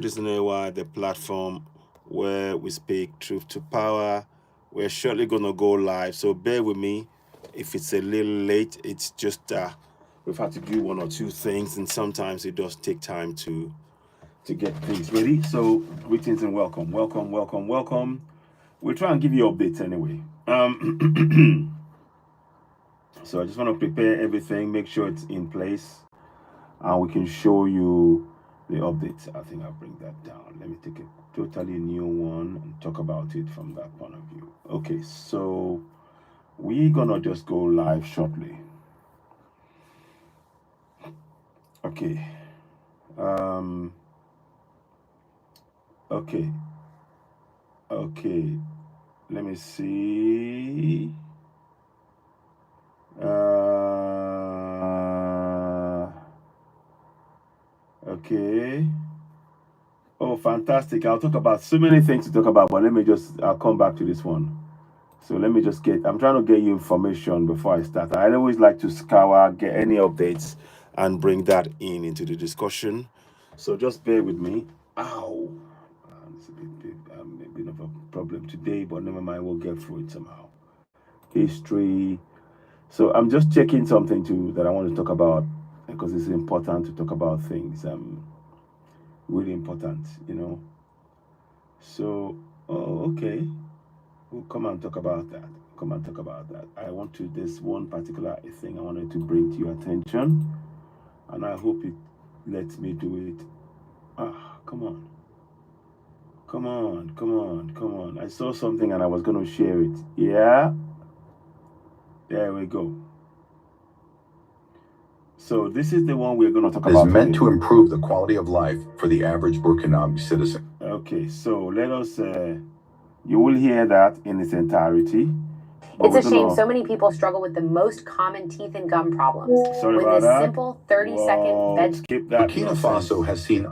Listening why the platform where we speak truth to power. We're shortly gonna go live, so bear with me. If it's a little late, it's just we've had to do one or two things, and sometimes it does take time to get things ready. So greetings and welcome, welcome, welcome, welcome. We'll try and give you updates anyway. So I just want to prepare everything, make sure it's in place, and we can show you the updates. I think I'll bring that down. Let me take a totally new one and talk about it from that point of view. Okay, so we're gonna just go live shortly. Okay. Um, okay. Okay. Let me see. Okay. Oh, fantastic. I'll talk about so many things to talk about, but I'll come back to this one. So let me just I'm trying to get you information before I start. I always like to scour, get any updates, and bring that into the discussion. So just bear with me. Ow. It's a bit of a problem today, but never mind, we'll get through it somehow. History. So I'm just checking something too that I want to talk about because it's important to talk about things. Really important, you know. So, oh, okay. We'll come and talk about that. Come and talk about that. I want to this one particular thing I wanted to bring to your attention, and I hope it lets me do it. Come on. Come on, come on, come on. I saw something and I was going to share it. Yeah? There we go. So this is the one we're going to talk about. Is meant to improve the quality of life for the average Burkinabe citizen. Okay, so let us, you will hear that in its entirety. It's a shame so many people struggle with the most common teeth and gum problems. Sorry when about this that. simple 30-second veg. Skip that. Burkina Faso has seen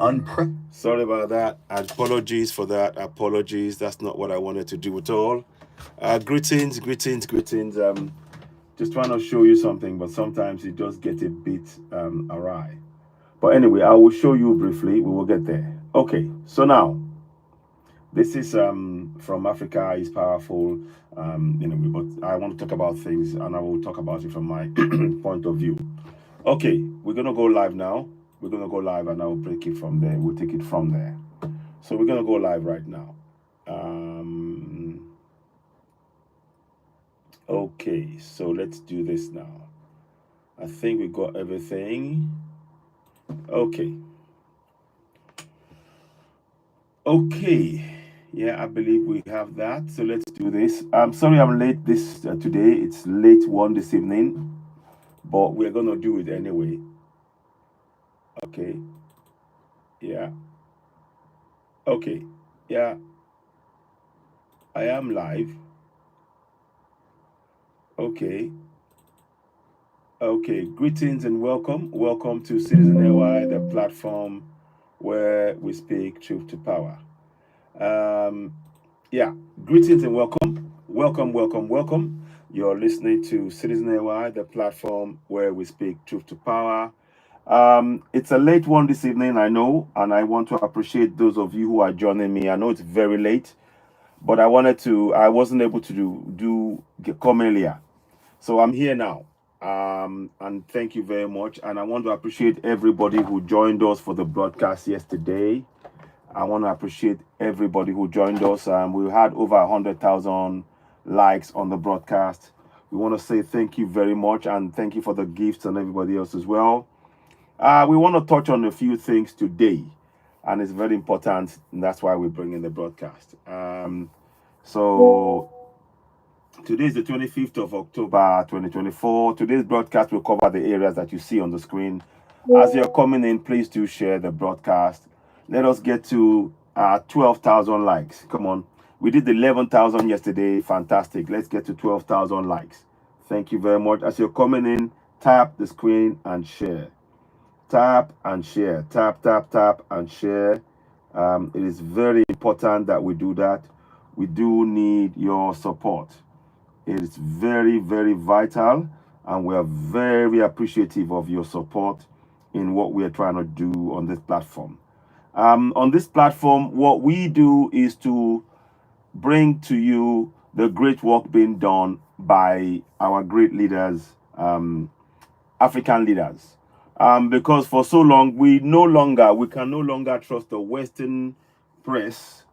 Sorry about that. Apologies for that. Apologies. That's not what I wanted to do at all. Greetings, greetings, greetings. Just trying to show you something, but sometimes it does get a bit awry. But anyway, I will show you briefly. We will get there. Okay, so now this is from Africa is powerful. But I want to talk about things, and I will talk about it from my point of view. Okay, we're gonna go live now. We're gonna go live, and I will break it from there. We'll take it from there. So we're gonna go live right now. Okay, so let's do this now. I think we got everything. Okay. Okay. Yeah, I believe we have that. So let's do this. I'm sorry I'm late this today. It's late one this evening, but we're gonna do it anyway. Okay. Yeah. Okay. Yeah. I am live. Okay. Okay. Greetings and welcome. Welcome to Citizen AY, the platform where we speak truth to power. Yeah. Greetings and welcome. Welcome, welcome, welcome. You're listening to Citizen AY, the platform where we speak truth to power. It's a late one this evening, I know, and I want to appreciate those of you who are joining me. I know it's very late, but I wasn't able to come earlier. So I'm here now. And thank you very much. And I want to appreciate everybody who joined us for the broadcast yesterday. I want to appreciate everybody who joined us. We had over 100,000 likes on the broadcast. We want to say thank you very much, and thank you for the gifts and everybody else as well. We want to touch on a few things today, and it's very important, and that's why we bring in the broadcast. So today is the 25th of October, 2024. Today's broadcast will cover the areas that you see on the screen. As you're coming in, please do share the broadcast. Let us get to 12,000 likes. Come on. We did 11,000 yesterday. Fantastic. Let's get to 12,000 likes. Thank you very much. As you're coming in, tap the screen and share. Tap and share. Tap, tap, tap and share. It is very important that we do that. We do need your support. It is very, very vital, and we are very appreciative of your support in what we are trying to do on this platform. On this platform, what we do is to bring to you the great work being done by our great leaders, African leaders. Because for so long, we can no longer trust the Western press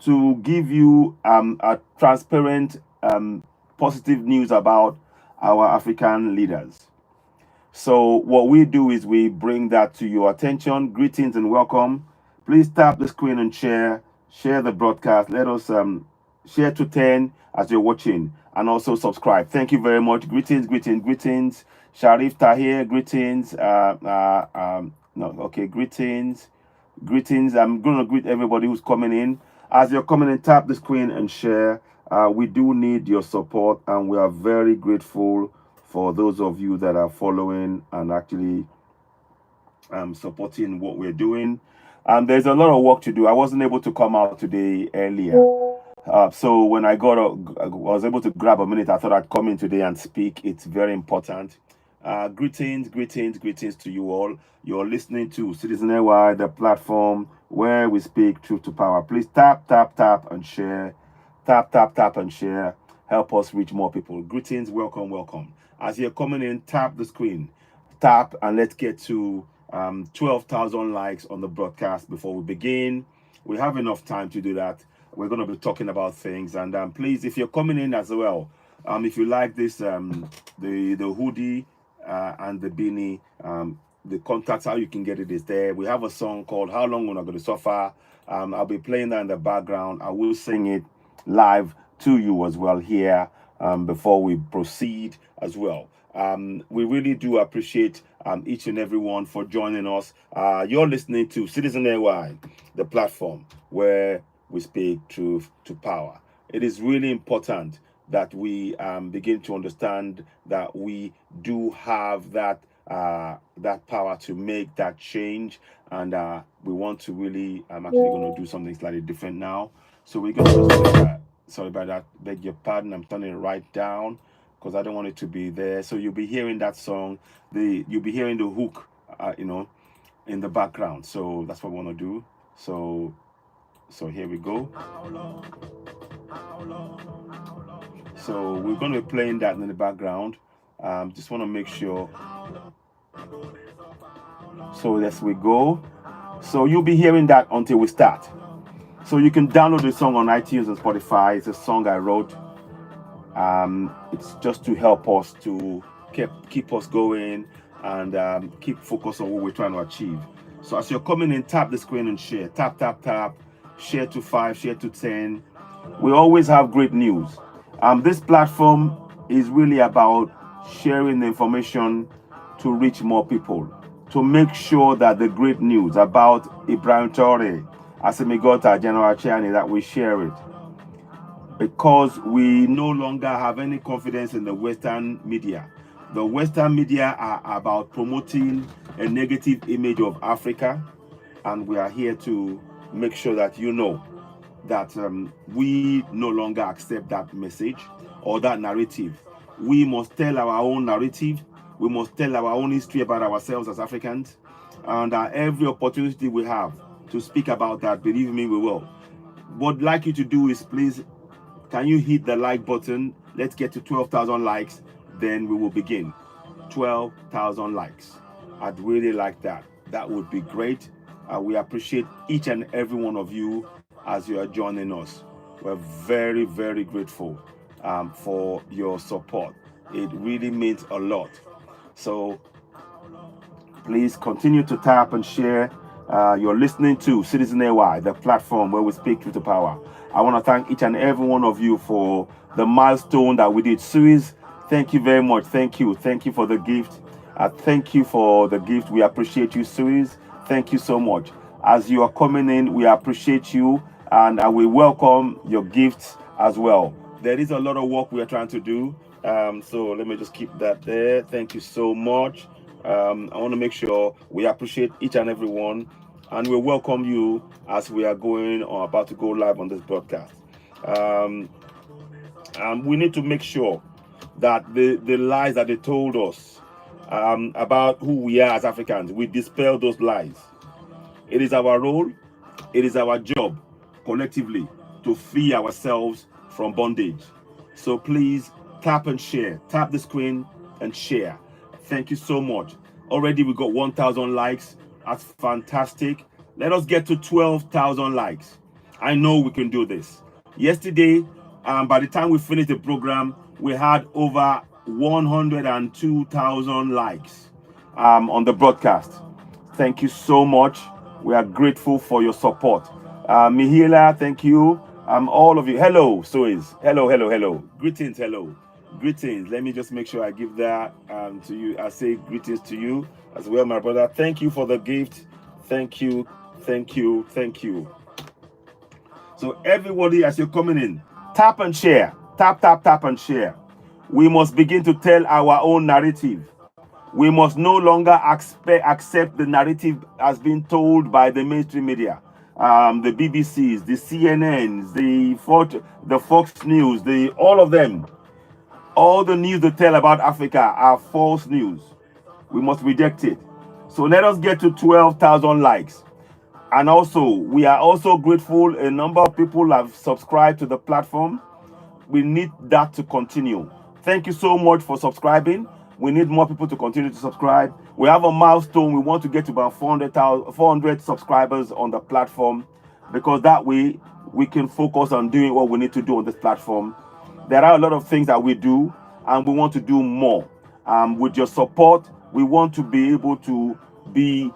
to give you a transparent, positive news about our African leaders. So what we do is we bring that to your attention. Greetings and welcome. Please tap the screen and share the broadcast. Let us share to 10 as you're watching, and also subscribe. Thank you very much. Greetings. Sharif Tahir, greetings. Greetings. I'm going to greet everybody who's coming in. As you're coming in, tap the screen and share. We do need your support, and we are very grateful for those of you that are following and actually supporting what we're doing. There's a lot of work to do. I wasn't able to come out today earlier. So when I was able to grab a minute, I thought I'd come in today and speak. It's very important. Greetings to you all. You're listening to Citizen AY, the platform where we speak truth to power. Please tap and share. Tap and share. Help us reach more people. Greetings, welcome. As you're coming in, tap the screen. Tap and let's get to 12,000 likes on the broadcast before we begin. We have enough time to do that. We're going to be talking about things, and please, if you're coming in as well, if you like this, the hoodie and the beanie, the contacts, how you can get it is there. We have a song called "How Long We're Not Going to Suffer." I'll be playing that in the background. I will sing it live to you as well here before we proceed as well. We really do appreciate each and every one for joining us. You're listening to Citizen AY, the platform where we speak truth to power. It is really important that we begin to understand that we do have that power to make that change, and we want to really. I'm actually going to do something slightly different now. So we're going to. Sorry about that. Beg your pardon. I'm turning it right down because I don't want it to be there. So you'll be hearing that song. You'll be hearing the hook, in the background. So that's what we want to do. So here we go. So we're going to be playing that in the background. Just want to make sure. So yes, we go. So you'll be hearing that until we start. So you can download the song on iTunes and Spotify. It's a song I wrote. It's just to help us to keep us going and keep focus on what we're trying to achieve. So as you're coming in, tap the screen and share. Tap. Share to 5, share to 10. We always have great news. This platform is really about sharing the information to reach more people, to make sure that the great news about Ibrahim Traore, Asemigota, General Chiani, that we share it. Because we no longer have any confidence in the Western media. The Western media are about promoting a negative image of Africa, and we are here to make sure that you know that we no longer accept that message or that narrative. We must tell our own narrative. We must tell our own history about ourselves as Africans, and every opportunity we have to speak about that, believe me, we will. What I'd like you to do is please, can you hit the like button? Let's get to 12,000 likes, then we will begin. 12,000 likes. I'd really like that. That would be great. We appreciate each and every one of you as you are joining us. We're very, very grateful for your support. It really means a lot. So please continue to tap and share. You're listening to Citizen AY, the platform where we speak truth to power. I want to thank each and every one of you for the milestone that we did. Suez, thank you very much. Thank you for the gift. Thank you for the gift. We appreciate you, Suez. Thank you so much. As you are coming in, we appreciate you, and we welcome your gifts as well. There is a lot of work we are trying to do. So let me just keep that there. Thank you so much. I want to make sure we appreciate each and every one, and we welcome you as we are going or about to go live on this broadcast. We need to make sure that the lies that they told us about who we are as Africans, we dispel those lies. It is our role, it is our job collectively to free ourselves from bondage. So please tap and share. Tap the screen and share. Thank you so much. Already we got 1,000 likes. That's fantastic. Let us get to 12,000 likes. I know we can do this. Yesterday, by the time we finished the program, we had over 102,000 likes on the broadcast. Thank you so much. We are grateful for your support. Mihila, thank you. All of you. Hello, Sois. Hello, hello, hello. Greetings, hello. Greetings. Let me just make sure I give that to you. I say greetings to you as well, my brother. Thank you for the gift. Thank you, thank you, thank you. So everybody, as you're coming in, tap and share. Tap, tap, tap and share. We must begin to tell our own narrative. We must no longer accept the narrative as being told by the mainstream media, the BBCs, the CNNs, the Fox News, all of them. All the news they tell about Africa are false news. We must reject it. So let us get to 12,000 likes. And also, we are also grateful a number of people have subscribed to the platform. We need that to continue. Thank you so much for subscribing. We need more people to continue to subscribe. We have a milestone. We want to get to about 400 subscribers on the platform, because that way we can focus on doing what we need to do on this platform. There are a lot of things that we do, and we want to do more. With your support, we want to be able to be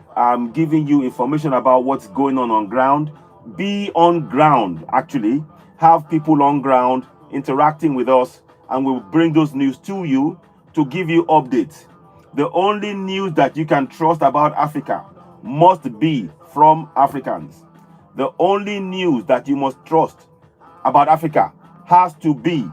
giving you information about what's going on ground. Be on ground, actually. Have people on ground interacting with us, and we'll bring those news to you to give you updates. The only news that you can trust about Africa must be from Africans. The only news that you must trust about Africa has to be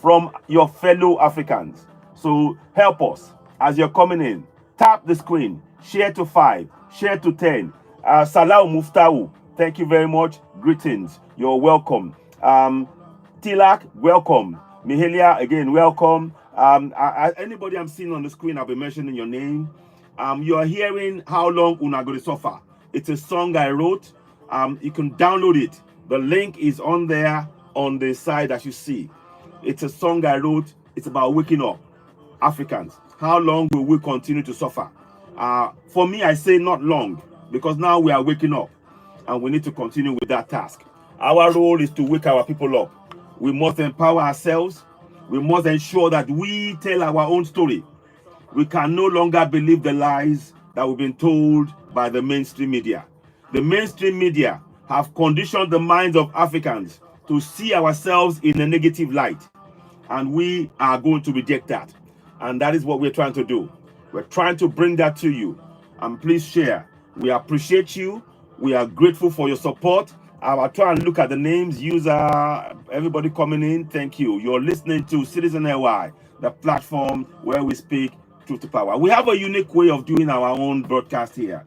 from your fellow Africans. So help us as you're coming in. Tap the screen, share to 5, share to 10. Salau Muftau, thank you very much. Greetings, you're welcome. Tilak, welcome. Mihelia, again, welcome. Anybody I'm seeing on the screen, I'll be mentioning your name. You are hearing How Long Una Go to Suffer. It's a song I wrote. You can download it. The link is on there on the side that you see. It's a song I wrote. It's about waking up Africans. How long will we continue to suffer? For me, I say not long, because now we are waking up and we need to continue with that task. Our role is to wake our people up. We must empower ourselves. We must ensure that we tell our own story. We can no longer believe the lies that we've been told by the mainstream media. The mainstream media have conditioned the minds of Africans to see ourselves in a negative light. And we are going to reject that. And that is what we're trying to do. We're trying to bring that to you. And please share. We appreciate you. We are grateful for your support. I'll try and look at the names, user, everybody coming in. Thank you. You're listening to Citizen LY, the platform where we speak truth to power. We have a unique way of doing our own broadcast here.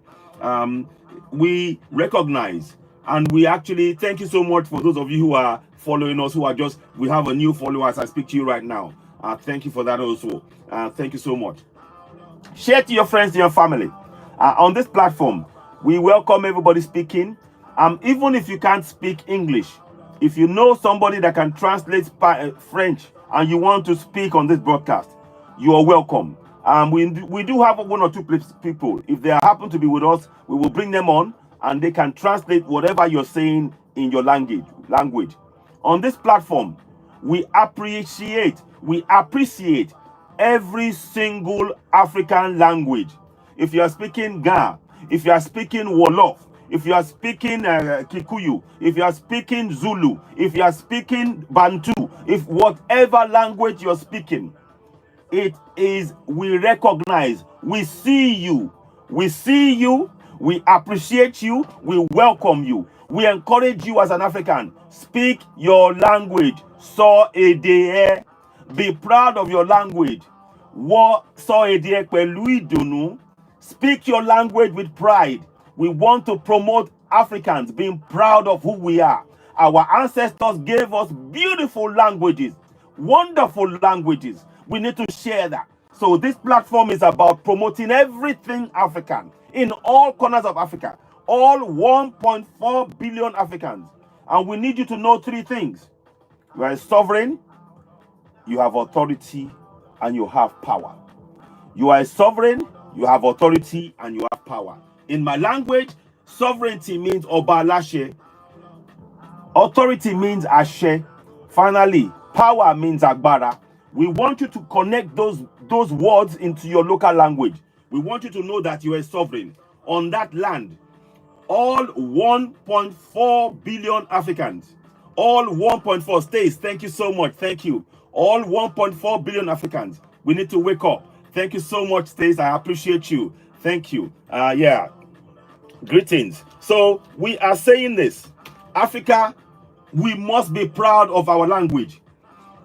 We recognize, and we actually thank you so much for those of you who are following us, we have a new follower as I speak to you right now. Thank you for that also. Thank you so much. Share to your friends and your family. On this platform, we welcome everybody speaking. Even if you can't speak English, if you know somebody that can translate French and you want to speak on this broadcast, you are welcome. We do have 1 or 2 people. If they happen to be with us, we will bring them on and they can translate whatever you're saying in your language. On this platform, we appreciate every single African language. If you are speaking Ga, if you are speaking Wolof, if you are speaking Kikuyu, if you are speaking Zulu, if you are speaking Bantu, if whatever language you're speaking, we recognize, we see you, we appreciate you, we welcome you, we encourage you as an African. Speak your language. So ede, be proud of your language. Speak your language with pride. We want to promote Africans being proud of who we are. Our ancestors gave us beautiful languages, wonderful languages. We need to share that. So this platform is about promoting everything African in all corners of Africa. All 1.4 billion Africans. And we need you to know three things. You are a sovereign, you have authority, and you have power. You are a sovereign, you have authority, and you have power. In my language, sovereignty means Oba Lashe. Authority means Ashe. Finally, power means Agbara. We want you to connect those words into your local language. We want you to know that you are a sovereign on that land. All 1.4 billion Africans. All 1.4 states. Thank you so much. Thank you. All 1.4 billion Africans. We need to wake up. Thank you so much, states. I appreciate you. Thank you. Yeah. Greetings. So we are saying this. Africa, we must be proud of our language.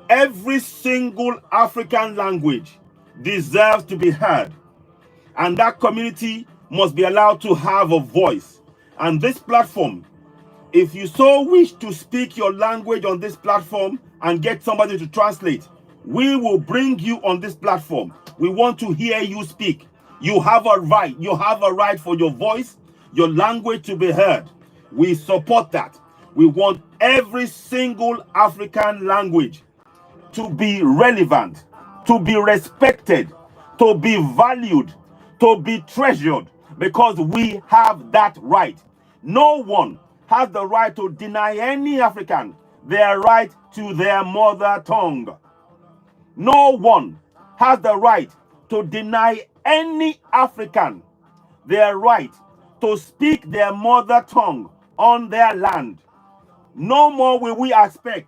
Every single African language deserves to be heard. And that community must be allowed to have a voice. And this platform, if you so wish to speak your language on this platform and get somebody to translate, we will bring you on this platform. We want to hear you speak. You have a right. You have a right for your voice, your language to be heard. We support that. We want every single African language to be relevant, to be respected, to be valued, to be treasured, because we have that right. No one has the right to deny any African their right to their mother tongue. No one has the right to deny any African their right to speak their mother tongue on their land. No more will we accept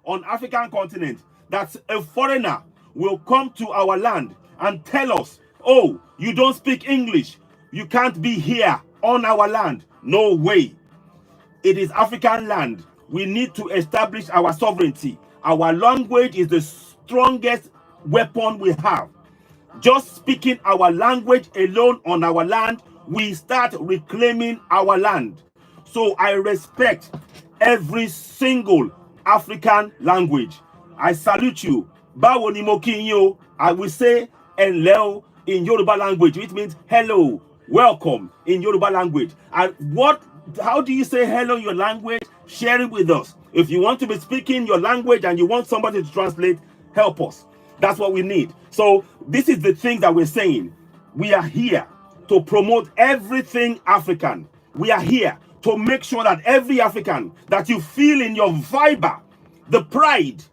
on African continent that a foreigner will come to our land and tell us, oh, you don't speak English, you can't be here on our land. No way. It is African land. We need to establish our sovereignty. Our language is the strongest weapon we have. Just speaking our language alone on our land, we start reclaiming our land. So I respect every single African language. I salute you. Báwo ni mo kí yín o. I will say hello in Yoruba language, which means hello, welcome in Yoruba language. And how do you say hello in your language? Share it with us. If you want to be speaking your language and you want somebody to translate, help us. That's what we need. So this is the thing that we're saying. We are here to promote everything African. We are here to make sure that every African, that you feel in your fiber, the pride,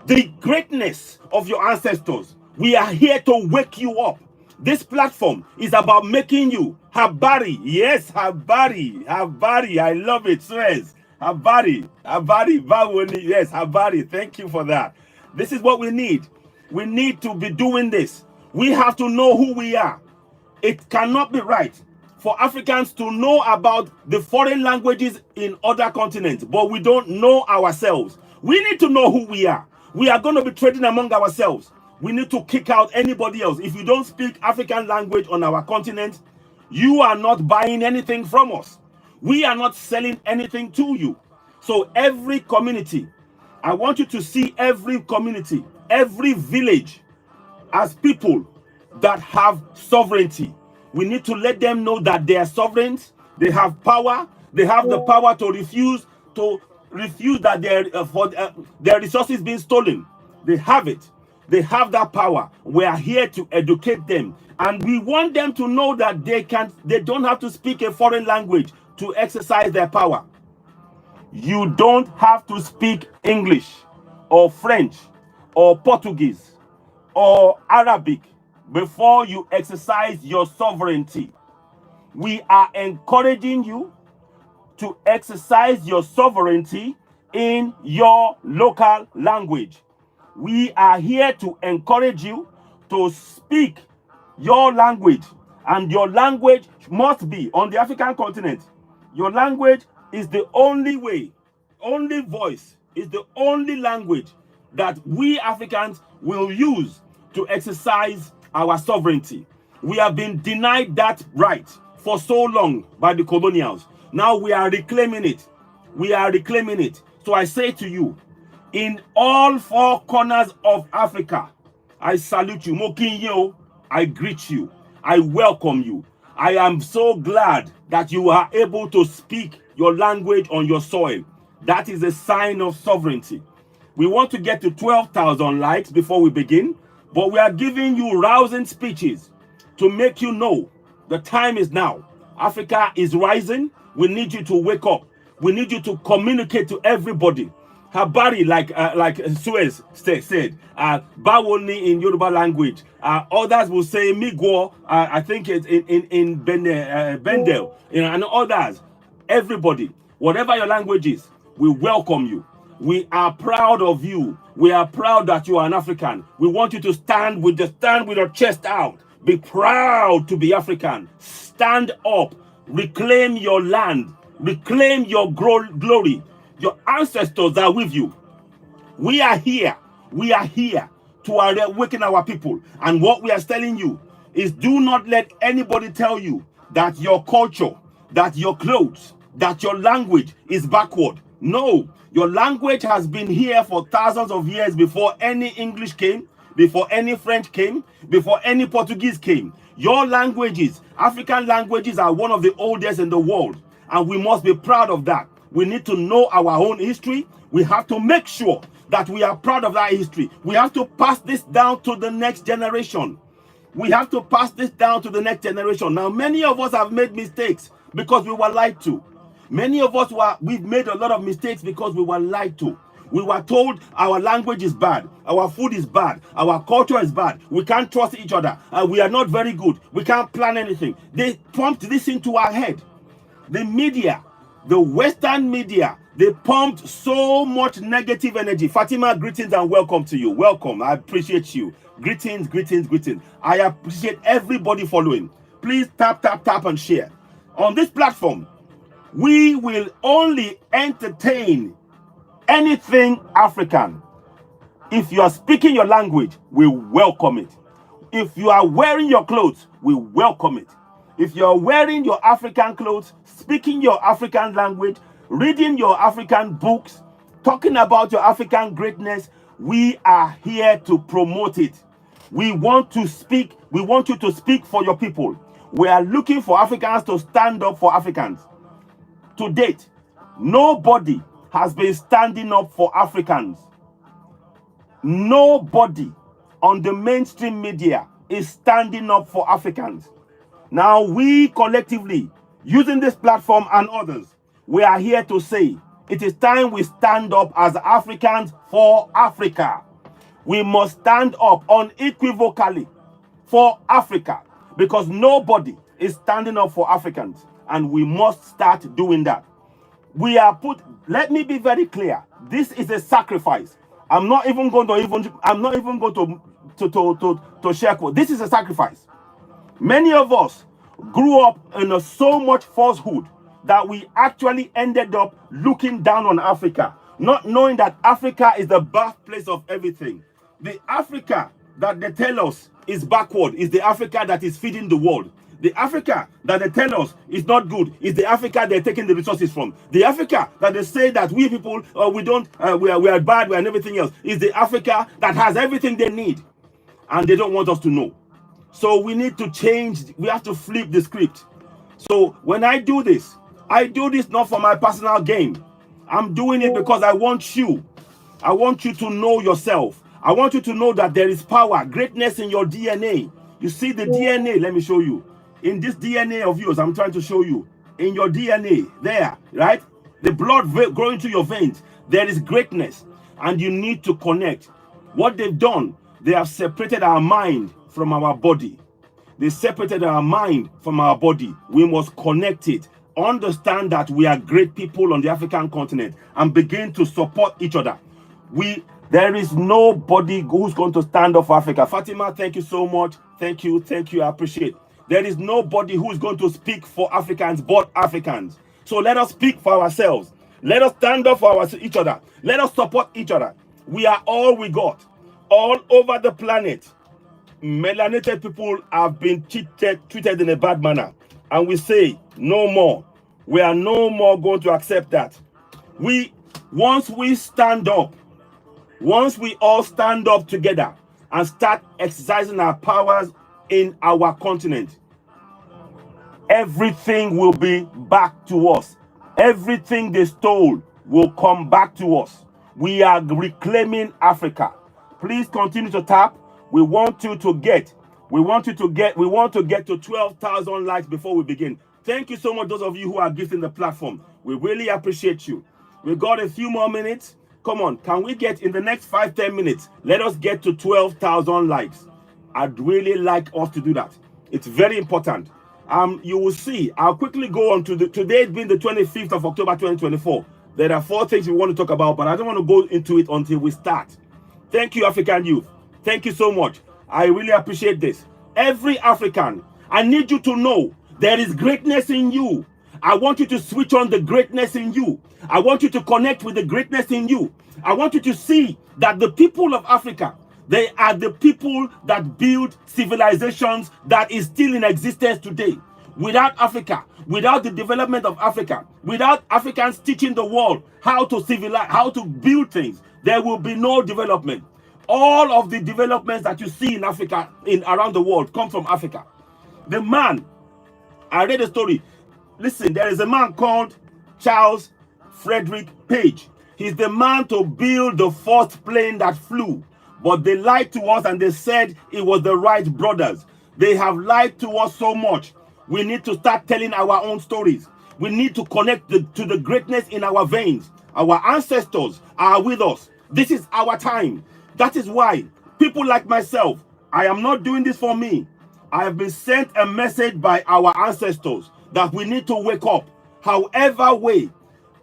the greatness of your ancestors. We are here to wake you up. This platform is about making you Habari. Yes, Habari. Habari. I love it. Suez. Habari. Habari. Bawoni. Yes, Habari. Thank you for that. This is what we need. We need to be doing this. We have to know who we are. It cannot be right for Africans to know about the foreign languages in other continents, but we don't know ourselves. We need to know who we are. We are going to be trading among ourselves. We need to kick out anybody else. If you don't speak African language on our continent, you are not buying anything from us. We are not selling anything to you. So every community, I want you to see every community, every village as people that have sovereignty. We need to let them know that they are sovereigns. They have power. They have the power to refuse that their resources being stolen. They have it. They have that power. We are here to educate them, and we want them to know that they don't have to speak a foreign language to exercise their power. You don't have to speak English or French or Portuguese or Arabic before you exercise your sovereignty. We are encouraging you to exercise your sovereignty in your local language. We are here to encourage you to speak your language, and your language must be on the African continent. Your language is the only way, only voice, is the only language that we Africans will use to exercise our sovereignty. We have been denied that right for so long by the colonials. Now we are reclaiming it. We are reclaiming it. So I say to you, in all four corners of Africa, I salute you. Mokinyo, I greet you. I welcome you. I am so glad that you are able to speak your language on your soil. That is a sign of sovereignty. We want to get to 12,000 likes before we begin, but we are giving you rousing speeches to make you know the time is now. Africa is rising. We need you to wake up. We need you to communicate to everybody. Habari, like Suez said, Bawoni in Yoruba language. Others will say Migwo. I think it's in Bendel, and others. Everybody, whatever your language is, we welcome you. We are proud of you. We are proud that you are an African. We want you to stand with your chest out. Be proud to be African. Stand up. Reclaim your land. Reclaim your glory. Your ancestors are with you. We are here. We are here to awaken our people. And what we are telling you is, do not let anybody tell you that your culture, that your clothes, that your language is backward. No, your language has been here for thousands of years before any English came, before any French came, before any Portuguese came. Your languages, African languages, are one of the oldest in the world, and we must be proud of that. We need to know our own history. We have to make sure that we are proud of that history. We have to pass this down to the next generation. We have to pass this down to the next generation. Now, many of us have made mistakes because we were lied to. Many of us we've made a lot of mistakes because we were lied to. We were told our language is bad, our food is bad, our culture is bad, we can't trust each other, we are not very good, we can't plan anything. They pumped this into our head. The media, the Western media, they pumped so much negative energy. Fatima, greetings and welcome to you. Welcome. I appreciate you. Greetings, greetings, greetings. I appreciate everybody following. Please tap, tap, tap and share. On this platform, we will only entertain anything African. If you are speaking your language, we welcome it. If you are wearing your clothes, we welcome it. If you are wearing your African clothes, speaking your African language, reading your African books, talking about your African greatness, we are here to promote it. We want to speak. We want you to speak for your people. We are looking for Africans to stand up for Africans. To date, nobody has been standing up for Africans. Nobody on the mainstream media is standing up for Africans. Now, we collectively, using this platform and others, we are here to say it is time we stand up as Africans for Africa. We must stand up unequivocally for Africa, because nobody is standing up for Africans, and we must start doing that. We are let me be very clear. This is a sacrifice. I'm not even going to share quote. This is a sacrifice. Many of us grew up in so much falsehood that we actually ended up looking down on Africa, not knowing that Africa is the birthplace of everything. The Africa that they tell us is backward is the Africa that is feeding the world. The Africa that they tell us is not good is the Africa they're taking the resources from. The Africa that they say that we people, we are bad, we are everything else, is the Africa that has everything they need, and they don't want us to know. So we need to change. We have to flip the script. So when I do this not for my personal gain. I'm doing it because I want you to know yourself. I want you to know that there is power, greatness in your DNA. You see the DNA, let me show you. In this DNA of yours, I'm trying to show you. In your DNA, there, right? The blood growing through your veins. There is greatness, and you need to connect. What they've done, they have separated our mind from our body. They separated our mind from our body. We must connect it. Understand that we are great people on the African continent and begin to support each other. There is nobody who's going to stand up for Africa. Fatima, thank you so much. Thank you. I appreciate. There is nobody who's going to speak for Africans but Africans. So let us speak for ourselves. Let us stand up for each other. Let us support each other. We are all we got. All over the planet, melanated people have been treated in a bad manner. And we say, no more. We are no more going to accept that. Once we stand up, once we all stand up together and start exercising our powers in our continent, everything will be back to us. Everything they stole will come back to us. We are reclaiming Africa. Please continue to tap. We want to get to 12,000 likes before we begin. Thank you so much, those of you who are gifting the platform. We really appreciate you. We got a few more minutes. Come on, can we get in the next 5-10 minutes? Let us get to 12,000 likes. I'd really like us to do that. It's very important. You will see. I'll quickly go on to today being the 25th of October 2024. There are 4 things we want to talk about, but I don't want to go into it until we start. Thank you, African youth. Thank you so much. I really appreciate this. Every African, I need you to know there is greatness in you. I want you to switch on the greatness in you. I want you to connect with the greatness in you. I want you to see that the people of Africa, they are the people that build civilizations that is still in existence today. Without Africa, without the development of Africa, without Africans teaching the world how to civilize, how to build things, there will be no development. All of the developments that you see in Africa, around the world, come from Africa. The man, I read a story. Listen, there is a man called Charles Frederick Page. He's the man to build the first plane that flew. But they lied to us and they said it was the Wright brothers. They have lied to us so much. We need to start telling our own stories. We need to connect to the greatness in our veins. Our ancestors are with us. This is our time. That is why people like myself, I am not doing this for me. I have been sent a message by our ancestors that we need to wake up. However way,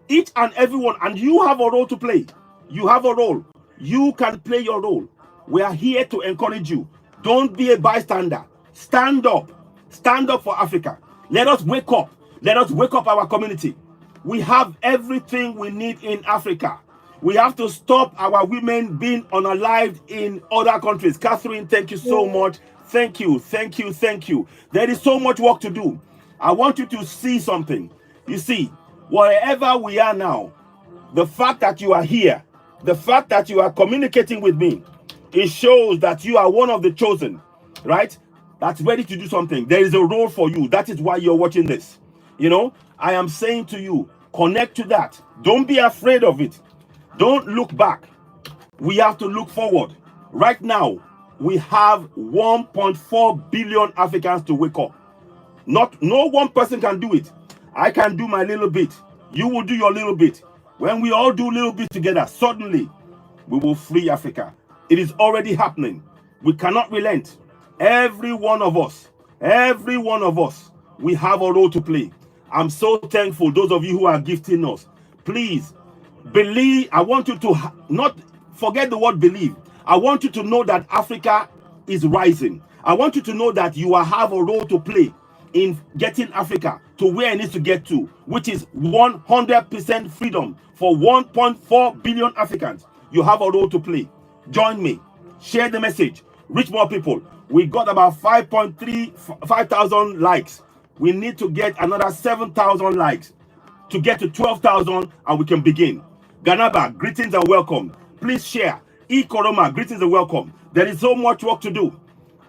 each and everyone, and you have a role to play. You have a role. You can play your role. We are here to encourage you. Don't be a bystander. Stand up. Stand up for Africa. Let us wake up. Let us wake up our community. We have everything we need in Africa. We have to stop our women being unalived in other countries. Catherine, thank you so much. Thank you, thank you, thank you. There is so much work to do. I want you to see something. You see, wherever we are now, the fact that you are here, the fact that you are communicating with me, it shows that you are one of the chosen, right? That's ready to do something. There is a role for you. That is why you're watching this. You know, I am saying to you, connect to that. Don't be afraid of it. Don't look back. We have to look forward. Right now, we have 1.4 billion Africans to wake up. No one person can do it. I can do my little bit. You will do your little bit. When we all do a little bit together, suddenly we will free Africa. It is already happening. We cannot relent. Every one of us, we have a role to play. I'm so thankful, those of you who are gifting us. Please, believe. I want you to not forget the word believe. I want you to know that Africa is rising. I want you to know that you have a role to play in getting Africa to where it needs to get to, which is 100% freedom for 1.4 billion Africans. You have a role to play. Join me. Share the message. Reach more people. We got about 5,000 likes. We need to get another 7,000 likes to get to 12,000 and we can begin. Ganaba, greetings and welcome. Please share. E Koroma, greetings and welcome. There is so much work to do.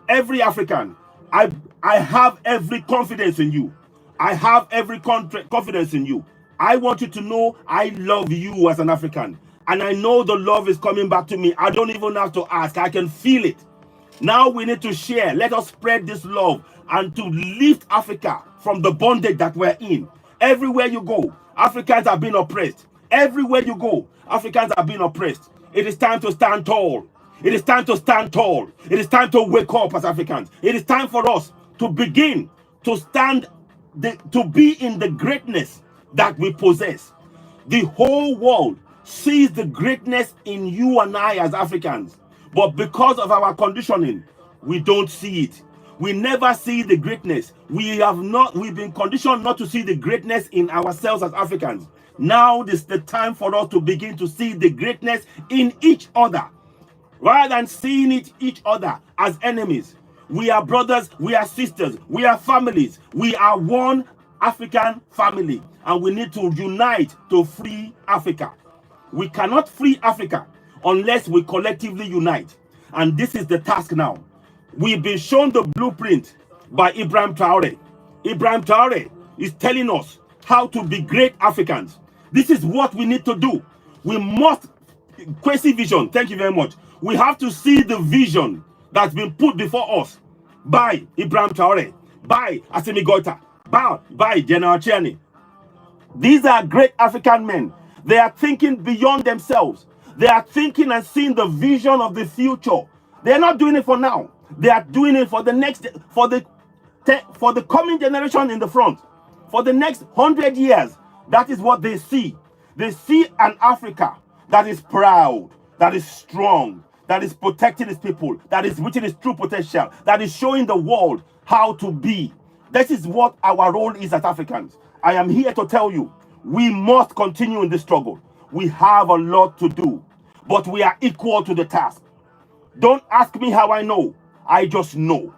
Every African, I have every confidence in you. I have every confidence in you. I want you to know I love you as an African. And I know the love is coming back to me. I don't even have to ask. I can feel it. Now we need to share. Let us spread this love and to lift Africa from the bondage that we're in. Everywhere you go, Africans are being oppressed. Everywhere you go, Africans are being oppressed. It is time to stand tall. It is time to stand tall. It is time to wake up as Africans. It is time for us to begin to stand, to be in the greatness that we possess. The whole world sees the greatness in you and I as Africans. But because of our conditioning, we don't see it. We never see the greatness. We've been conditioned not to see the greatness in ourselves as Africans. Now is the time for us to begin to see the greatness in each other. Rather than seeing each other as enemies. We are brothers, we are sisters, we are families. We are one African family. And we need to unite to free Africa. We cannot free Africa unless we collectively unite. And this is the task now. We've been shown the blueprint by Ibrahim Traore. Ibrahim Traore is telling us how to be great Africans. This is what we need to do. We must, Kwesi vision, thank you very much. We have to see the vision that's been put before us by Ibrahim Traore, by Assimi Goita, by General Chiani. These are great African men. They are thinking beyond themselves. They are thinking and seeing the vision of the future. They are not doing it for now. They are doing it for the next, for the coming generation in the front. For the next 100 years, that is what they see. They see an Africa that is proud, that is strong, that is protecting its people, that is reaching its true potential, that is showing the world how to be. This is what our role is as Africans. I am here to tell you, we must continue in this struggle. We have a lot to do, but we are equal to the task. Don't ask me how I know. I just know.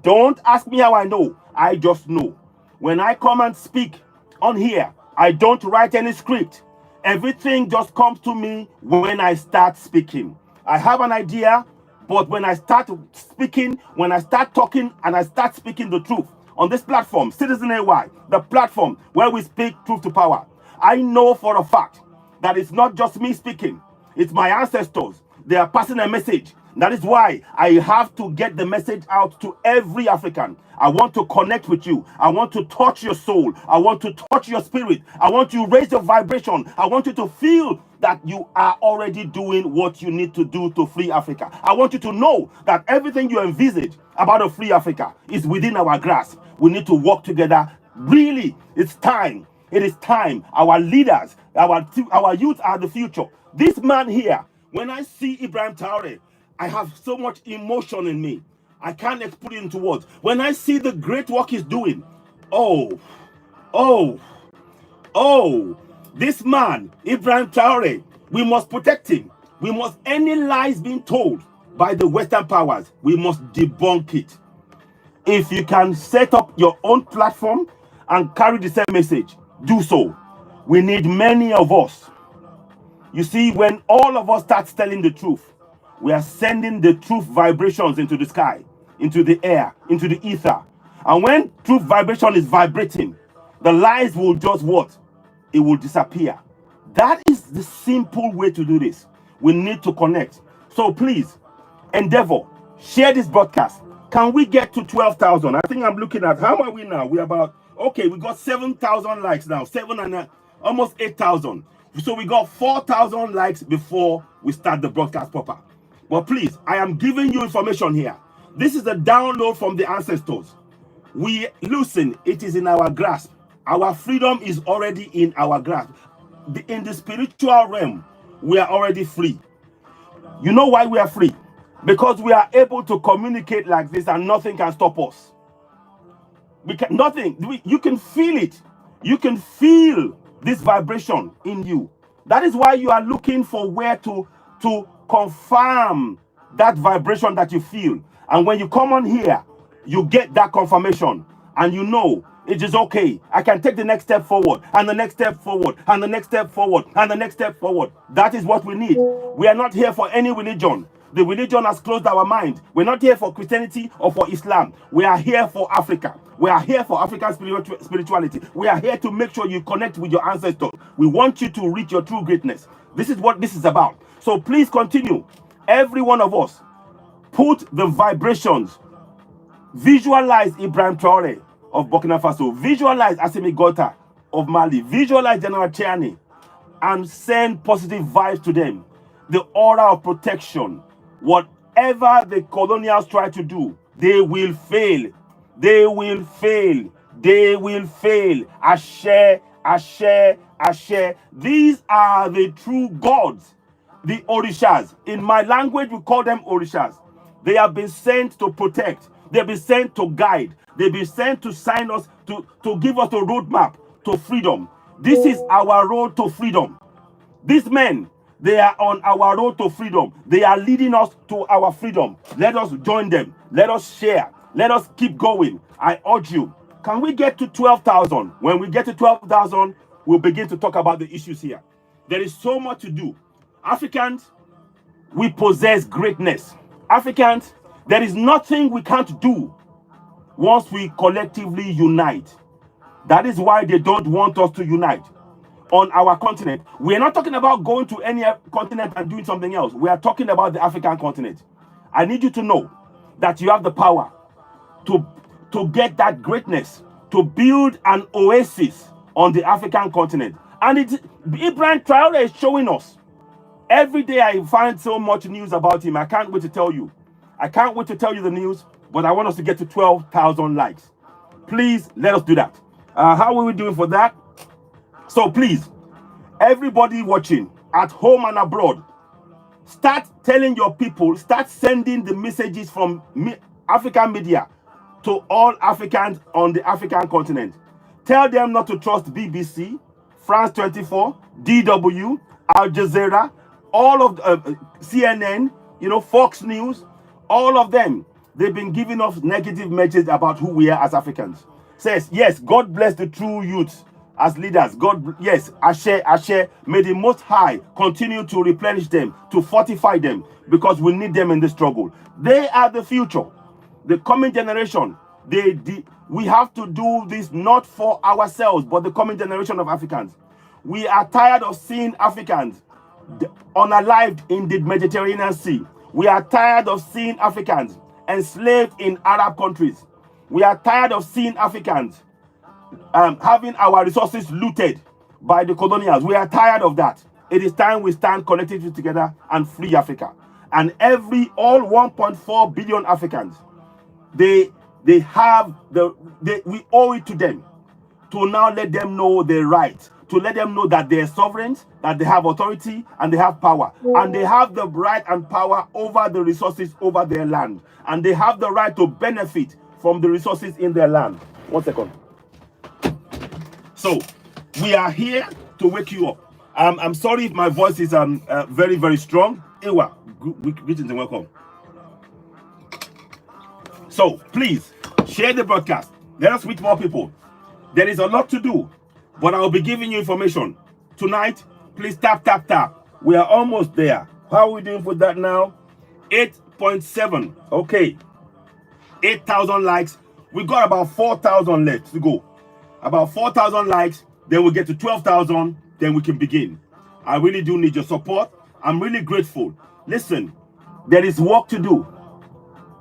Don't ask me how I know. I just know. When I come and speak on here, I don't write any script. Everything just comes to me when I start speaking. I have an idea, but when I start speaking, when I start talking and I start speaking the truth on this platform, Citizen AY, the platform where we speak truth to power, I know for a fact that it's not just me speaking. It's my ancestors. They are passing a message. That is why I have to get the message out to every African. I want to connect with you. I want to touch your soul. I want to touch your spirit. I want you to raise your vibration. I want you to feel that you are already doing what you need to do to free Africa. I want you to know that everything you envisage about a free Africa is within our grasp. We need to work together. Really, it's time. It is time. Our leaders, our youth are the future. This man here, when I see Ibrahim Traore, I have so much emotion in me. I can't put it into words. When I see the great work he's doing, oh, this man, Ibrahim Traore, we must protect him. We must, any lies being told by the Western powers, we must debunk it. If you can set up your own platform and carry the same message, do so. We need many of us. You see, when all of us start telling the truth, we are sending the truth vibrations into the sky, into the air, into the ether. And when truth vibration is vibrating, the lies will just what? It will disappear. That is the simple way to do this. We need to connect. So please, endeavor, share this broadcast. Can we get to 12,000? I think I'm looking at, how are we now? We're about, okay, we got 7,000 likes now, almost 8,000. So we got 4,000 likes before we start the broadcast proper. But please, I am giving you information here. This is a download from the ancestors. Listen, it is in our grasp. Our freedom is already in our grasp. In the spiritual realm, we are already free. You know why we are free? Because we are able to communicate like this and nothing can stop us. You can feel it. You can feel this vibration in you. That is why you are looking for where to confirm that vibration that you feel. And when you come on here, you get that confirmation and you know it is okay. I can take the next step forward and the next step forward and the next step forward and the next step forward. That is what we need. We are not here for any religion. The religion has closed our mind. We're not here for Christianity or for Islam. We are here for Africa. We are here for African spirituality. We are here to make sure you connect with your ancestors. We want you to reach your true greatness. This is what this is about. So please continue. Every one of us, put the vibrations. Visualize Ibrahim Traore of Burkina Faso. Visualize Assimi Goita of Mali. Visualize General Chiani and send positive vibes to them. The aura of protection. Whatever the colonials try to do, they will fail. They will fail. They will fail. Ashe, Ashe, Ashe. These are the true gods, the Orishas. In my language, we call them Orishas. They have been sent to protect. They've been sent to guide. They've been sent to sign us, to give us a roadmap to freedom. This is our road to freedom. These men, they are on our road to freedom. They are leading us to our freedom. Let us join them. Let us share. Let us keep going. I urge you. Can we get to 12,000? When we get to 12,000, we'll begin to talk about the issues here. There is so much to do. Africans, we possess greatness. Africans, there is nothing we can't do. once we collectively unite. That is why they don't want us to unite on our continent. We are not talking about going to any continent and doing something else. We are talking about the African continent. I need you to know that you have the power to get that greatness, to build an oasis on the African continent. And Ibrahim Traore is showing us. Every day I find so much news about him. I can't wait to tell you. I can't wait to tell you the news, but I want us to get to 12,000 likes. Please let us do that. How are we doing for that? So please, everybody watching at home and abroad, start telling your people, start sending the messages from African media to all Africans on the African continent. Tell them not to trust BBC, France 24, DW, Al Jazeera, all of CNN, Fox News, all of them. They've been giving us negative messages about who we are as Africans. Says, yes, God bless the true youth as leaders. God, yes, Ashe, may the Most High continue to replenish them, to fortify them, because we need them in the struggle. They are the future, the coming generation. We have to do this not for ourselves, but the coming generation of Africans. We are tired of seeing Africans unalived in the Mediterranean Sea. We are tired of seeing Africans enslaved in Arab countries. We are tired of seeing Africans having our resources looted by the colonials. We are tired of that. It is time we stand collectively together and free Africa. And all 1.4 billion Africans, we owe it to them to now let them know their right, to let them know that they're sovereigns, that they have authority and they have power. And they have the right and power over the resources over their land. And they have the right to benefit from the resources in their land. 1 second. So, we are here to wake you up. I'm sorry if my voice is very, very strong. Ewa, greetings and welcome. So, please, share the broadcast. Let us meet more people. There is a lot to do, but I will be giving you information. Tonight, please tap. We are almost there. How are we doing for that now? 8.7. Okay. 8,000 likes. We got about 4,000 left to go. About 4,000 likes, then we'll get to 12,000, then we can begin. I really do need your support. I'm really grateful. Listen, there is work to do.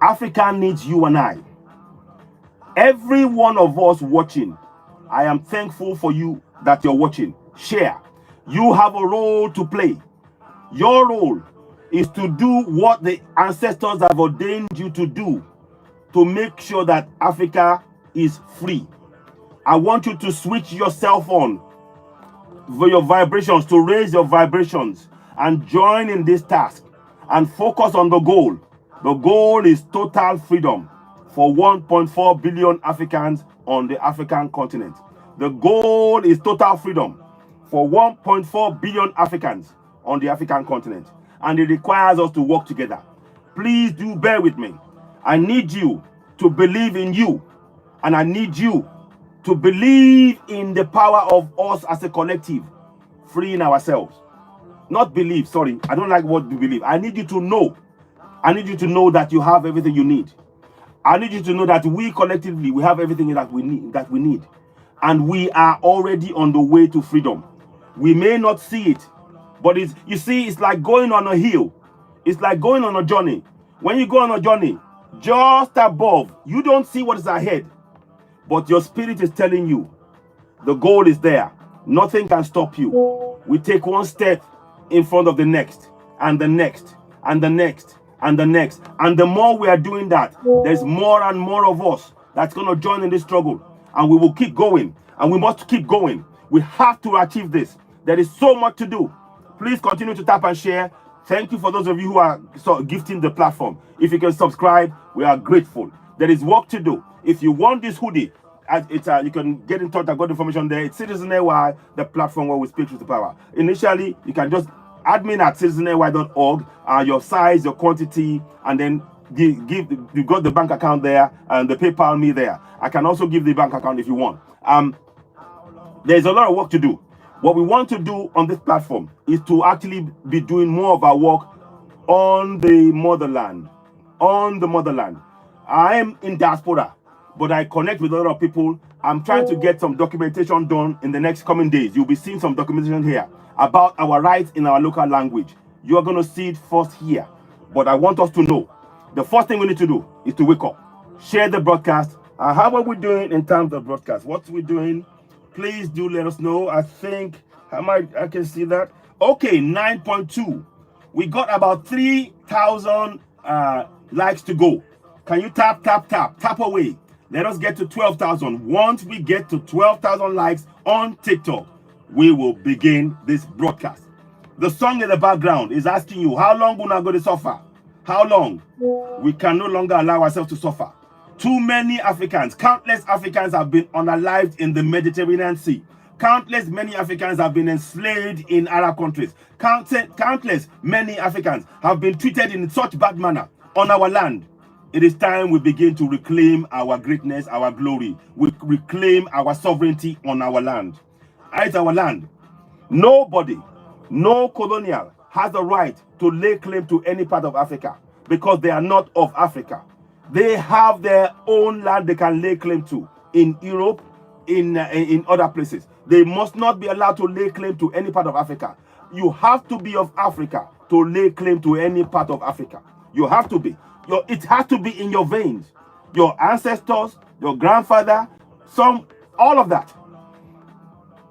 Africa needs you and I. Every one of us watching, I am thankful for you that you're watching. Share. You have a role to play. Your role is to do what the ancestors have ordained you to do, to make sure that Africa is free. I want you to switch yourself on for your vibrations, to raise your vibrations and join in this task and focus on the goal. The goal is total freedom for 1.4 billion Africans on the African continent. The goal is total freedom for 1.4 billion Africans on the African continent. And it requires us to work together. Please do bear with me. I need you to believe in you. And I need you to believe in the power of us as a collective, freeing ourselves. Not believe, sorry. I don't like what you believe. I need you to know. I need you to know that you have everything you need. I need you to know that we collectively, we have everything that we need. And we are already on the way to freedom. We may not see it, but it's like going on a hill. It's like going on a journey. When you go on a journey, just above, you don't see what is ahead. But your spirit is telling you, the goal is there. Nothing can stop you. We take one step in front of the next, and the next, and the next, and the next. And the more we are doing that, there's more and more of us that's going to join in this struggle. And we will keep going. And we must keep going. We have to achieve this. There is so much to do. Please continue to tap and share. Thank you for those of you who are gifting the platform. If you can subscribe, we are grateful. There is work to do. If you want this hoodie, you can get in touch. I got information there. It's Citizen AY, the platform where we speak truth to power. Initially, you can just admin at citizenay.org, your size, your quantity, and then you got the bank account there and the PayPal me there. I can also give the bank account if you want. There's a lot of work to do. What we want to do on this platform is to actually be doing more of our work on the motherland. I am in diaspora. but I connect with a lot of people. I'm trying to get some documentation done in the next coming days. You'll be seeing some documentation here about our rights in our local language. You're going to see it first here. But I want us to know, the first thing we need to do is to wake up. Share the broadcast. How are we doing in terms of broadcast? What we're doing, please do let us know. I think, I can see that. Okay, 9.2. We got about 3,000 likes to go. Can you tap away? Let us get to 12,000. Once we get to 12,000 likes on TikTok, we will begin this broadcast. The song in the background is asking you, how long will not going to suffer? How long? We can no longer allow ourselves to suffer. Too many Africans, countless Africans have been unalived in the Mediterranean Sea. Many Africans have been enslaved in Arab countries. Countless many Africans have been treated in such bad manner on our land. It is time we begin to reclaim our greatness, our glory. We reclaim our sovereignty on our land. It's our land. Nobody, no colonial has the right to lay claim to any part of Africa because they are not of Africa. They have their own land they can lay claim to in Europe, in other places. They must not be allowed to lay claim to any part of Africa. You have to be of Africa to lay claim to any part of Africa. You have to be. It has to be in your veins. Your ancestors, your grandfather, all of that.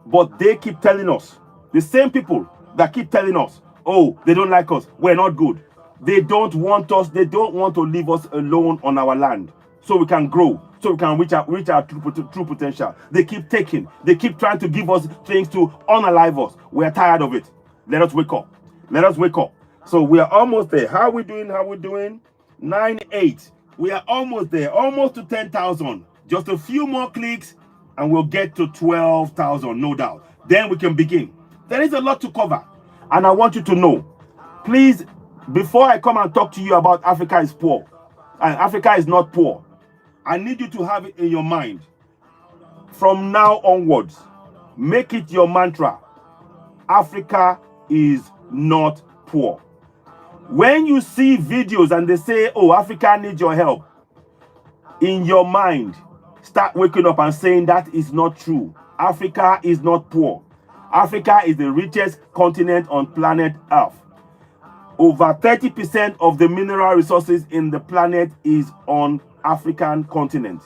But they keep telling us, the same people that keep telling us, oh, they don't like us, we're not good. They don't want us, they don't want to leave us alone on our land so we can grow, so we can reach our true potential. They keep taking, they keep trying to give us things to unalive us. We're tired of it. Let us wake up. Let us wake up. So we are almost there. How are we doing? 9.8. We are almost there, almost to 10,000. Just a few more clicks and we'll get to 12,000, no doubt. Then we can begin. There is a lot to cover. And I want you to know, please, before I come and talk to you about Africa is poor, and Africa is not poor, I need you to have it in your mind. From now onwards, make it your mantra. Africa is not poor. When you see videos and they say, oh, Africa needs your help, in your mind, start waking up and saying that is not true. Africa is not poor. Africa is the richest continent on planet Earth. Over 30% of the mineral resources in the planet is on African continent.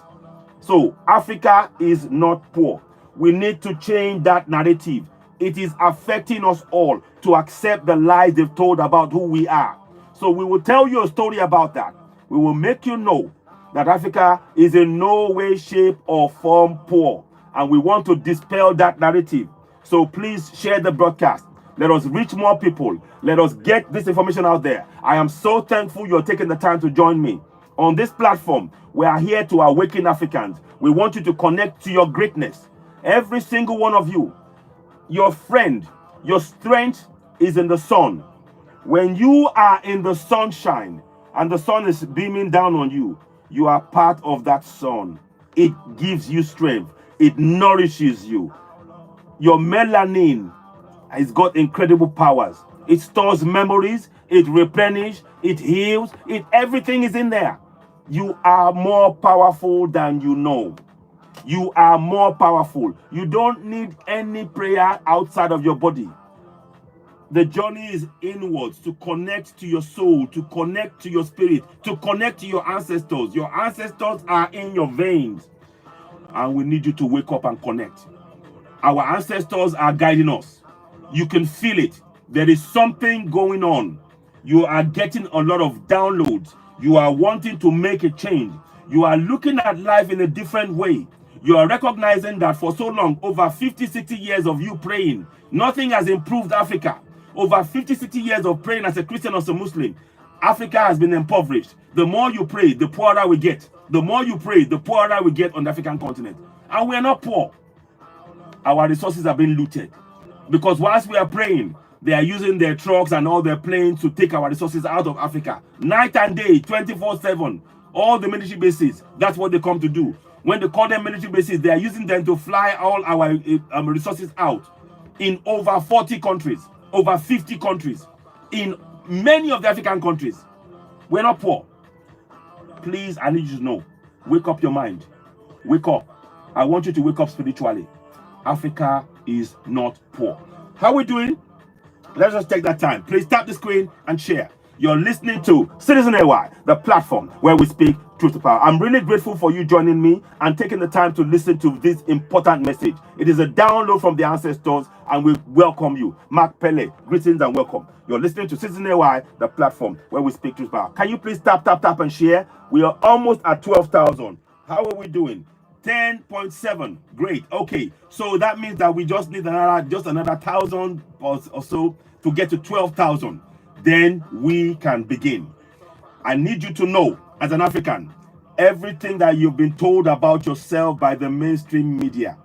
So Africa is not poor. We need to change that narrative. It is affecting us all to accept the lies they've told about who we are. So we will tell you a story about that. We will make you know that Africa is in no way, shape, or form poor. And we want to dispel that narrative. So please share the broadcast. Let us reach more people. Let us get this information out there. I am so thankful you're taking the time to join me. On this platform, we are here to awaken Africans. We want you to connect to your greatness. Every single one of you, your friend, your strength is in the sun. When you are in the sunshine and the sun is beaming down on you, you are part of that sun. It gives you strength. It nourishes you. Your melanin has got incredible powers. It stores memories, it replenishes, it heals, everything is in there. You are more powerful than you know. You are more powerful. You don't need any prayer outside of your body. The journey is inwards to connect to your soul, to connect to your spirit, to connect to your ancestors. Your ancestors are in your veins. And we need you to wake up and connect. Our ancestors are guiding us. You can feel it. There is something going on. You are getting a lot of downloads. You are wanting to make a change. You are looking at life in a different way. You are recognizing that for so long, over 50, 60 years of you praying, nothing has improved Africa. Over 50, 60 years of praying as a Christian or as a Muslim, Africa has been impoverished. The more you pray, the poorer we get. The more you pray, the poorer we get on the African continent. And we are not poor. Our resources are being looted. Because whilst we are praying, they are using their trucks and all their planes to take our resources out of Africa. Night and day, 24/7. All the military bases, that's what they come to do. When they call them military bases, they are using them to fly all our resources out in over 40 countries, over 50 countries, in many of the African countries. We're not poor. Please, I need you to know, wake up your mind. Wake up. I want you to wake up spiritually. Africa is not poor. How are we doing? Let's just take that time. Please tap the screen and share. You're listening to Citizen AY, the platform where we speak truth to power. I'm really grateful for you joining me and taking the time to listen to this important message. It is a download from the ancestors, and we welcome you. Mark Pele, greetings and welcome. You're listening to Citizen AY, the platform where we speak truth to power. Can you please tap, and share? We are almost at 12,000. How are we doing? 10.7. Great. Okay. So that means that we just need another 1,000 or so to get to 12,000. Then we can begin. I need you to know, as an African, everything that you've been told about yourself by the mainstream media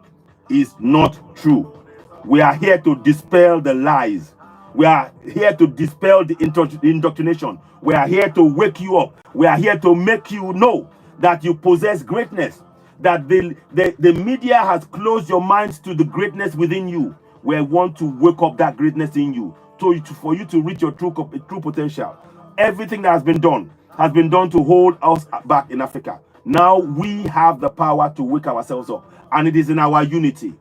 is not true. We are here to dispel the lies. We are here to dispel the indoctrination. We are here to wake you up. We are here to make you know that you possess greatness, that the media has closed your minds to the greatness within you. We want to wake up that greatness in you for you to reach your true potential. Everything that has been done to hold us back in Africa. Now we have the power to wake ourselves up, and it is in our unity.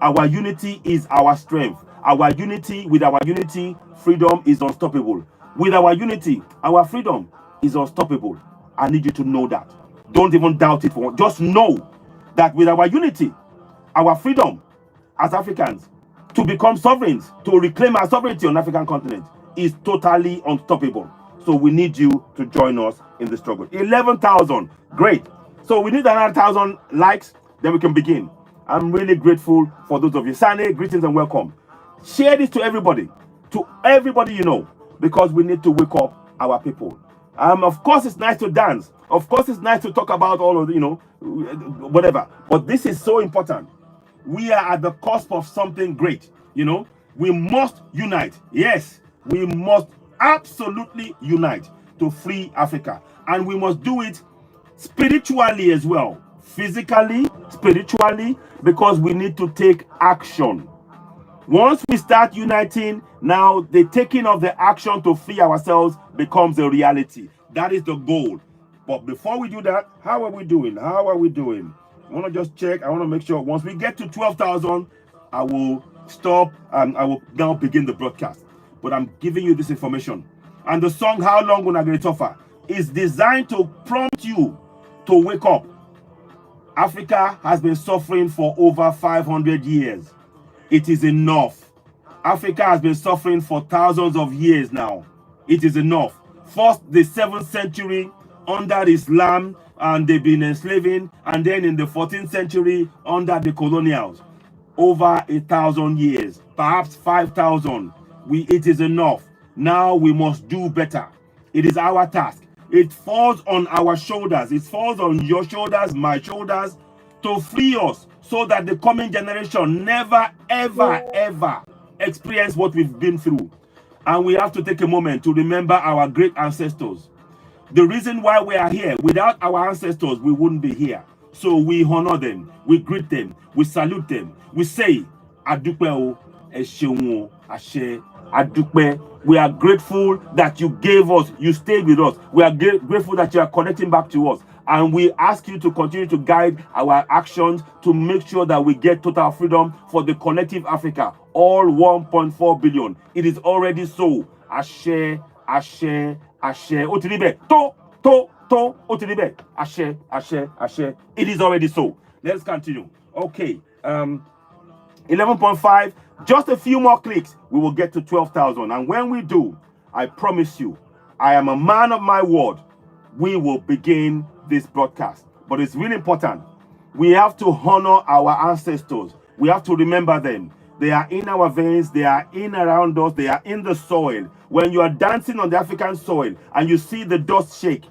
Our unity is our strength. With our unity, freedom is unstoppable. With our unity, our freedom is unstoppable. I need you to know that. Don't even doubt it. Just know that with our unity, our freedom as Africans to become sovereigns, to reclaim our sovereignty on the African continent is totally unstoppable. So we need you to join us in the struggle. 11,000. Great. So we need another 1,000 likes, then we can begin. I'm really grateful for those of you. Sane, greetings and welcome. Share this to everybody you know, because we need to wake up our people. Of course, it's nice to dance. Of course, it's nice to talk about all of whatever. But this is so important. We are at the cusp of something great. We must unite. Yes, we must absolutely unite to free Africa, and we must do it spiritually as well, physically, spiritually, because we need to take action. Once we start uniting, now the taking of the action to free ourselves becomes a reality. That is the goal. But before we do that, how are we doing? I want to just check. I want to make sure once we get to 12,000, I will stop and I will now begin the broadcast. But I'm giving you this information. And the song, How Long Will I Get It Tougher, is designed to prompt you to wake up. Africa has been suffering for over 500 years. It is enough. Africa has been suffering for thousands of years now. It is enough. First, the 7th century under Islam, and they've been enslaving, and then in the 14th century under the colonials. Over 1,000 years, perhaps 5,000. It is enough. Now we must do better. It is our task. It falls on our shoulders. It falls on your shoulders, my shoulders, to free us so that the coming generation never, ever, ever experience what we've been through. And we have to take a moment to remember our great ancestors. The reason why we are here, without our ancestors, we wouldn't be here. So we honor them, we greet them, we salute them. We say, Adupe o, Esheun o, Ashe, Adupe. We are grateful that you gave us, you stayed with us. We are grateful that you are connecting back to us. And we ask you to continue to guide our actions to make sure that we get total freedom for the collective Africa. All 1.4 billion. It is already so. Ashe, Ashe, Ashe. Otilibe. To, Otilibe. Ashe, Ashe, Ashe. It is already so. Let's continue. Okay. 11.5. Just a few more clicks. We will get to 12,000. And when we do, I promise you, I am a man of my word. We will begin this broadcast. But it's really important. We have to honor our ancestors. We have to remember them. They are in our veins. They are in around us. They are in the soil. When you are dancing on the African soil and you see the dust shake,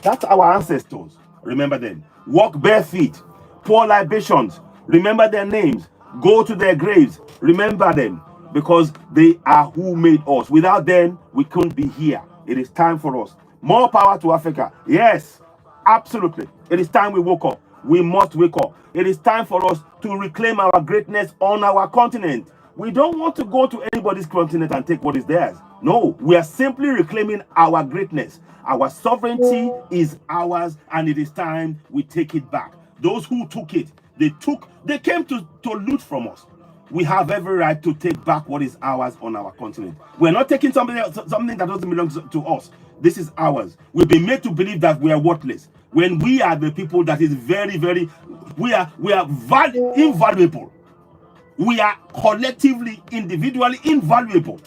that's our ancestors. Remember them. Walk bare feet. Pour libations. Remember their names. Go to their graves. Remember them, because they are who made us. Without them, we couldn't be here. It is time for us. More power to Africa. Yes, absolutely. It is time we woke up. We must wake up. It is time for us to reclaim our greatness on our continent. We don't want to go to anybody's continent and take what is theirs. No, we are simply reclaiming our greatness. Our sovereignty is ours, and it is time we take it back. those who took it, they came to loot from us. We have every right to take back what is ours on our continent. We're not taking something that doesn't belong to us. This is ours. We've been made to believe that we are worthless, when we are the people that is very, very, we are invaluable. We are collectively, individually invaluable.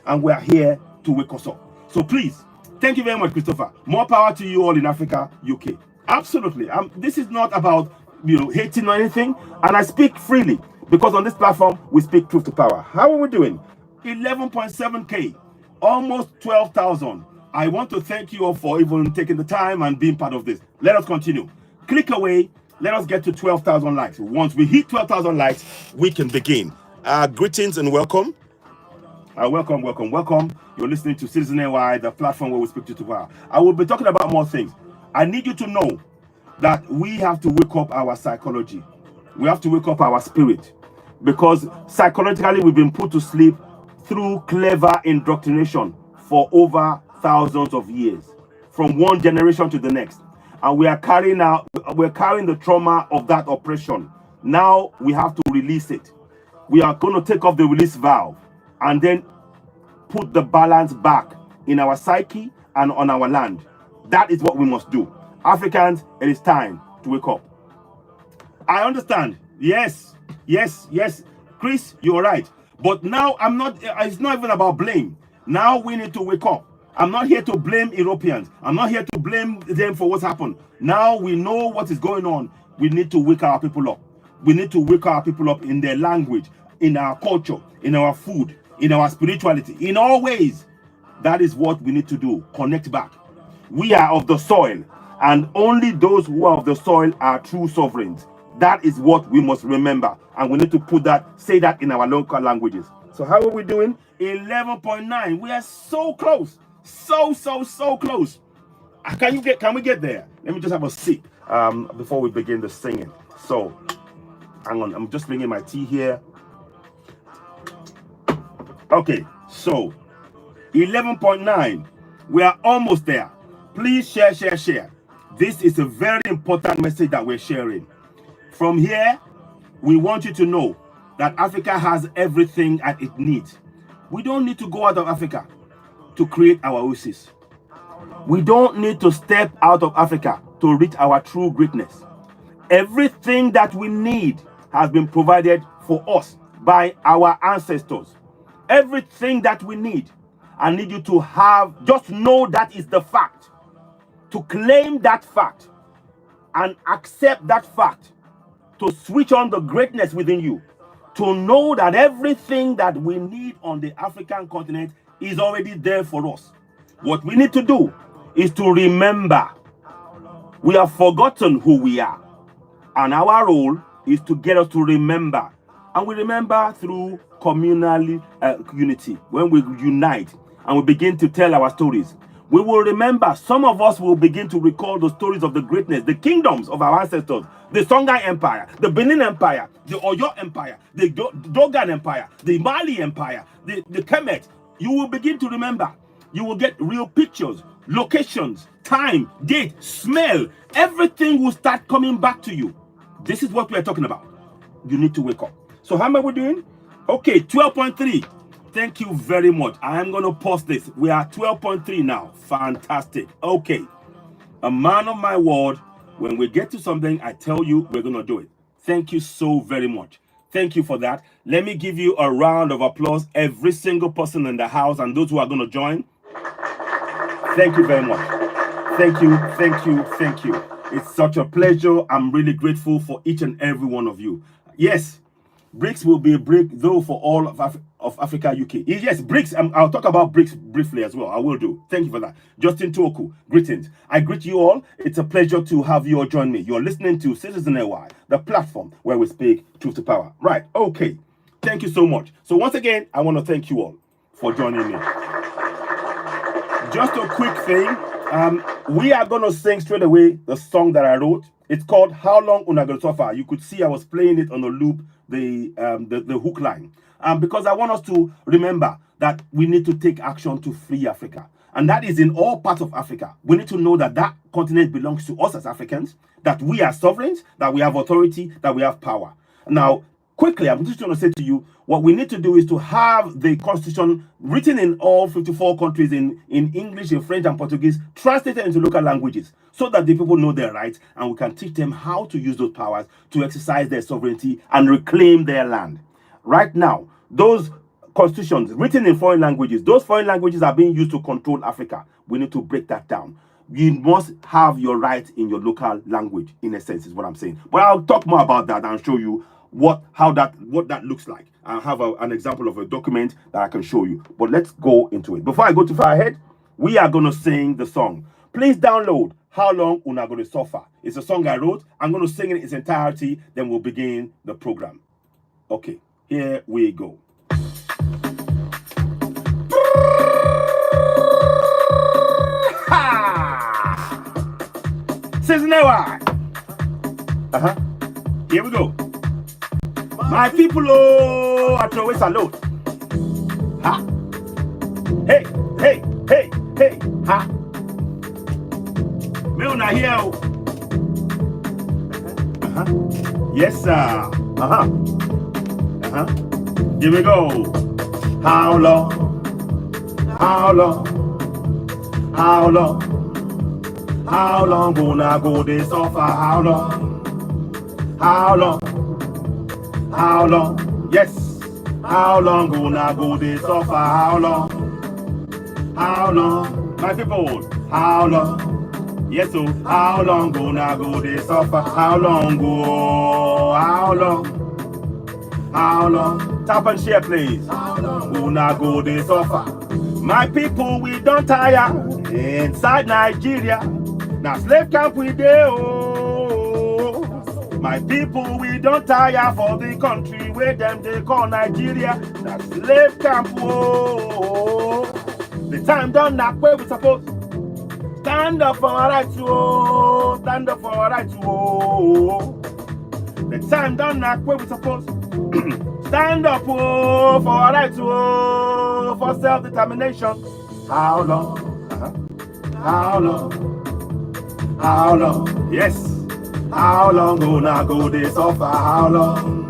And we are here to wake us up. So please, thank you very much, Christopher. More power to you all in Africa, UK. Absolutely. This is not about hating or anything. And I speak freely, because on this platform, we speak truth to power. How are we doing? 11.7K, almost 12,000. I want to thank you all for even taking the time and being part of this. Let us continue. Click away. Let us get to 12,000 likes. Once we hit 12,000 likes, we can begin. Greetings and welcome. Welcome. You're listening to Citizen AY, the platform where we speak to power. I will be talking about more things. I need you to know that we have to wake up our psychology. We have to wake up our spirit. Because psychologically, we've been put to sleep through clever indoctrination for over thousands of years, from one generation to the next. And we are carrying the trauma of that oppression. Now we have to release it. We are going to take off the release valve and then put the balance back in our psyche and on our land. That is what we must do. Africans, it is time to wake up. I understand. Yes. Chris, you're right. But now it's not even about blame. Now we need to wake up. I'm not here to blame Europeans. I'm not here to blame them for what's happened. Now we know what is going on. We need to wake our people up. We need to wake our people up in their language, in our culture, in our food, in our spirituality, in all ways. That is what we need to do. Connect back. We are of the soil, and only those who are of the soil are true sovereigns. That is what we must remember, and we need to say that in our local languages. So how are we doing? 11.9. We are so close. So close. Can we get there? Let me just have a sip before we begin the singing. So hang on, I'm just bringing my tea here. Okay, so 11.9. We are almost there. Please share. This is a very important message that we're sharing. From here, we want you to know that Africa has everything that it needs. We don't need to go out of Africa to create our oasis. We don't need to step out of Africa to reach our true greatness. Everything that we need has been provided for us by our ancestors. Everything that we need. I need you to just know that is the fact. To claim that fact and accept that fact. To switch on the greatness within you. To know that everything that we need on the African continent is already there for us. What we need to do is to remember. We have forgotten who we are. And our role is to get us to remember. And we remember through communal unity. When we unite and we begin to tell our stories, we will remember. Some of us will begin to recall the stories of the greatness, the kingdoms of our ancestors. The Songhai Empire, the Benin Empire, the Oyo Empire, the Dogon Empire, the Mali Empire, the Kemet. You will begin to remember. You will get real pictures, locations, time, date, smell. Everything will start coming back to you. This is what we are talking about. You need to wake up. So how am I doing? Okay, 12.3. Thank you very much. I am going to pause this. We are 12.3 now. Fantastic. Okay. A man of my word. When we get to something, I tell you, we're going to do it. Thank you so very much. Thank you for that. Let me give you a round of applause. Every single person in the house and those who are going to join. Thank you very much. Thank you. It's such a pleasure. I'm really grateful for each and every one of you. Yes, BRICS will be a break, though, for all of Africa, UK. Yes, BRICS. I'll talk about BRICS briefly as well. I will do. Thank you for that. Justin Tuoku, greetings. I greet you all. It's a pleasure to have you all join me. You're listening to Citizen AY, the platform where we speak truth to power. Right. Okay. Thank you so much. So once again, I want to thank you all for joining me. Just a quick thing. We are going to sing straight away the song that I wrote. It's called How Long Una Go Suffer. You could see I was playing it on the loop, the hook line. Because I want us to remember that we need to take action to free Africa. And that is in all parts of Africa. We need to know that that continent belongs to us as Africans, that we are sovereigns, that we have authority, that we have power. Now, quickly, I'm just going to say to you, what we need to do is to have the constitution written in all 54 countries in English, in French, and Portuguese, translated into local languages, so that the people know their rights, and we can teach them how to use those powers to exercise their sovereignty and reclaim their land. Right now, those constitutions written in foreign languages, those foreign languages are being used to control Africa. We need to break that down. You must have your rights in your local language, in a sense, is what I'm saying. But I'll talk more about that and show you what that looks like. I have an example of a document that I can show you. But let's go into it. Before I go too far ahead, we are going to sing the song. Please download How Long Una Go to Suffer. It's a song I wrote. I'm going to sing it in its entirety, then we'll begin the program. Okay, here we go. Season why? Here we go. My people, oh, I throw it salute. Ha. Hey, hey, hey, hey, ha. Me una here. Yes, sir. Here we go. How long? How long? How long? How long gonna go this suffer? How long? How long? How long? Yes. How long gonna go this suffer? How long? How long? My people, how long? Yes, so how long gonna go this suffer? How long go? How long? How long? Tap and share, please. How long gonna go this suffer? My people, we don't tire inside Nigeria. Now slave camp we dey, oh. My people, we don't tire for the country where them they call Nigeria. Now slave camp, oh. The time done knock where we supposed. Stand up for our rights, oh. Stand up for our rights, oh. The time done knock where we supposed. Stand up, oh, for our rights, oh, for self-determination. How long? How long? How long? Yes. How long gonna go this suffer? How long?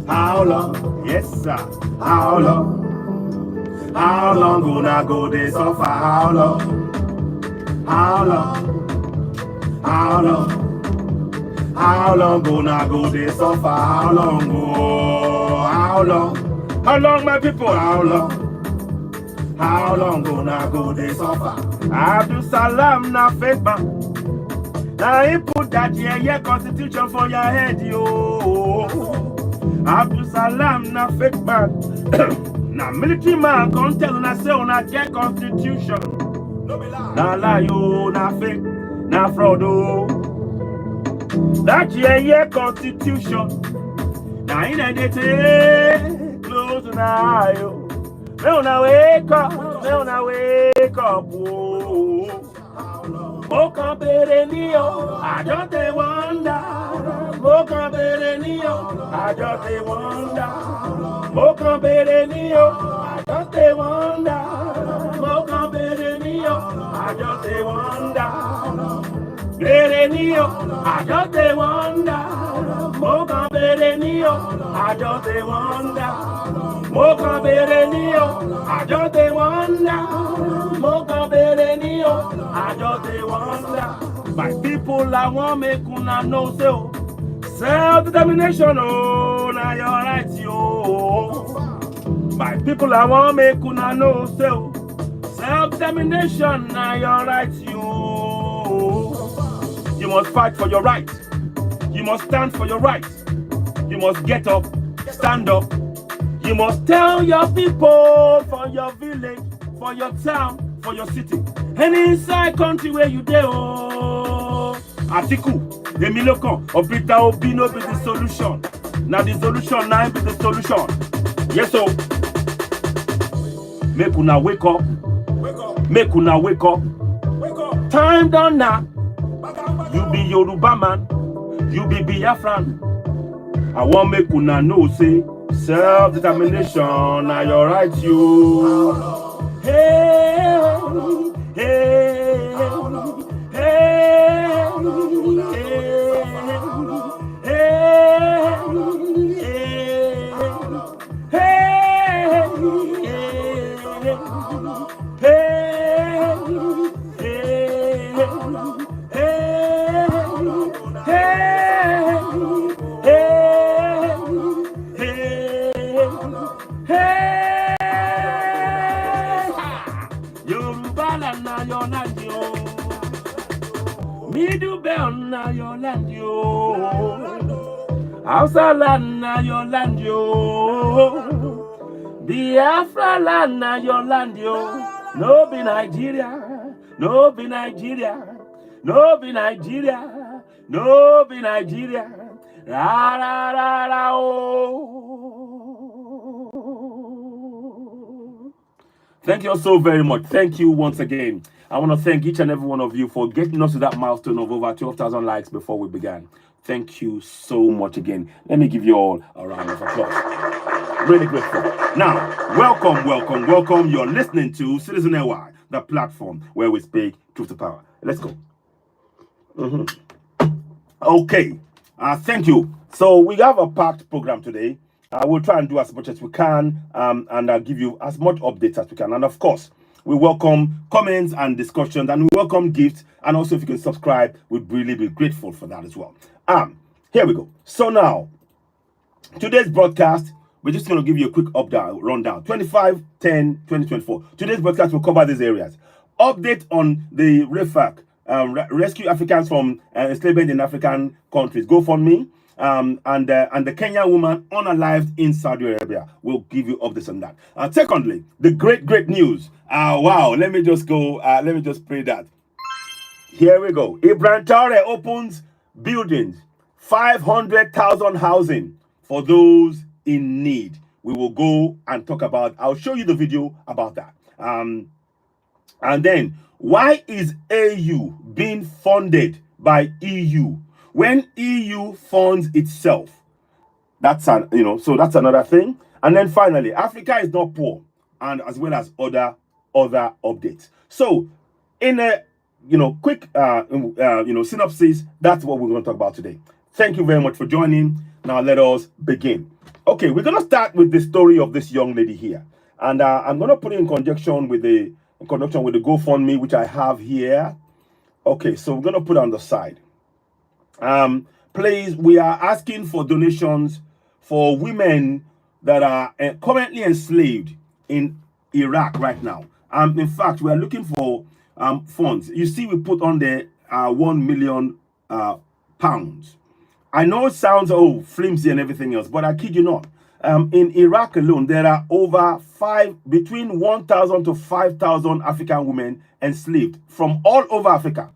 How long? Yes, sir. How long? How long gonna go this suffer? How long? How long? How long? How long gonna go this suffer? How long go? How long? How long, my people? How long? How long gonna go this suffer? Abdul Salam na fake man. Now he put that yeah constitution for your head, yo. Abdul Salam na fake man. Now military man come tell una say una get constitution. Na lie yo, na fake, na fraud oh. That yeah constitution. Now in a day close to eye yo. Me una wake up, oh. Moka Berenio, I just a wonder. Moka Berenio, I just a wonder. Moka Berenio, I just a wonder. Moka Berenio, I just a wonder. Berenio, I just a wonder. Moka Berenio, I just a wonder. Moka Berenio, I just a wonder. Moka Berenio, I just a wonder. My people, I want make una know so. Self-determination, oh, now your rights, yo. My people, I want make una know so. Self-determination, now your rights, yo. You must fight for your rights. You must stand for your rights. You must get up, stand up. You must tell your people for your village, for your town, for your city. Any inside country where you dey, oh. Atiku, Emilokan, Obita Obi no be the solution. Now the solution now be the solution. Yes, so. Make una wake up. Make una wake up. Time done now. You be Yoruba man. You be Biafran. I want make una know say self-determination now your right you. Hey. Yoruba land na your land yo. Middle belt na your land yo. Hausa land na your land yo. Biafra land na your land yo. No be Nigeria, no be Nigeria, no be Nigeria, no be Nigeria. Ra ra ra ra oh. Thank you all so very much. Thank you once again. I want to thank each and every one of you for getting us to that milestone of over 12,000 likes before we began. Thank you so much again. Let me give you all a round of applause. Really grateful. Now, welcome. You're listening to Citizen LY, the platform where we speak truth to power. Let's go. Okay. Thank you. So we have a packed program today. We'll try and do as much as we can, and I'll give you as much updates as we can. And of course, we welcome comments and discussions, and we welcome gifts. And also, if you can subscribe, we'd really be grateful for that as well. Here we go. So now, today's broadcast, we're just going to give you a quick rundown. 25/10/2024. Today's broadcast will cover these areas. Update on the REFAC, Rescue Africans from Enslavement in African Countries. GoFundMe. And the Kenyan woman unalived in Saudi Arabia. We'll give you updates on that. Secondly, the great news. Wow, let me just pray that. Here we go. Ibrahim Traore opens buildings, 500,000 housing for those in need. We will go and talk about, I'll show you the video about that. And then, why is AU being funded by EU? When EU funds itself, that's that's another thing. And then finally, Africa is not poor, and as well as other updates. So, in a quick synopsis, that's what we're going to talk about today. Thank you very much for joining. Now let us begin. Okay, we're going to start with the story of this young lady here, and I'm going to put it in conjunction with the GoFundMe, which I have here. Okay, so we're going to put it on the side. Please, we are asking for donations for women that are currently enslaved in Iraq right now. In fact, we are looking for funds. You see, we put on there 1 million pounds. I know it sounds flimsy and everything else, but I kid you not. In Iraq alone, there are between 1,000 to 5,000 African women enslaved from all over Africa.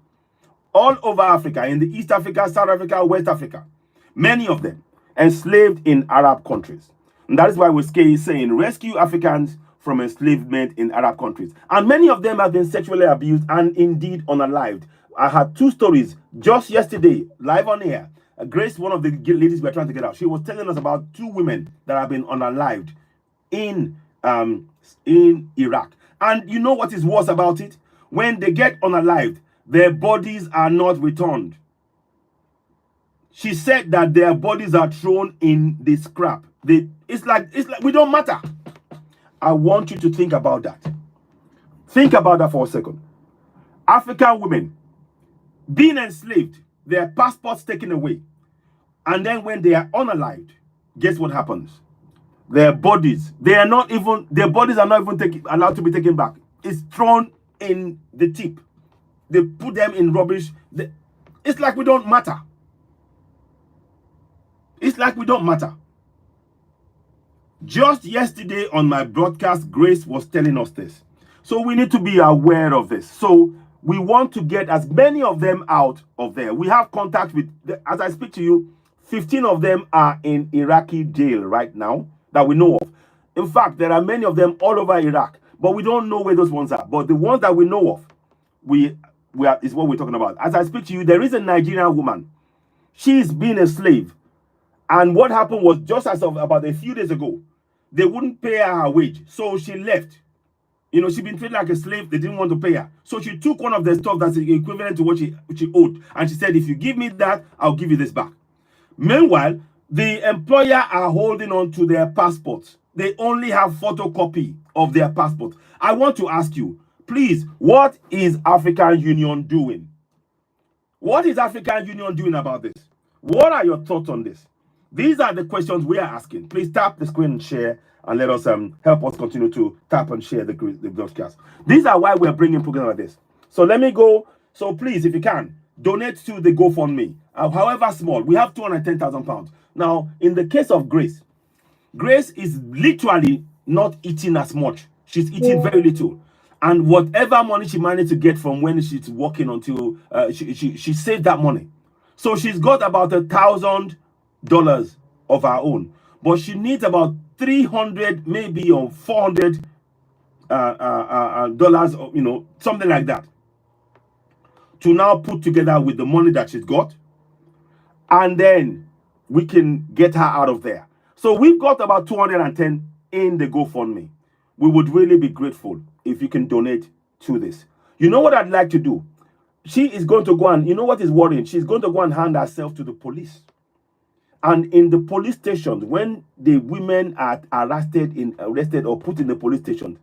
All over Africa, in the East Africa, South Africa, West Africa. Many of them enslaved in Arab countries. And that is why we're saying rescue Africans from enslavement in Arab countries. And many of them have been sexually abused and indeed unalived. I had 2 stories just yesterday, live on air. Grace, one of the ladies we're trying to get out, she was telling us about 2 women that have been unalived in Iraq. And you know what is worse about it? When they get unalived, their bodies are not returned. She said that their bodies are thrown in the scrap. It's like we don't matter. I want you to think about that. Think about that for a second. African women being enslaved, their passports taken away, and then when they are unalived, guess what happens? Their bodies are not even allowed to be taken back. It's thrown in the tip. They put them in rubbish. It's like we don't matter. It's like we don't matter. Just yesterday on my broadcast, Grace was telling us this. So we need to be aware of this. So we want to get as many of them out of there. We have contact with, as I speak to you, 15 of them are in Iraqi jail right now that we know of. In fact, there are many of them all over Iraq, but we don't know where those ones are. But the ones that we know of, is what we're talking about. As I speak to you, there is a Nigerian woman. She's been a slave. And what happened was, just as of about a few days ago, they wouldn't pay her wage. So she left. You know, she'd been treated like a slave. They didn't want to pay her. So she took one of the stuff that's equivalent to what she owed. And she said, if you give me that, I'll give you this back. Meanwhile, the employer are holding on to their passports. They only have photocopy of their passport. I want to ask you, please, what is African Union doing? What is African Union doing about this? What are your thoughts on this? These are the questions we are asking. Please tap the screen and share, and let us help us continue to tap and share the broadcast. These are why we're bringing programs like this. So let me go. So please, if you can, donate to the GoFundMe, however small. We have £210,000. Now, in the case of Grace, Grace is literally not eating as much. She's eating very little. And whatever money she managed to get from when she's working until she saved that money. So she's got about $1,000 of her own. But she needs about 300, maybe or $400 dollars, you know, something like that, to now put together with the money that she's got. And then we can get her out of there. So we've got about 210 in the GoFundMe. We would really be grateful if you can donate to this. You know what I'd like to do? She is going to go and, you know what is worrying? She's going to go and hand herself to the police. And in the police stations, when the women are arrested or put in the police station,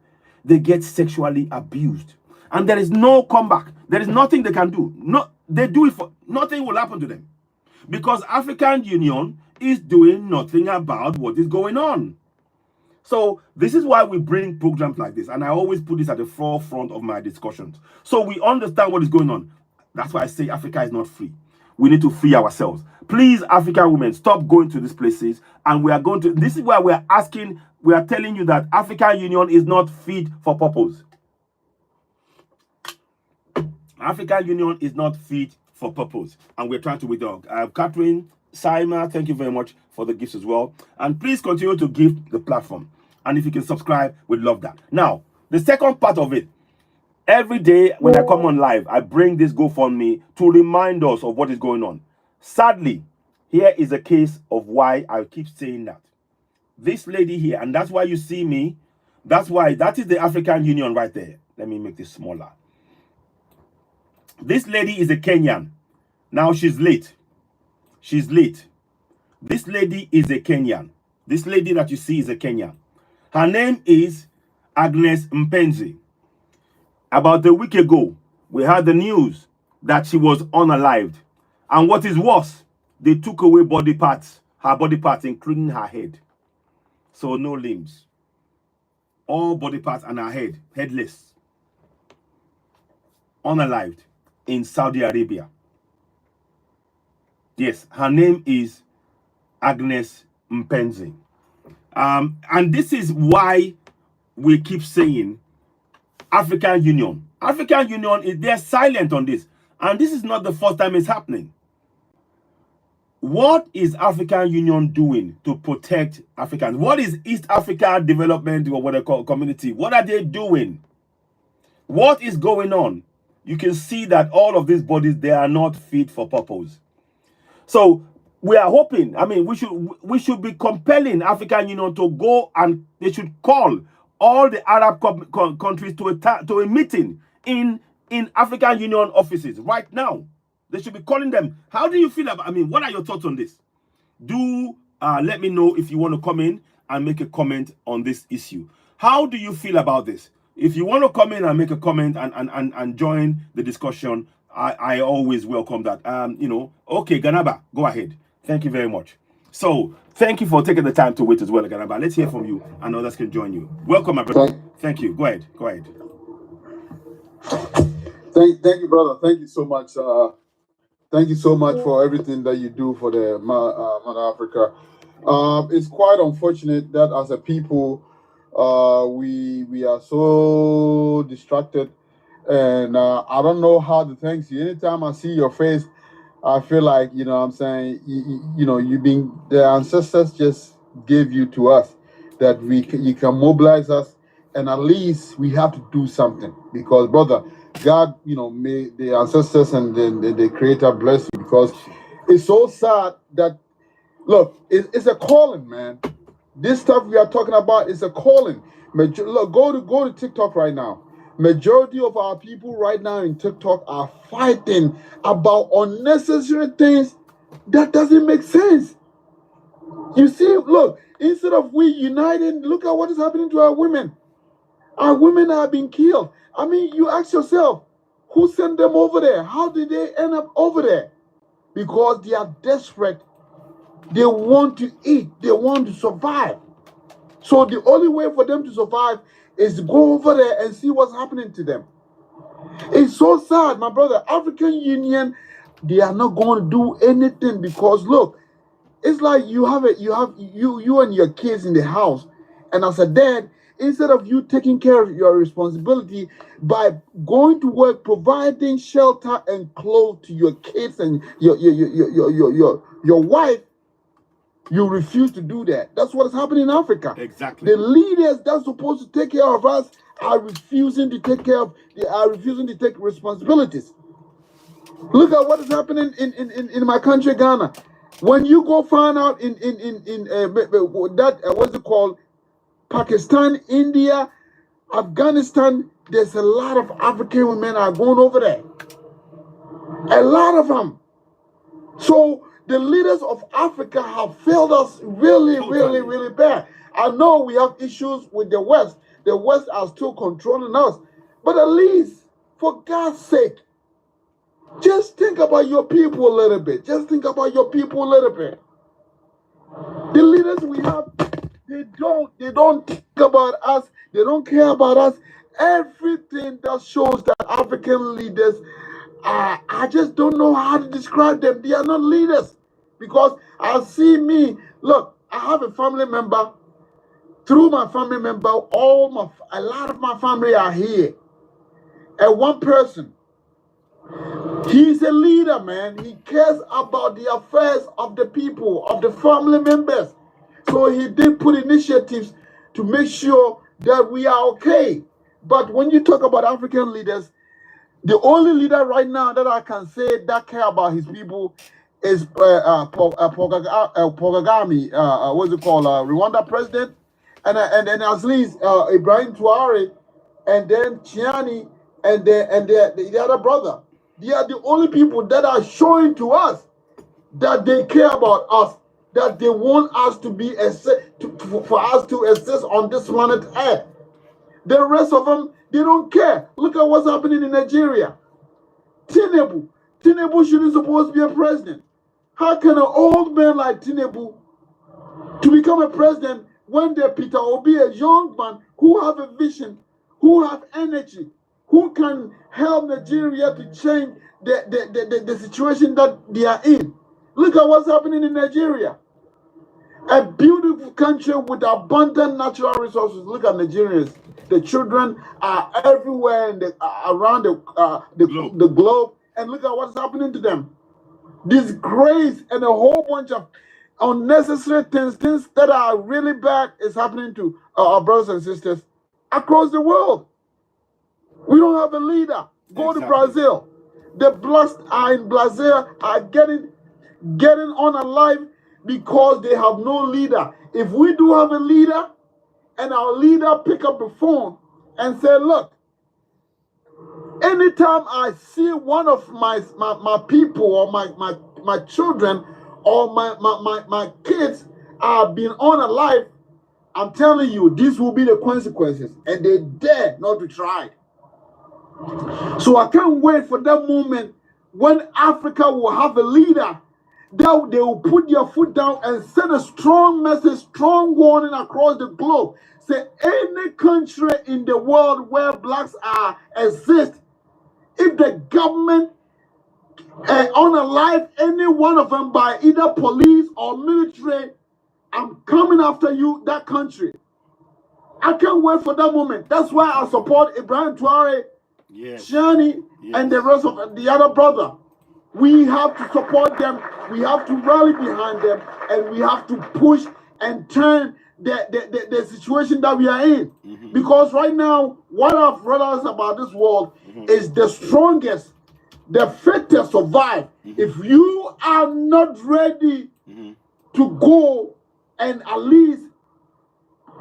they get sexually abused. And there is no comeback. There is nothing they can do. No, they do it for nothing will happen to them. Because African Union is doing nothing about what is going on. So this is why we bring programs like this. And I always put this at the forefront of my discussions. So we understand what is going on. That's why I say Africa is not free. We need to free ourselves. Please, African women, stop going to these places. And we are going to, this is why we are asking, we are telling you that African Union is not fit for purpose. African Union is not fit for purpose. And we're trying to withdraw. Catherine, Saima, thank you very much for the gifts as well. And please continue to give the platform. And if you can subscribe, we'd love that. Now, the second part of it, every day when I come on live, I bring this GoFundMe to remind us of what is going on. Sadly, here is a case of why I keep saying that. This lady here, and that's why you see me, that's why, that is the African Union right there. Let me make this smaller. This lady is a Kenyan. Now she's late. She's late. This lady is a Kenyan. This lady that you see is a Kenyan. Her name is Agnes Mpenzi. About a week ago, we had the news that she was unalived. And what is worse, they took away body parts, her body parts, including her head. So no limbs. All body parts and her head, headless. Unalived in Saudi Arabia. Yes, her name is Agnes Mpenzi. And this is why we keep saying African Union. African Union, they're silent on this. And this is not the first time it's happening. What is African Union doing to protect Africans? What is East Africa Development or what they call community? What are they doing? What is going on? You can see that all of these bodies, they are not fit for purpose. So we are hoping, I mean, we should be compelling African Union to go, and they should call all the Arab countries to a meeting in African Union offices right now. They should be calling them. How do you feel about, I mean, what are your thoughts on this? Do let me know if you want to come in and make a comment on this issue. How do you feel about this? If you want to come in and make a comment and join the discussion, I always welcome that. You know, okay, Ganaba, go ahead. Thank you very much. So, thank you for taking the time to wait as well, Ganaba. Let's hear from you, and others can join you. Welcome, my brother. Thank you. Go ahead. Go ahead. Thank you, brother. Thank you so much. Thank you so much for everything that you do for the Mother Africa. It's quite unfortunate that as a people, we are so distracted, and I don't know how to thank you. Anytime I see your face, I feel like, you know what I'm saying, you know, the ancestors just gave you to us, that you can mobilize us, and at least we have to do something, because, brother, God, you know, may the ancestors and the Creator bless you, because it's so sad that, look, it's a calling, man. This stuff we are talking about is a calling, Look, go to TikTok right now. Majority of our people right now in TikTok are fighting about unnecessary things that doesn't make sense. You see, look, instead of we uniting, look at what is happening to our women. Our women are being killed. I mean, you ask yourself, who sent them over there? How did they end up over there? Because they are desperate. They want to eat. They want to survive. So the only way for them to survive is to go over there and see what's happening to them. It's so sad, my brother. African Union, they are not going to do anything because look, it's like you and your kids in the house, and as a dad, instead of you taking care of your responsibility by going to work, providing shelter and clothes to your kids and your wife, you refuse to do that. That's what is happening in Africa. Exactly. The leaders that's supposed to take care of us are refusing to take care of. They are refusing to take responsibilities. Look at what is happening in my country, Ghana. When you go find out in what's it called, Pakistan, India, Afghanistan, there's a lot of African women are going over there. A lot of them. So the leaders of Africa have failed us really bad. I know we have issues with the West. The West are still controlling us. But at least, for God's sake, just think about your people a little bit. Just think about your people a little bit. The leaders we have, they don't think about us. They don't care about us. Everything that shows that African leaders I just don't know how to describe them. They are not leaders. Because I see me, look, I have a family member. Through my family member, a lot of my family are here. And one person, he's a leader, man. He cares about the affairs of the people, of the family members. So he did put initiatives to make sure that we are okay. But when you talk about African leaders, the only leader right now that I can say that care about his people is Pogagami, what's it called, Rwanda president, and at least Ibrahim Traore, and then Chiani, and the other brother. They are the only people that are showing to us that they care about us, that they want us to be for us to exist on this planet Earth. The rest of them, they don't care. Look at what's happening in Nigeria. Tinubu shouldn't supposed to be a president. How can an old man like Tinubu to become a president when the Peter Obi, a young man who have a vision, who have energy, who can help Nigeria to change the situation that they are in? Look at what's happening in Nigeria. A beautiful country with abundant natural resources. Look at Nigerians. The children are everywhere around the globe. And look at what's happening to them. Disgrace and a whole bunch of unnecessary things that are really bad is happening to our brothers and sisters across the world. We don't have a leader. Go to Brazil. The blacks are in Brazil are getting on alive because they have no leader. If we do have a leader, and our leader pick up the phone and say, look, anytime I see one of my people or my children or my kids are being unalive, I'm telling you, this will be the consequences. And they dare not to try. So I can't wait for that moment when Africa will have a leader that they will put their foot down and send a strong message, strong warning across the globe. Say any country in the world where blacks exist, if the government unalive any one of them by either police or military, I'm coming after you, that country. I can't wait for that moment. That's why I support Ibrahim Traore, Shani, and the rest of the other brother. We have to support them. We have to rally behind them, and we have to push and turn the situation that we are in. Because right now, what I've realized about this world is the strongest, the fittest survive. If you are not ready to go and at least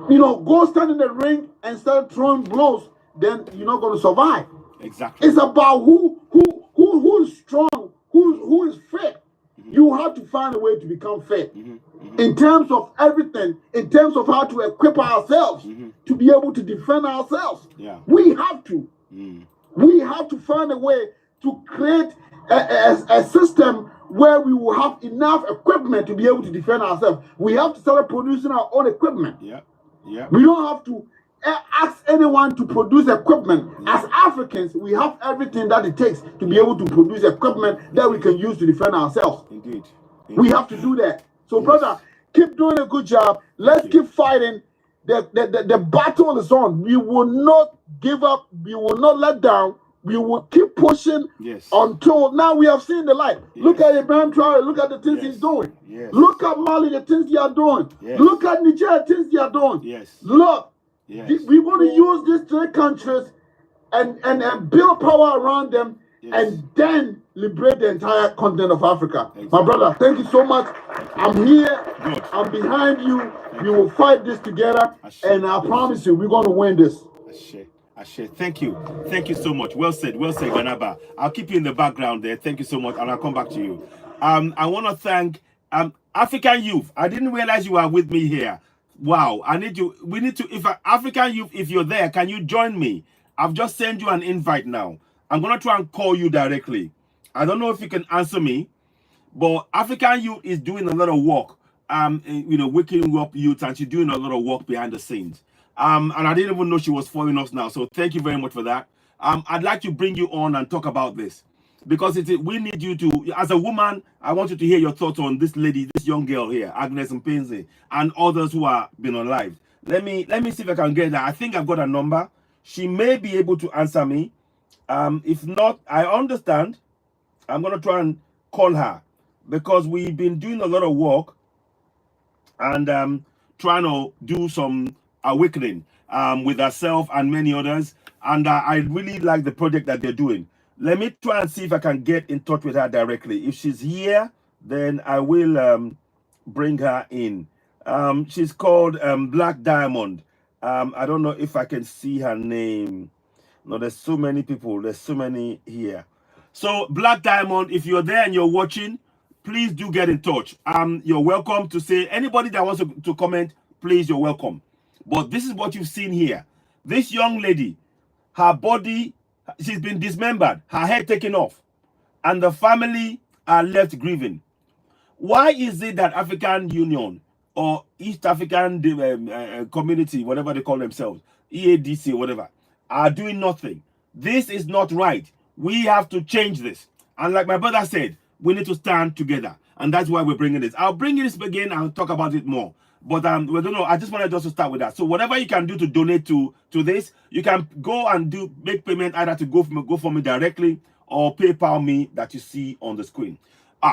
go stand in the ring and start throwing blows, then you're not going to survive. Exactly. It's about who is strong, who is fit. You have to find a way to become fit. In terms of everything, in terms of how to equip ourselves to be able to defend ourselves. Yeah. We have to. We have to find a way to create a system where we will have enough equipment to be able to defend ourselves. We have to start producing our own equipment. Yeah. Yeah. We don't have to ask anyone to produce equipment. As Africans, we have everything that it takes to be able to produce equipment that we can use to defend ourselves. Indeed. We have to do that. So, brother, keep doing a good job. Let's keep fighting. The battle is on. We will not give up. We will not let down. We will keep pushing until now we have seen the light. Look at Ibrahim Traore. Look at the things he's doing. Look at Mali, the things they are doing. Look at Niger, the things they are doing. Look, we're going to use these three countries and build power around them and then liberate the entire continent of Africa. My brother, thank you so much. I'm here. Good. I'm behind you. We will fight this together. And I promise you, we're going to win this. Ashe. Thank you. Thank you so much. Well said, Ganaba. I'll keep you in the background there. Thank you so much. And I'll come back to you. I want to thank African Youth. I didn't realize you are with me here. Wow. We need to, if African Youth, if you're there, can you join me? I've just sent you an invite now. I'm going to try and call you directly. I don't know if you can answer me, but African Youth is doing a lot of work, waking up youth, and she's doing a lot of work behind the scenes. And I didn't even know she was following us now. So thank you very much for that. I'd like to bring you on and talk about this because we need you to, as a woman, I want you to hear your thoughts on this lady, this young girl here, Agnes Mpenzi, and others who are been on live. Let me see if I can get that. I think I've got a number. She may be able to answer me. If not, I understand. I'm going to try and call her because we've been doing a lot of work and trying to do some awakening with herself and many others. And I really like the project that they're doing. Let me try and see if I can get in touch with her directly. If she's here, then I will bring her in. She's called Black Diamond. I don't know if I can see her name. No, there's so many people. There's so many here. So, Black Diamond, if you're there and you're watching, please do get in touch. You're welcome to say, anybody that wants to comment, please, you're welcome. But this is what you've seen here. This young lady, her body, she's been dismembered, her head taken off, and the family are left grieving. Why is it that African Union or East African Community, whatever they call themselves, EADC or whatever, are doing nothing? This is not right. We have to change this. And like my brother said, we need to stand together. And that's why we're bringing this. I'll bring this again and talk about it more. But we don't know. I just wanted just to start with that. So whatever you can do to donate to this, you can go and make payment either to go for me directly or PayPal me that you see on the screen.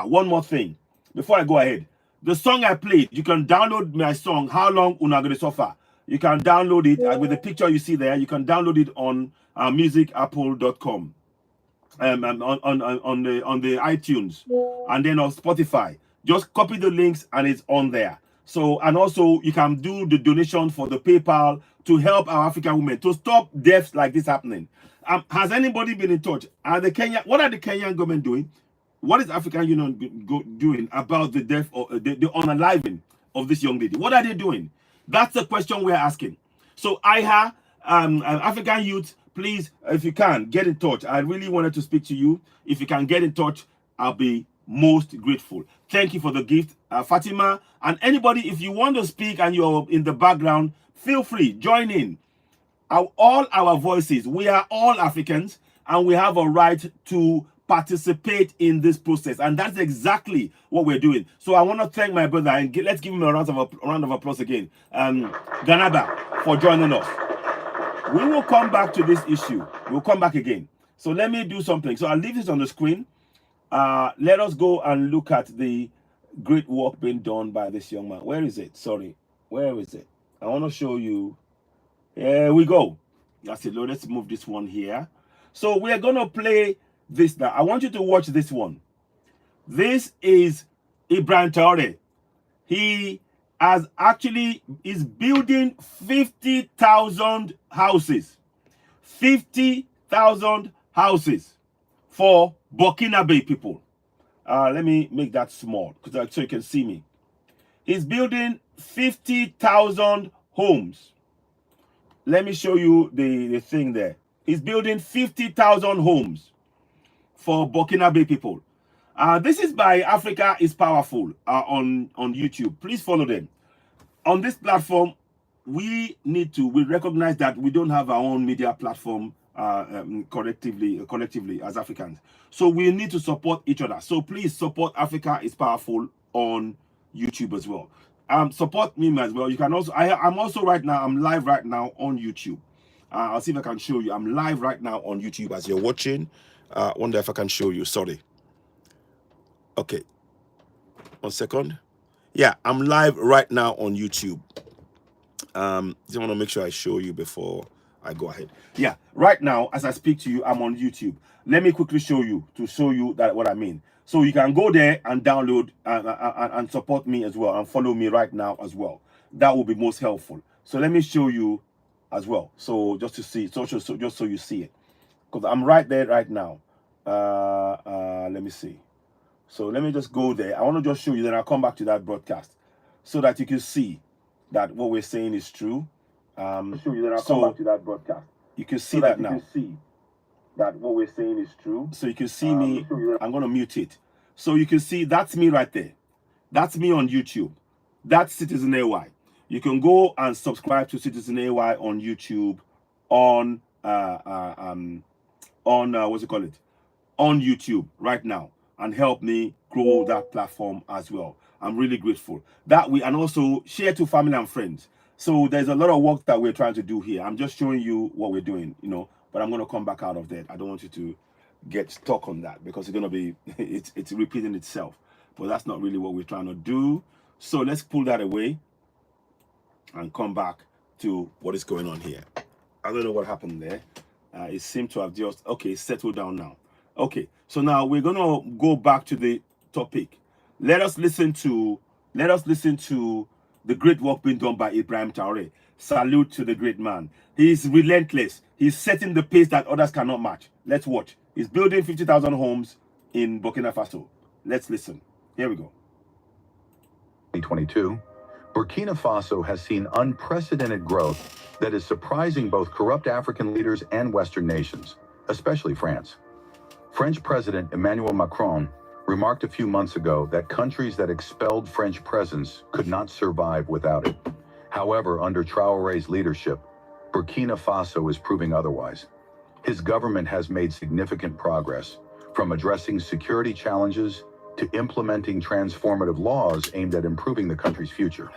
One more thing before I go ahead. The song I played, you can download my song, How Long Una Gonna Suffer. You can download it with the picture you see there. You can download it on musicapple.com. On the iTunes and then on Spotify. Just copy the links and it's on there. So, and also you can do the donation for the PayPal to help our African women to stop deaths like this happening. Has anybody been in touch? What are the Kenyan government doing? What is African Union doing about the death or the unaliving of this young lady? What are they doing? That's the question we're asking. So IHA, African Youth, please, if you can, get in touch. I really wanted to speak to you. If you can get in touch, I'll be most grateful. Thank you for the gift, Fatima. And anybody, if you want to speak and you're in the background, feel free, join in. All our voices, we are all Africans, and we have a right to participate in this process. And that's exactly what we're doing. So I want to thank my brother, and let's give him a round of applause again. Ganaba, for joining us. We will come back to this issue. We'll come back again. So let me do something. So I'll leave this on the screen. Let us go and look at the great work being done by this young man. Where is it? Sorry. Where is it? I want to show you. Here we go. That's it. Let's move this one here. So we are going to play this now. I want you to watch this one. This is Ibrahim Traore. He is building 50,000 houses. 50,000 houses for Burkinabe people. Let me make that small so you can see me. He's building 50,000 homes. Let me show you the thing there. He's building 50,000 homes for Burkinabe people. This is by Africa is Powerful on YouTube. Please follow them. On this platform, we recognize that we don't have our own media platform collectively as Africans. So we need to support each other. So please support Africa is Powerful on YouTube as well. Support me as well. You can also, I'm live right now on YouTube. I'll see if I can show you. I'm live right now on YouTube as you're watching. Wonder if I can show you. Sorry. Okay. 1 second. Yeah, I'm live right now on YouTube. Just want to make sure I show you before I go ahead. Yeah, right now as I speak to you, I'm on YouTube. Let me quickly show you that what I mean. So you can go there and download and support me as well and follow me right now as well. That will be most helpful. So let me show you as well. So just to see, just so you see it, because I'm right there right now. Let me see. So let me just go there. I want to just show you, then I'll come back to that broadcast so that you can see that what we're saying is true. Come back to that broadcast. You can see that now. That what we're saying is true. So you can see me. I'm going to mute it. So you can see that's me right there. That's me on YouTube. That's Citizen AY. You can go and subscribe to Citizen AY on YouTube on on YouTube right now, and help me grow that platform as well. I'm really grateful that and also share to family and friends. So there's a lot of work that we're trying to do here. I'm just showing you what we're doing, but I'm going to come back out of that. I don't want you to get stuck on that because it's going to be, it's repeating itself, but that's not really what we're trying to do. So let's pull that away and come back to what is going on here. I don't know what happened there. It seemed to have just, okay, settled down now. Okay, so now we're going to go back to the topic. Let us listen to the great work being done by Ibrahim Traore. Salute to the great man. He's relentless. He's setting the pace that others cannot match. Let's watch. He's building 50,000 homes in Burkina Faso. Let's listen. Here we go. 2022, Burkina Faso has seen unprecedented growth that is surprising both corrupt African leaders and Western nations, especially France. French President Emmanuel Macron remarked a few months ago that countries that expelled French presence could not survive without it. However, under Traore's leadership, Burkina Faso is proving otherwise. His government has made significant progress, from addressing security challenges to implementing transformative laws aimed at improving the country's future.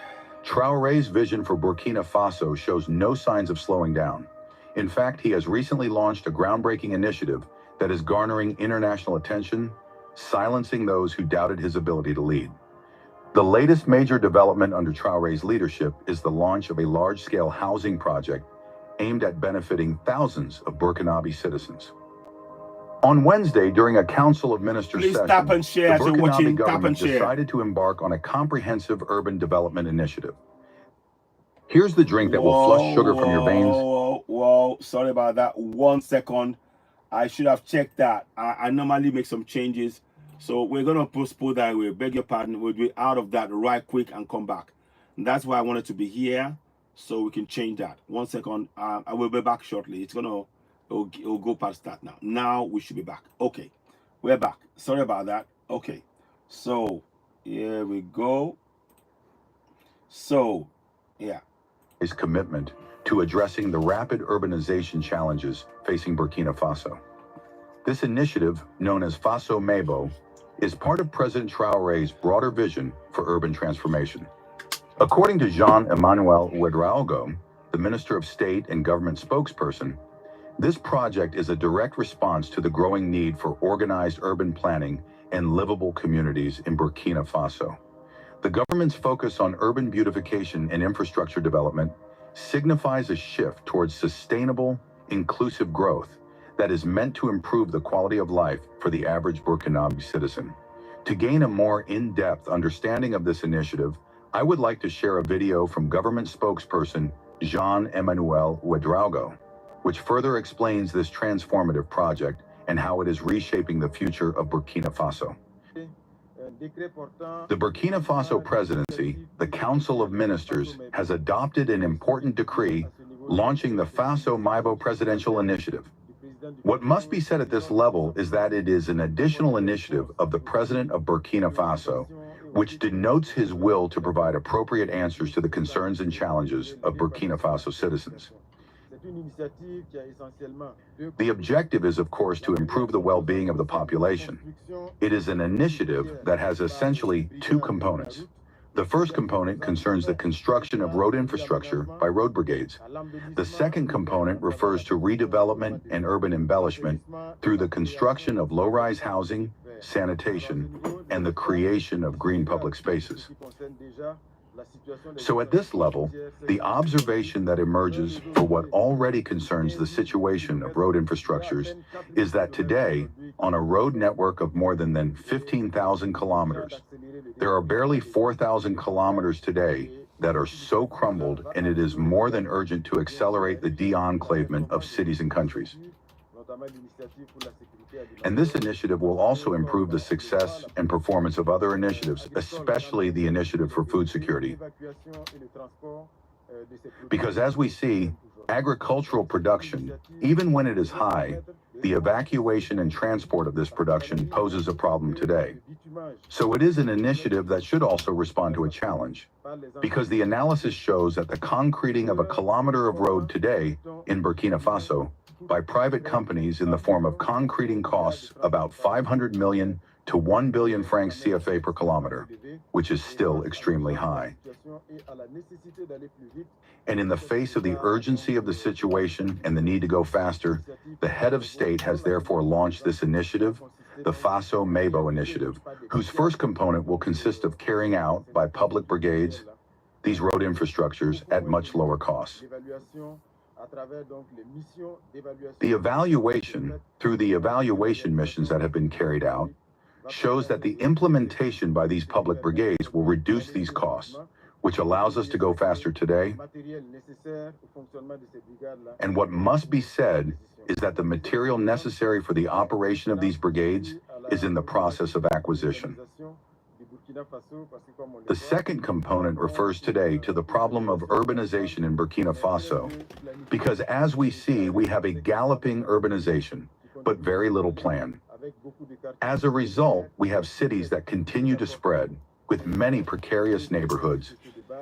Traore's vision for Burkina Faso shows no signs of slowing down. In fact, he has recently launched a groundbreaking initiative that is garnering international attention, silencing those who doubted his ability to lead. The latest major development under Traore's leadership is the launch of a large-scale housing project aimed at benefiting thousands of Burkinabe citizens. On Wednesday, during a Council of Ministers session, tap and share the Burkinabe government decided to embark on a comprehensive urban development initiative. Here's the drink that will flush sugar from your veins. Whoa, sorry about that. 1 second. I should have checked that. I normally make some changes. So we're going to postpone that. We beg your pardon. We'll be out of that right quick and come back. And that's why I wanted to be here, so we can change that. 1 second. I will be back shortly. It'll go past that now. Now we should be back. Okay. We're back. Sorry about that. Okay. So here we go. So, yeah. His commitment to addressing the rapid urbanization challenges facing Burkina Faso. This initiative, known as Faso Mebo, is part of President Traore's broader vision for urban transformation. According to Jean-Emmanuel Ouedraogo, the Minister of State and Government spokesperson, this project is a direct response to the growing need for organized urban planning and livable communities in Burkina Faso. The government's focus on urban beautification and infrastructure development signifies a shift towards sustainable, inclusive growth that is meant to improve the quality of life for the average Burkinabe citizen. To gain a more in-depth understanding of this initiative, I would like to share a video from government spokesperson Jean-Emmanuel Ouedraogo, which further explains this transformative project and how it is reshaping the future of Burkina Faso. The Burkina Faso presidency, the Council of Ministers, has adopted an important decree launching the Faso-Maibo Presidential Initiative. What must be said at this level is that it is an additional initiative of the President of Burkina Faso, which denotes his will to provide appropriate answers to the concerns and challenges of Burkina Faso citizens. The objective is, of course, to improve the well-being of the population. It is an initiative that has essentially two components. The first component concerns the construction of road infrastructure by road brigades. The second component refers to redevelopment and urban embellishment through the construction of low-rise housing, sanitation, and the creation of green public spaces. So at this level, the observation that emerges for what already concerns the situation of road infrastructures is that today, on a road network of more than 15,000 kilometers, there are barely 4,000 kilometers today that are so crumbled, and it is more than urgent to accelerate the de-enclavement of cities and countries. And this initiative will also improve the success and performance of other initiatives, especially the initiative for food security. Because as we see, agricultural production, even when it is high, the evacuation and transport of this production poses a problem today. So it is an initiative that should also respond to a challenge, because the analysis shows that the concreting of a kilometer of road today in Burkina Faso by private companies in the form of concreting costs about 500 million to 1 billion francs CFA per kilometer, which is still extremely high. And in the face of the urgency of the situation and the need to go faster, the head of state has therefore launched this initiative, the Faso-Maibo initiative, whose first component will consist of carrying out, by public brigades, these road infrastructures at much lower costs. The evaluation, through the evaluation missions that have been carried out, shows that the implementation by these public brigades will reduce these costs, which allows us to go faster today. And what must be said is that the material necessary for the operation of these brigades is in the process of acquisition. The second component refers today to the problem of urbanization in Burkina Faso, because as we see, we have a galloping urbanization, but very little plan. As a result, we have cities that continue to spread, with many precarious neighborhoods,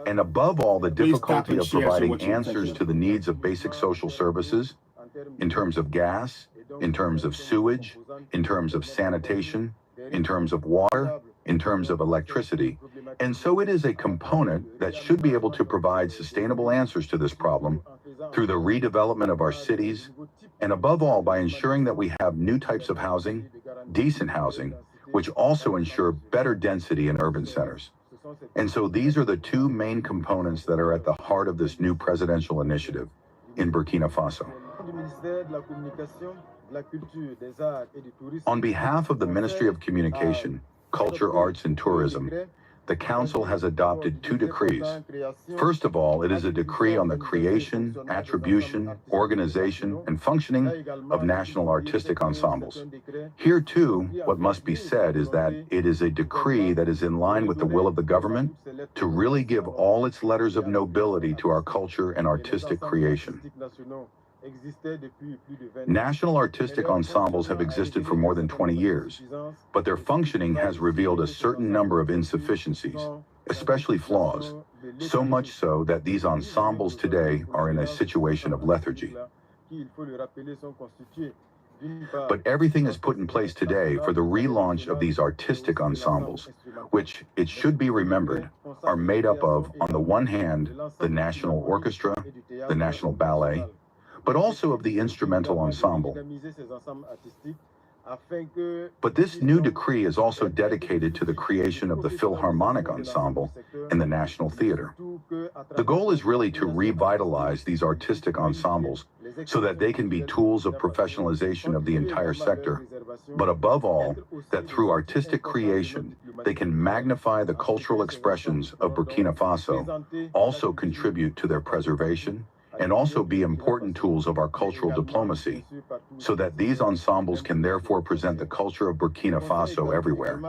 and above all, the difficulty of providing answers to the needs of basic social services, in terms of gas, in terms of sewage, in terms of sanitation, in terms of water, in terms of electricity. And so it is a component that should be able to provide sustainable answers to this problem through the redevelopment of our cities, and above all, by ensuring that we have new types of housing, decent housing, which also ensure better density in urban centers. And so these are the two main components that are at the heart of this new presidential initiative in Burkina Faso. On behalf of the Ministry of Communication, Culture, Arts, and Tourism, the Council has adopted two decrees. First of all, it is a decree on the creation, attribution, organization, and functioning of national artistic ensembles. Here, too, what must be said is that it is a decree that is in line with the will of the government to really give all its letters of nobility to our culture and artistic creation. National artistic ensembles have existed for more than 20 years, but their functioning has revealed a certain number of insufficiencies, especially flaws, so much so that these ensembles today are in a situation of lethargy. But everything is put in place today for the relaunch of these artistic ensembles, which, it should be remembered, are made up of, on the one hand, the National Orchestra, the National Ballet, but also of the instrumental ensemble. But this new decree is also dedicated to the creation of the Philharmonic Ensemble and the National Theater. The goal is really to revitalize these artistic ensembles so that they can be tools of professionalization of the entire sector, but above all, that through artistic creation, They can magnify the cultural expressions of Burkina Faso, also contribute to their preservation, and also be important tools of our cultural diplomacy, so that these ensembles can therefore present the culture of Burkina Faso everywhere,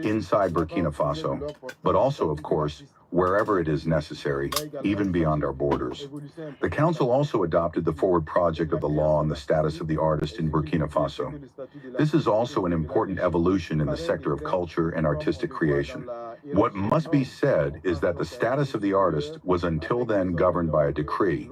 inside Burkina Faso, but also, of course, wherever it is necessary, even beyond our borders. The Council also adopted the forward project of the law on the status of the artist in Burkina Faso. This is also an important evolution in the sector of culture and artistic creation. What must be said is that the status of the artist was until then governed by a decree.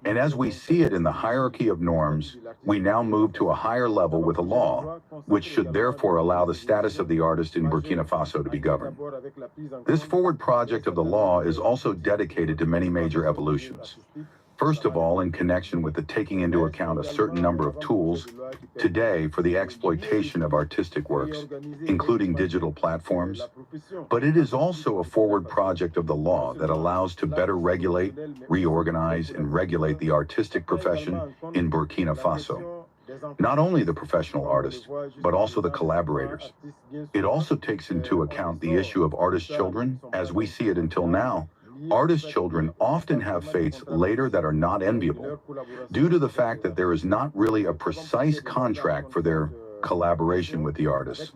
And as we see it in the hierarchy of norms, we now move to a higher level with a law, which should therefore allow the status of the artist in Burkina Faso to be governed. This forward project of the law is also dedicated to many major evolutions. First of all, in connection with the taking into account a certain number of tools today for the exploitation of artistic works, including digital platforms, but it is also a forward project of the law that allows to better regulate, reorganize, and regulate the artistic profession in Burkina Faso. Not only the professional artists, but also the collaborators. It also takes into account the issue of artist children, as we see it until now. Artist children often have fates later that are not enviable, due to the fact that there is not really a precise contract for their collaboration with the artists.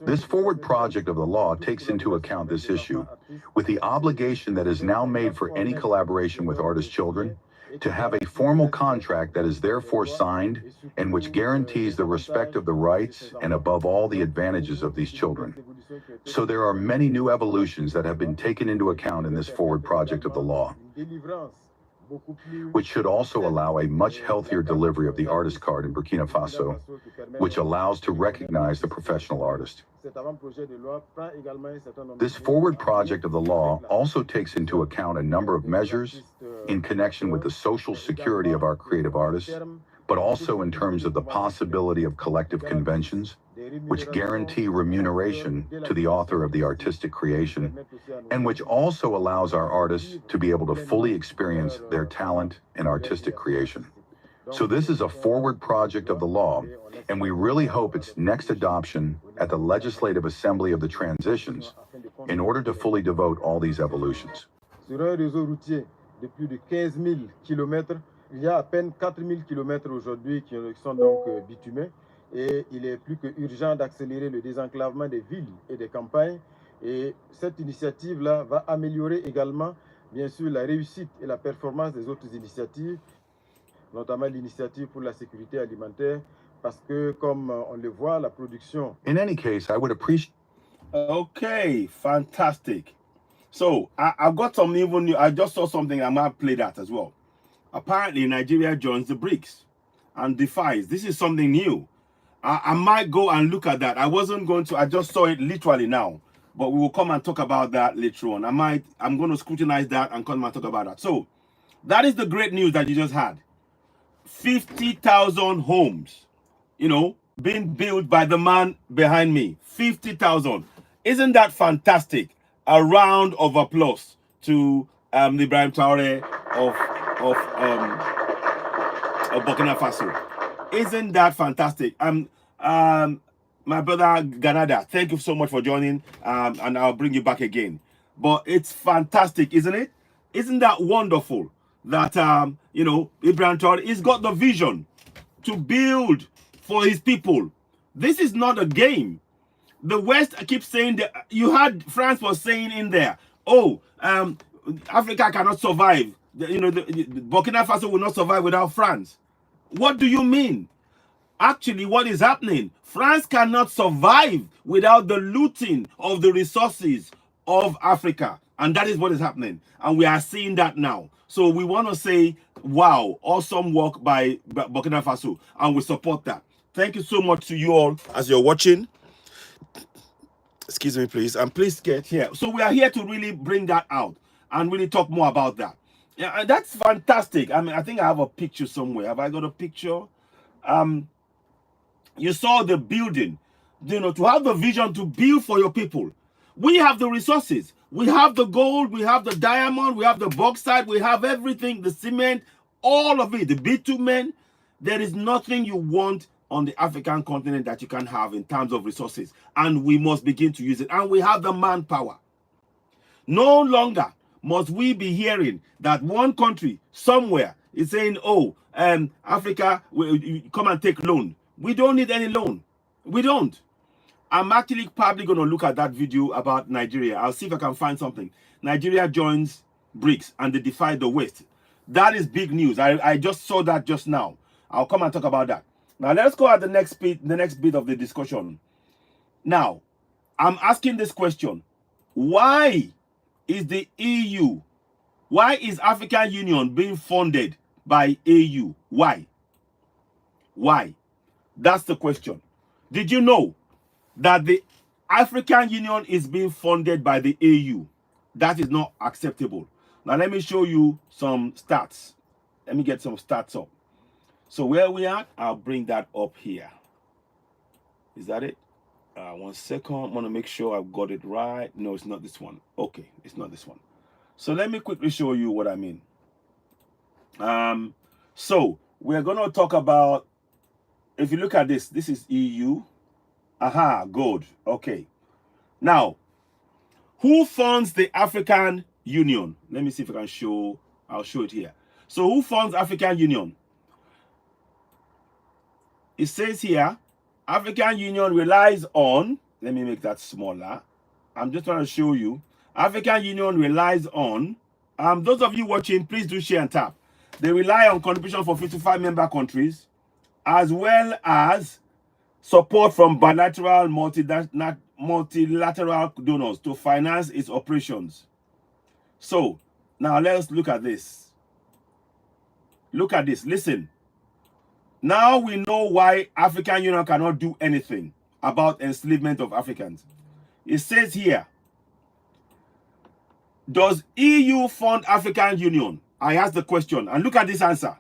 This forward project of the law takes into account this issue, with the obligation that is now made for any collaboration with artist children to have a formal contract that is therefore signed and which guarantees the respect of the rights and above all the advantages of these children. So there are many new evolutions that have been taken into account in this forward project of the law, which should also allow a much healthier delivery of the artist card in Burkina Faso, which allows to recognize the professional artist. This forward project of the law also takes into account a number of measures in connection with the social security of our creative artists, but also in terms of the possibility of collective conventions, which guarantee remuneration to the author of the artistic creation, and which also allows our artists to be able to fully experience their talent and artistic creation. So this is a forward project of the law, and we really hope its next adoption at the Legislative Assembly of the Transitions in order to fully devote all these evolutions. Sur un réseau routier de plus de 15 000 km, il y a à peine 4 000 km aujourd'hui qui sont donc bitumés, et il est plus que urgent d'accélérer le désenclavement des villes et des campagnes. Et cette initiative-là va améliorer également, bien sûr, la réussite et la performance des autres initiatives, notamment l'initiative pour la sécurité alimentaire, parce que, comme on le voit, la production... In any case, I would appreciate... Okay, fantastic. So, I've got some even new... I just saw something, I might play that as well. Apparently, Nigeria joins the BRICS and defies. This is something new. I might go and look at that. I wasn't going to... I just saw it literally now. But we will come and talk about that later on. I'm going to scrutinize that and come and talk about that. So, that is the great news that you just had. 50,000 homes, you know, being built by the man behind me. 50,000. Isn't that fantastic? A round of applause to Ibrahim Traore of Burkina Faso. Isn't that fantastic? My brother Ganada, thank you so much for joining, and I'll bring you back again. But it's fantastic, isn't it? Isn't that wonderful that you know, Ibrahim Traore, he's got the vision to build for his people. This is not a game. The West keeps saying that. You had France was saying in there, oh, Africa cannot survive. You know, Burkina Faso will not survive without France. What do you mean? Actually, what is happening? France cannot survive without the looting of the resources of Africa. And that is what is happening. And we are seeing that now. So we want to say, wow, awesome work by Burkina Faso. And we support that. Thank you so much to you all as you're watching. Excuse me, please. And please get here. So we are here to really bring that out and really talk more about that. Yeah, and that's fantastic. I mean, I think I have a picture somewhere. Have I got a picture? You saw the building, you know, to have the vision to build for your people. We have the resources. We have the gold, we have the diamond, we have the bauxite, we have everything, the cement, all of it, the bitumen. There is nothing you want on the African continent that you can have in terms of resources. And we must begin to use it. And we have the manpower. No longer must we be hearing that one country somewhere is saying, oh, Africa, come and take loan. We don't need any loan. We don't. I'm actually probably going to look at that video about Nigeria. I'll see if I can find something. Nigeria joins BRICS and they defy the West. That is big news. I just saw that just now. I'll come and talk about that. Now let's go at the next bit of the discussion. Now, I'm asking this question. Why is the EU, why is African Union being funded by AU? Why? Why? That's the question. Did you know that the African Union is being funded by the AU? That is not acceptable. Now let me show you some stats. Let me get some stats up. So where we are, I'll bring that up here. Is that it? 1 second. I want to make sure I've got it right. No, it's not this one. Okay, it's not this one. So let me quickly show you what I mean. So we're going to talk about, if you look at this, this is EU. Aha, good. Okay. Now, who funds the African Union? Let me see if I can show. I'll show it here. So who funds African Union? It says here, African Union relies on, let me make that smaller. I'm just trying to show you. African Union relies on, those of you watching, please do share and tap. They rely on contribution from 55 member countries, as well as support from bilateral, multilateral donors to finance its operations. So, now let's look at this. Look at this. Listen. Now we know why African Union cannot do anything about enslavement of Africans. It says here, does EU fund African Union? I asked the question, and look at this answer.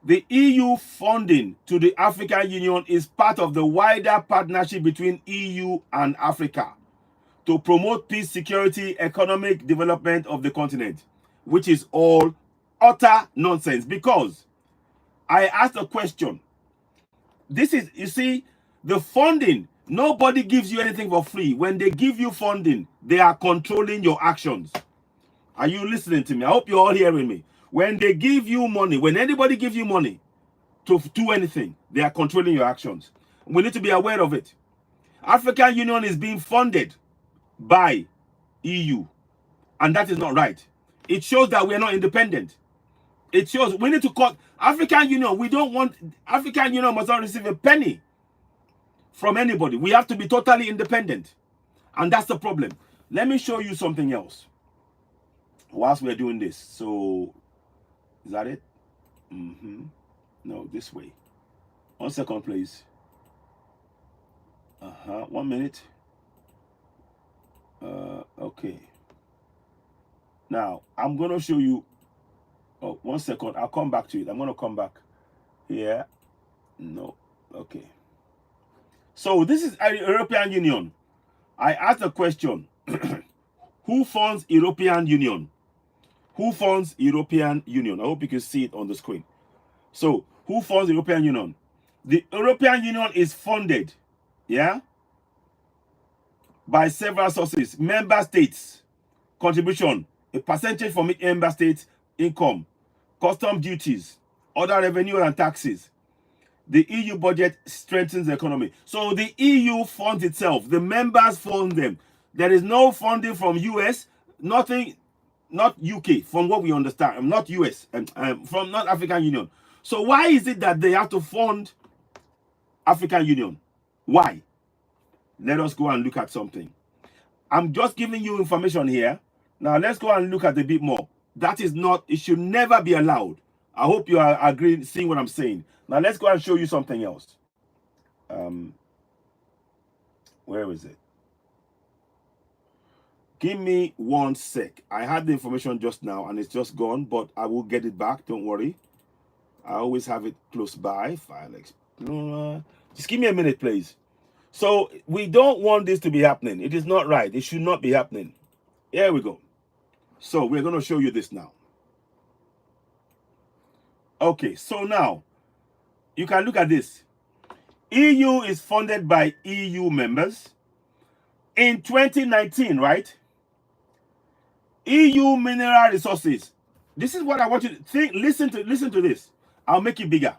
The EU funding to the African Union is part of the wider partnership between EU and Africa to promote peace, security, economic development of the continent, which is all utter nonsense. Because I asked a question. This is, you see, the funding, nobody gives you anything for free. When they give you funding, they are controlling your actions. Are you listening to me? I hope you're all hearing me. When they give you money, when anybody gives you money to do anything, they are controlling your actions. We need to be aware of it. African Union is being funded by EU, and that is not right. It shows that we are not independent. It shows we need to cut African Union. We don't want African Union must not receive a penny from anybody. We have to be totally independent, and that's the problem. Let me show you something else whilst we're doing this. So, is that it? No, this way. 1 second, please. 1 minute. Okay. Now, I'm going to show you. Oh, 1 second. I'll come back to it. I'm going to come back here. No. Okay. So, this is a European Union. I asked a question. Who funds European Union? Who funds European Union? I hope you can see it on the screen. So, who funds the European Union? The European Union is funded, yeah, by several sources. Member states contribution, a percentage from each member state income, custom duties, other revenue and taxes. The EU budget strengthens the economy. So the EU funds itself. The members fund them. There is no funding from US, nothing, not UK, from what we understand, not US, from not African Union. So why is it that they have to fund African Union? Why? Let us go and look at something. I'm just giving you information here. Now let's go and look at a bit more. That is not, it should never be allowed. I hope you are agreeing, seeing what I'm saying. Now let's go and show you something else. Where is it? Give me 1 sec. I had the information just now and it's just gone, but I will get it back. Don't worry. I always have it close by. File Explorer. Just give me a minute, please. So we don't want this to be happening. It is not right. It should not be happening. Here we go. So we're going to show you this now. Okay, so now, you can look at this. EU is funded by EU members. In 2019, right? EU mineral resources. This is what I want you to think. Listen to this. I'll make it bigger.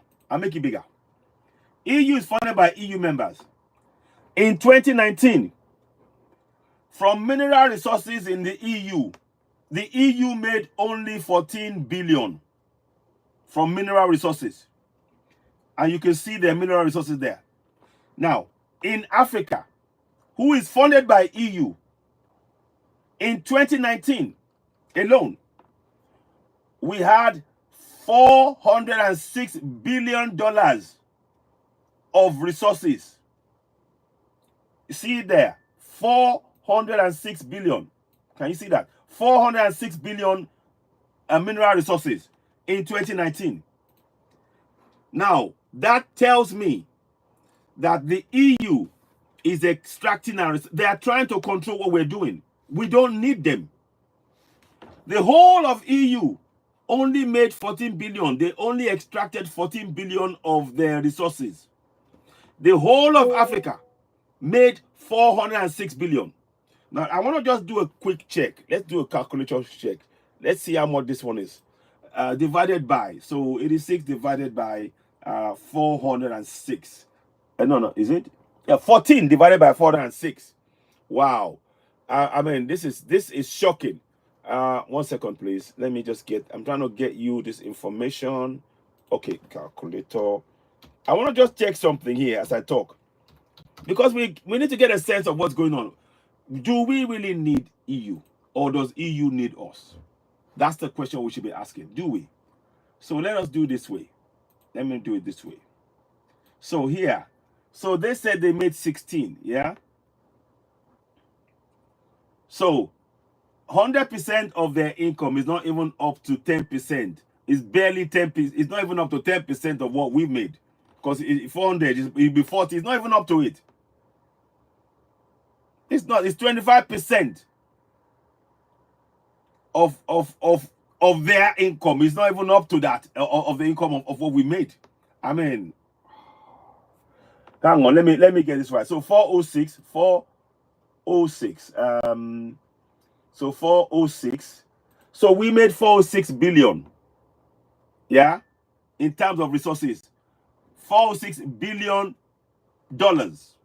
EU is funded by EU members. In 2019, from mineral resources in the EU made only 14 billion from mineral resources. And you can see the mineral resources there. Now, in Africa, who is funded by EU, in 2019 alone, we had $406 billion of resources. You see it there, 406 billion. Can you see that? 406 billion mineral resources in 2019. Now, that tells me that the EU is extracting our, they are trying to control what we're doing. We don't need them. The whole of EU only made 14 billion. They only extracted 14 billion of their resources. The whole of Africa made 406 billion. Now, I want to just do a quick check. Let's do a calculator check. Let's see how much this one is. Divided by, so 86 divided by 406. No, is it? Yeah, 14 divided by 406. Wow. I mean, this is shocking. 1 second, please. Let me just get, I'm trying to get you this information. Okay, calculator. I want to just check something here as I talk. Because we need to get a sense of what's going on. Do we really need EU? Or does EU need us? That's the question we should be asking. Do we? So let us do this way. Let me do it this way. So here. So they said they made 16, yeah? So 100% of their income is not even up to 10%. It's barely 10%. It's not even up to 10% of what we've made. Because 400, it'll be 40. It's not even up to it. It's not. It's 25% of their income. It's not even up to that of the income of what we made. I mean, hang on. Let me get this right. So 406. So 406. So we made 406 billion. Yeah, in terms of resources, 406 billion dollars.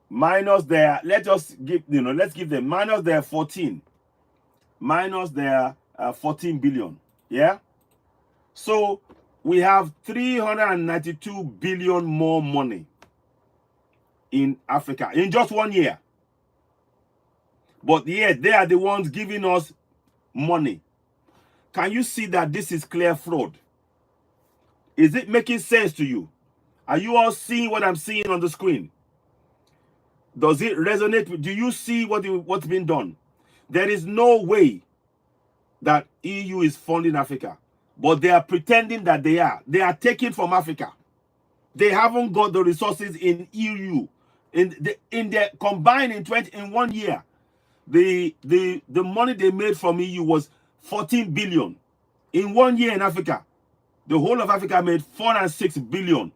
Minus their, let's give them minus their 14. Minus their 14 billion. Yeah. So we have 392 billion more money in Africa in just 1 year. But yet they are the ones giving us money. Can you see that this is clear fraud? Is it making sense to you? Are you all seeing what I'm seeing on the screen? Does it resonate with, do you see what's been done? There is no way that EU is funding Africa, but they are pretending that they are. They are taking from Africa. They haven't got the resources in EU. In their combined in 1 year, the money they made from EU was 14 billion. In 1 year in Africa, the whole of Africa made 406 billion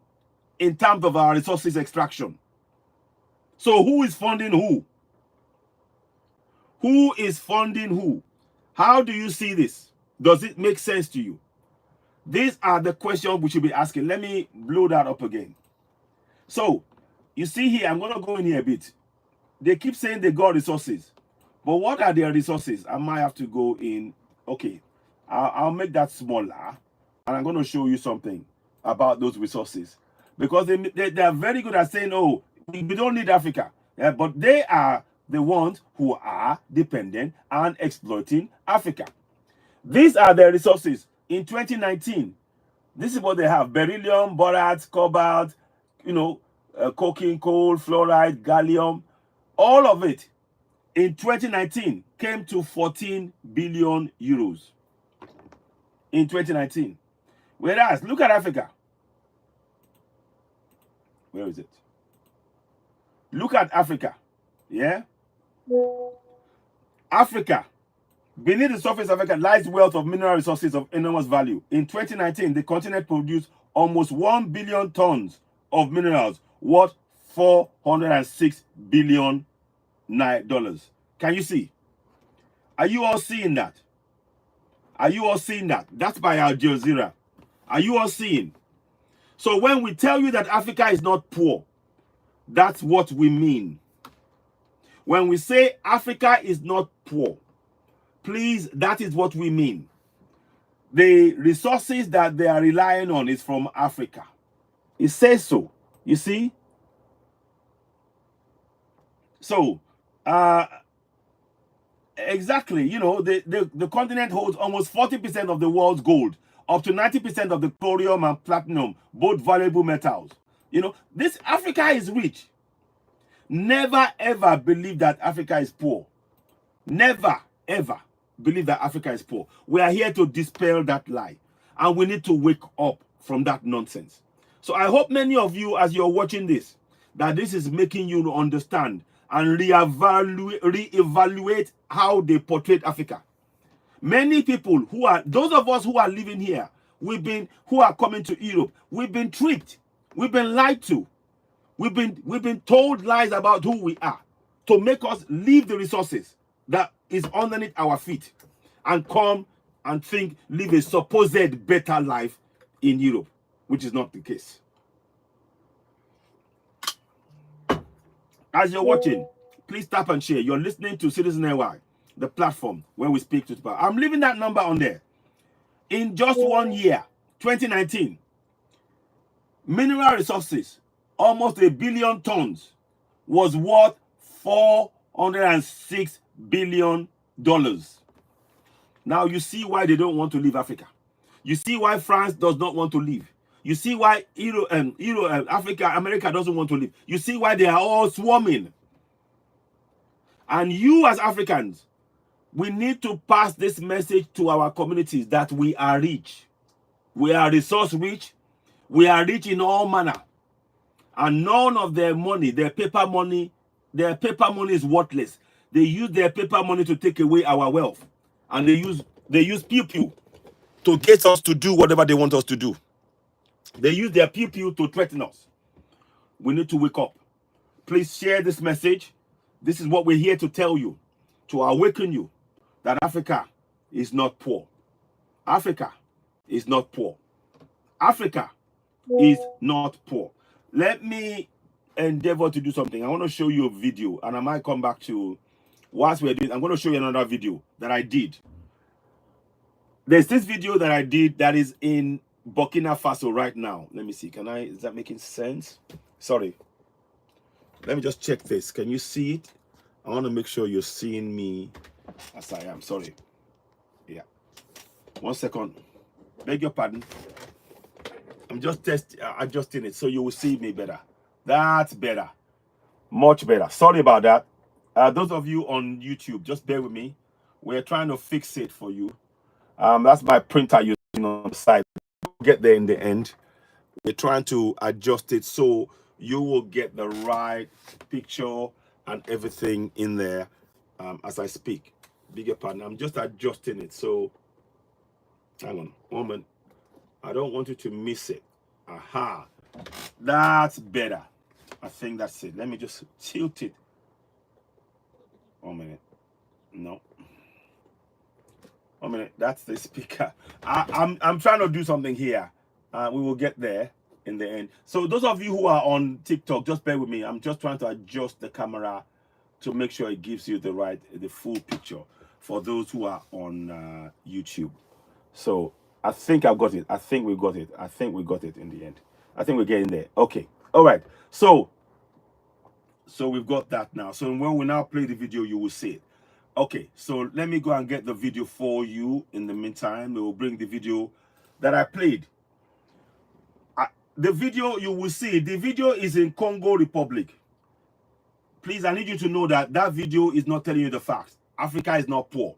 in terms of our resources extraction. So who is funding who? Who is funding who? How do you see this? Does it make sense to you? These are the questions we should be asking. Let me blow that up again. So, you see here, I'm going to go in here a bit. They keep saying they got resources. But what are their resources? I might have to go in. Okay, I'll make that smaller. And I'm going to show you something about those resources. Because they are very good at saying, oh, we don't need Africa. Yeah, but they are the ones who are dependent and exploiting Africa. These are their resources. In 2019, this is what they have. Beryllium, borax, cobalt, coking coal, fluoride, gallium. All of it in 2019 came to 14 billion euros. In 2019. Whereas, look at Africa. Where is it? Look at Africa. Yeah? Africa. Beneath the surface of Africa lies wealth of mineral resources of enormous value. In 2019, the continent produced almost 1 billion tons of minerals worth $406 billion. Can you see? Are you all seeing that? Are you all seeing that? That's by Al Jazeera. Are you all seeing? So when we tell you that Africa is not poor, that's what we mean. When we say Africa is not poor, please, that is what we mean. The resources that they are relying on is from Africa. It says so. You see? So, exactly, you know, the continent holds almost 40% of the world's gold, up to 90% of the thorium and platinum, both valuable metals. You know, this Africa is rich. Never ever believe that Africa is poor. Never ever believe that Africa is poor. We are here to dispel that lie, and we need to wake up from that nonsense. So I hope many of you, as you're watching this, that this is making you understand and reevaluate how they portrayed Africa. Many people who are, those of us who are living here, who are coming to Europe, we've been tricked, we've been lied to, we've been told lies about who we are to make us leave the resources that is underneath our feet and come and live a supposed better life in Europe, which is not the case. As you're watching, please tap and share. You're listening to Citizen NY, the platform where we speak to power. I'm leaving that number on there. In just 1 year, 2019, mineral resources, almost 1 billion tons, was worth $406 billion. Now you see why they don't want to leave Africa. You see why France does not want to leave. You see why America doesn't want to leave. You see why they are all swarming. And you as Africans, we need to pass this message to our communities that we are rich. We are resource rich. We are rich in all manner. And none of their money, their paper money is worthless. They use their paper money to take away our wealth. And they use pew-pew to get us to do whatever they want us to do. They use their pew-pew to threaten us. We need to wake up. Please share this message. This is what we're here to tell you, to awaken you that Africa is not poor. Africa is not poor. Africa is not poor. Let me endeavor to do something. I want to show you a video, and I might come back to, whilst we're doing, I'm going to show you another video that I did. There's this video that I did that is in Burkina Faso right now. Let me see. Is that making sense? Sorry. Let me just check this. Can you see it? I want to make sure you're seeing me as I am. Sorry. Yeah. 1 second. Beg your pardon. I'm just adjusting it so you will see me better. That's better. Much better. Sorry about that. Those of you on YouTube, just bear with me. We're trying to fix it for you. That's my printer using on the side. We'll get there in the end. We're trying to adjust it so you will get the right picture and everything in there as I speak. Bigger pardon. I'm just adjusting it. So, hang on. 1 moment. I don't want you to miss it. Aha. That's better. I think that's it. Let me just tilt it. 1 minute. No. 1 minute. That's the speaker. I'm trying to do something here. We will get there in the end. So those of you who are on TikTok, just bear with me. I'm just trying to adjust the camera to make sure it gives you the full picture for those who are on YouTube. So I think I've got it. I think we got it. I think we got it in the end. I think we're getting there. Okay. All right. So we've got that now. So when we now play the video, you will see it. Okay. So let me go and get the video for you. In the meantime, we will bring the video that I played. The video you will see, the video is in Congo Republic. Please, I need you to know that that video is not telling you the facts. Africa is not poor.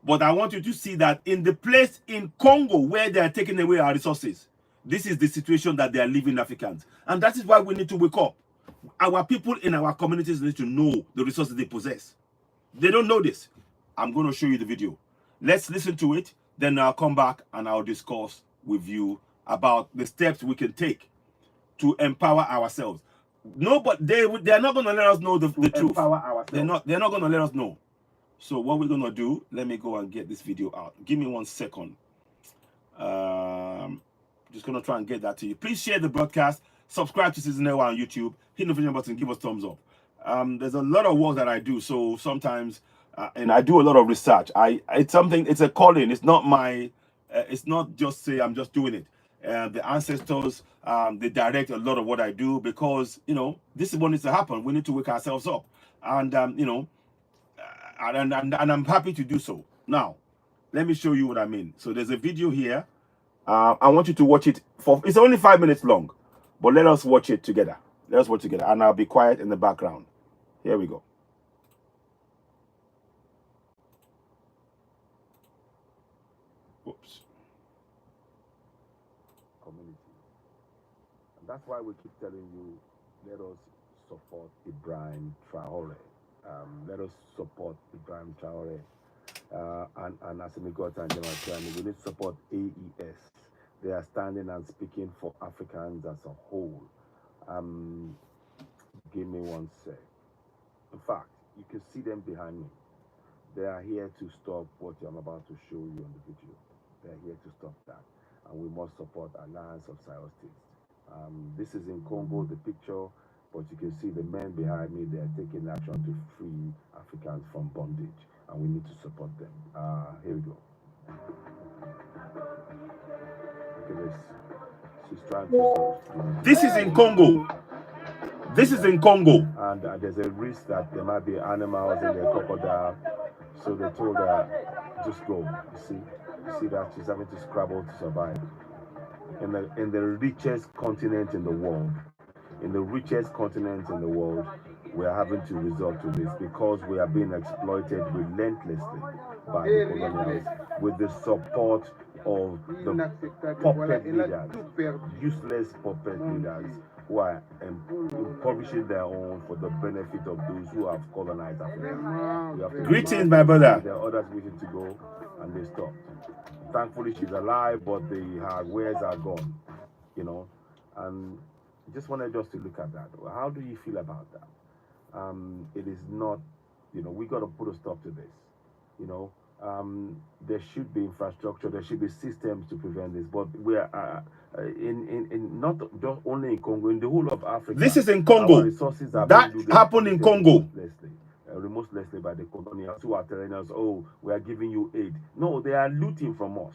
But I want you to see that in the place in Congo where they are taking away our resources, this is the situation that they are living, Africans. And that is why we need to wake up. Our people in our communities need to know the resources they possess. They don't know this. I'm going to show you the video. Let's listen to it. Then I'll come back and I'll discuss with you about the steps we can take to empower ourselves. No, but they're not going to let us know the truth. They're not going to let us know. So what we're going to do, let me go and get this video out. Give me 1 second. Just going to try and get that to you. Please share the broadcast. Subscribe to Citizen Ewa on YouTube. Hit the notification button. Give us thumbs up. There's a lot of work that I do. So sometimes, and I do a lot of research. It's a calling. It's not my, it's not just say I'm just doing it. The ancestors, they direct a lot of what I do because, you know, this is what needs to happen. We need to wake ourselves up. And, you know, and I'm happy to do so. Now, let me show you what I mean. So there's a video here. I want you to watch it it's only 5 minutes long, but let us watch it together. Let us watch it together, and I'll be quiet in the background. Here we go. Oops. Community. And that's why we keep telling you, let us support Ibrahim Traore. Let us support Ibrahim Traore. And as we got and we need to support AES. They are standing and speaking for Africans as a whole. Give me 1 sec. In fact, you can see them behind me. They are here to stop what I'm about to show you on the video. They are here to stop that. And we must support Alliance of Sahel States. This is in Congo, the picture, but you can see the men behind me. They are taking action to free Africans from bondage. And we need to support them. Here we go. Look at this. She's trying to... This is in Congo. This is in Congo. And there's a risk that there might be animals in the crocodile. So they told her, just go. You see that she's having to scrabble to survive. In the richest continent in the world, we are having to resort to this because we are being exploited relentlessly by the colonials with the support of the puppet leaders, useless puppet leaders who are impoverishing their own for the benefit of those who have colonized Africa. Greetings, my brother. There are others waiting to go, and they stopped. Thankfully, she's alive, but her wares are gone, you know. And just wanted just to look at that. How do you feel about that? It is not, you know, we got to put a stop to this, you know. There should be infrastructure, there should be systems to prevent this, but we are in not just only in Congo, in the whole of Africa. This is in Congo. Resources are that happened in Congo. Remorselessly by the colonials who are telling us, oh, we are giving you aid. No, they are looting from us.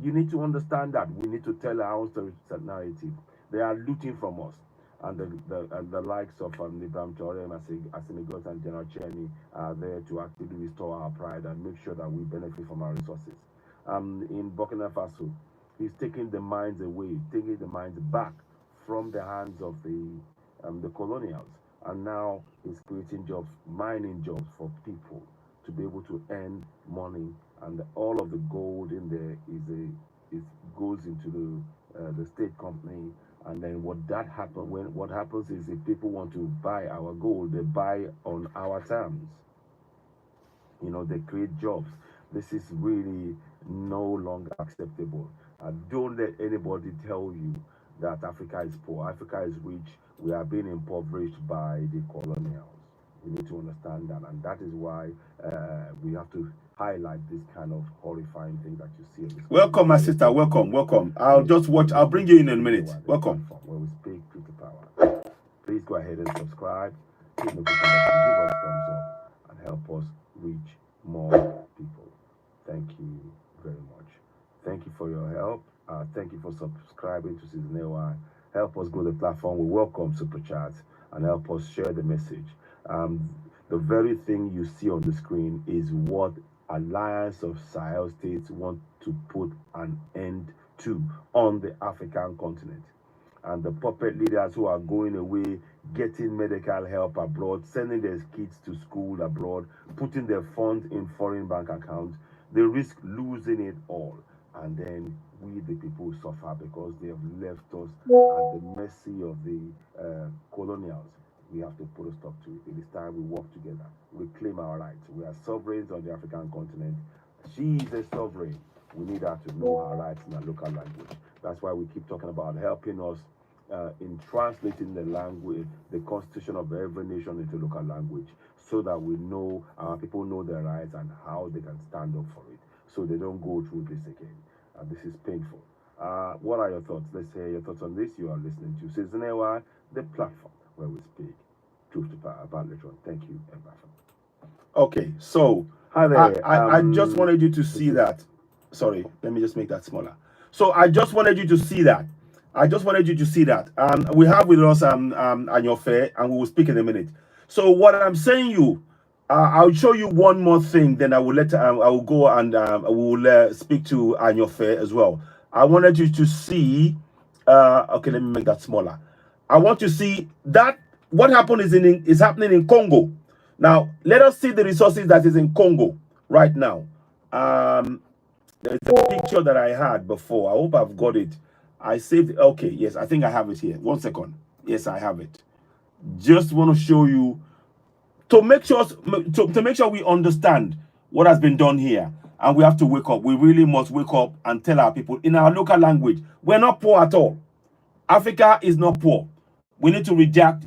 You need to understand that. We need to tell our own narrative. They are looting from us. And the likes of Ibrahim Traore, Asimigos, and General Cheni are there to actively restore our pride and make sure that we benefit from our resources. In Burkina Faso, he's taking the minds away, taking the minds back from the hands of the colonials. And now he's creating jobs, mining jobs for people to be able to earn money. And all of the gold in there goes into the state company. And then what happens is if people want to buy our gold, they buy on our terms. You know, they create jobs. This is really no longer acceptable. Don't let anybody tell you that Africa is poor. Africa is rich. We are being impoverished by the colonials. We need to understand that, and that is why we have to highlight this kind of horrifying thing that you see in this. Welcome, my sister. Welcome. I'll just watch. I'll bring you in a minute. Welcome. Where we speak truth to power. Please go ahead and subscribe. Hit the button button, give us thumbs up, and help us reach more people. Thank you very much. Thank you for your help. Thank you for subscribing to Citizen Ewa. Help us grow the platform. We welcome super chats and help us share the message. The very thing you see on the screen is what Alliance of Sahel States want to put an end to on the African continent. And the puppet leaders who are going away, getting medical help abroad, sending their kids to school abroad, putting their funds in foreign bank accounts, they risk losing it all. And then we, the people, suffer because they have left us at the mercy of the colonials. We have to put a stop to it. It is time we work together, reclaim our rights. We are sovereigns on the African continent. She is a sovereign. We need her to know our rights in our local language. That's why we keep talking about helping us in translating the language, the constitution of every nation into local language, so that we know, our people know their rights and how they can stand up for it, so they don't go through this again. This is painful. What are your thoughts? Let's hear your thoughts on this. You are listening to Citizen AY, the platform where we speak truth to power about later on. Thank you, Ibrahim. Okay, so hi there. I just wanted you to see that. Sorry, let me just make that smaller. So I just wanted you to see that. I just wanted you to see that. We have with us Anyofe, and we will speak in a minute. So what I'm saying you, I'll show you one more thing. Then I will I will go and we will speak to Anyofe as well. I wanted you to see. Okay, let me make that smaller. I want to see that what happened is happening in Congo. Now let us see the resources that is in Congo right now. There's a picture that I had before. I hope I've got it. I saved it. Okay, yes, I think I have it here. 1 second. Yes, I have it. Just want to show you to make sure to make sure we understand what has been done here. And we have to wake up. We really must wake up and tell our people in our local language, we're not poor at all. Africa is not poor. We need to reject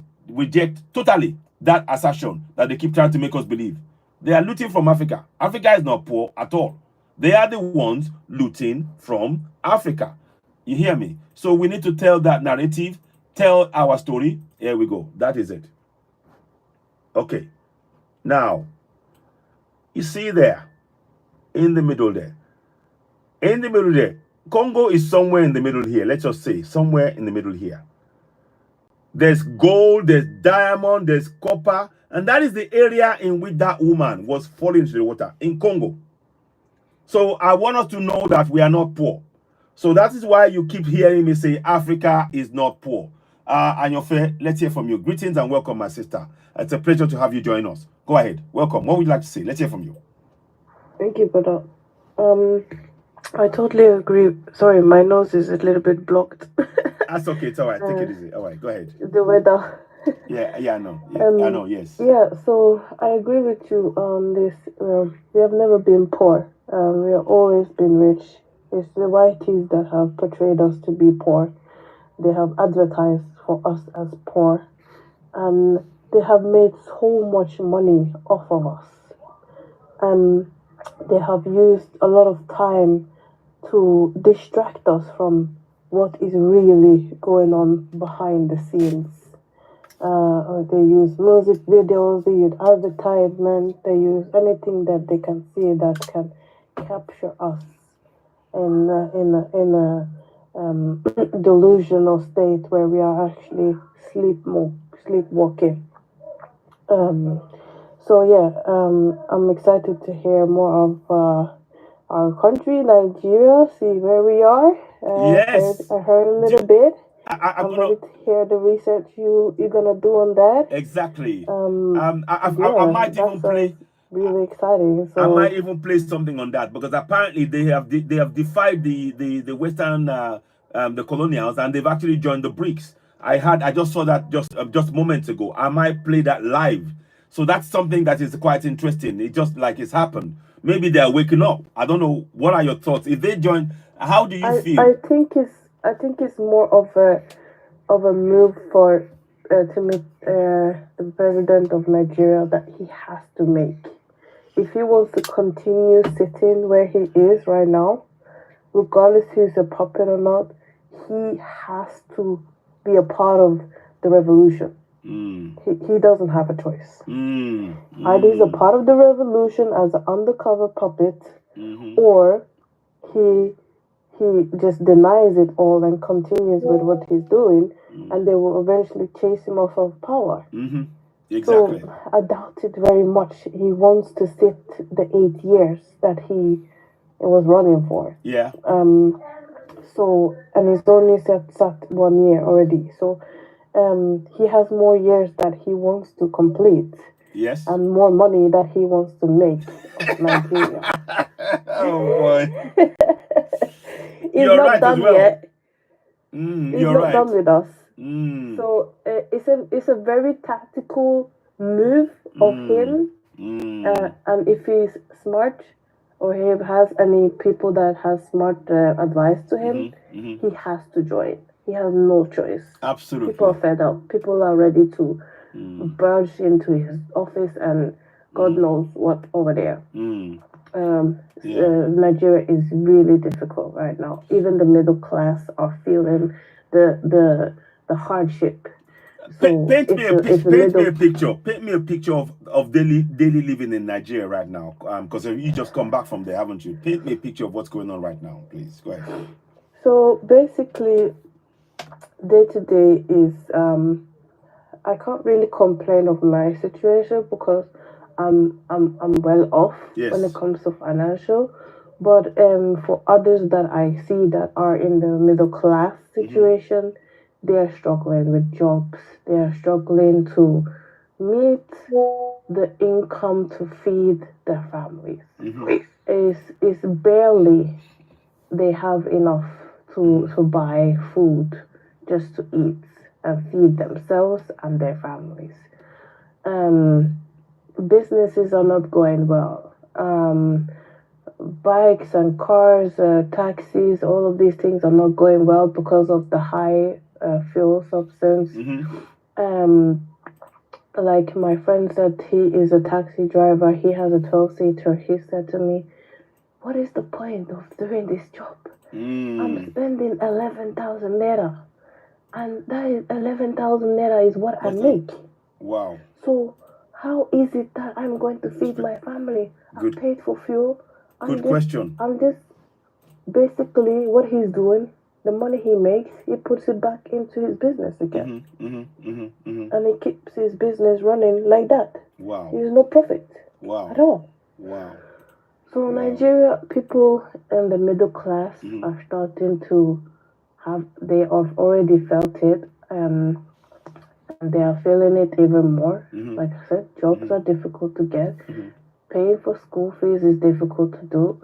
totally that assertion that they keep trying to make us believe. They are looting from Africa. Africa is not poor at all. They are the ones looting from Africa. You hear me? So we need to tell that narrative, tell our story. Here we go. That is it. Okay. Now, you see there, in the middle there. In the middle there. Congo is somewhere in the middle here. Let's just say somewhere in the middle here. There's gold, there's diamond, there's copper. And that is the area in which that woman was falling into the water in Congo. So I want us to know that we are not poor. So that is why you keep hearing me say Africa is not poor. Anyofe, let's hear from you. Greetings and welcome, my sister. It's a pleasure to have you join us. Go ahead. Welcome. What would you like to say? Let's hear from you. Thank you, brother. I totally agree. Sorry, my nose is a little bit blocked. That's okay. It's all right. Take it easy. All right. Go ahead. The weather. Yeah, I know. Yeah, I know, yes. Yeah, so I agree with you on this. We have never been poor. We have always been rich. It's the whiteys that have portrayed us to be poor. They have advertised for us as poor. And they have made so much money off of us. And they have used a lot of time to distract us from what is really going on behind the scenes. They use music videos, they use advertisement, they use anything that they can see that can capture us in a delusional state where we are actually sleepwalking. So yeah, I'm excited to hear more of our country, Nigeria, see where we are. Yes. I heard a little bit. I'm ready to hear the research you're gonna do on that. Exactly. I might even play. Really exciting. So I might even play something on that because apparently they have defied the Western the colonials, and they've actually joined the BRICS. I just saw that just moments ago. I might play that live. So that's something that is quite interesting. It just like it's happened. Maybe they are waking up. I don't know. What are your thoughts? If they join, how do you feel? I think it's more of a move for to meet the president of Nigeria that he has to make. If he wants to continue sitting where he is right now, regardless if he's a puppet or not, he has to be a part of the revolution. He doesn't have a choice. Either he's a part of the revolution as an undercover puppet, or he just denies it all and continues with what he's doing, and they will eventually chase him off of power. Exactly. So I doubt it very much. He wants to sit the 8 years that he was running for. Yeah. So, and he's only sat 1 year already. So he has more years that he wants to complete. Yes. And more money that he wants to make of Nigeria. Oh boy. He's You're not right done as well. yet. He's not right. done with us. So it's a very tactical move of him. And if he's smart, or he has any people that has smart advice to him, he has to join. He has no choice. Absolutely. People are fed up. People are ready to barge into his office and God knows what over there. Nigeria is really difficult right now. Even the middle class are feeling the hardship. So paint me a picture. Paint me a picture of daily living in Nigeria right now. Because you just come back from there, haven't you? Paint me a picture of what's going on right now, please. Go ahead. So basically, day to day is I can't really complain of my situation because I'm well off when it comes to financial. But for others that I see that are in the middle class situation, they are struggling with jobs. They are struggling to meet the income to feed their families. It's barely they have enough to buy food just to eat and feed themselves and their families. Businesses are not going well. Bikes and cars, taxis, all of these things are not going well because of the high fuel substance. Like my friend said, he is a taxi driver. He has a 12-seater. He said to me, "What is the point of doing this job? I'm spending 11,000 naira, and that is 11,000 naira is what I make. Wow. So how is it that I'm going to feed my family? I'm paid for fuel. Good question. I'm just basically what he's doing. The money he makes, he puts it back into his business again, and he keeps his business running like that. Wow. There's no profit. Wow. At all. Wow. So Nigeria people in the middle class are starting to they have already felt it, and they are feeling it even more. Like I said, jobs are difficult to get. Paying for school fees is difficult to do.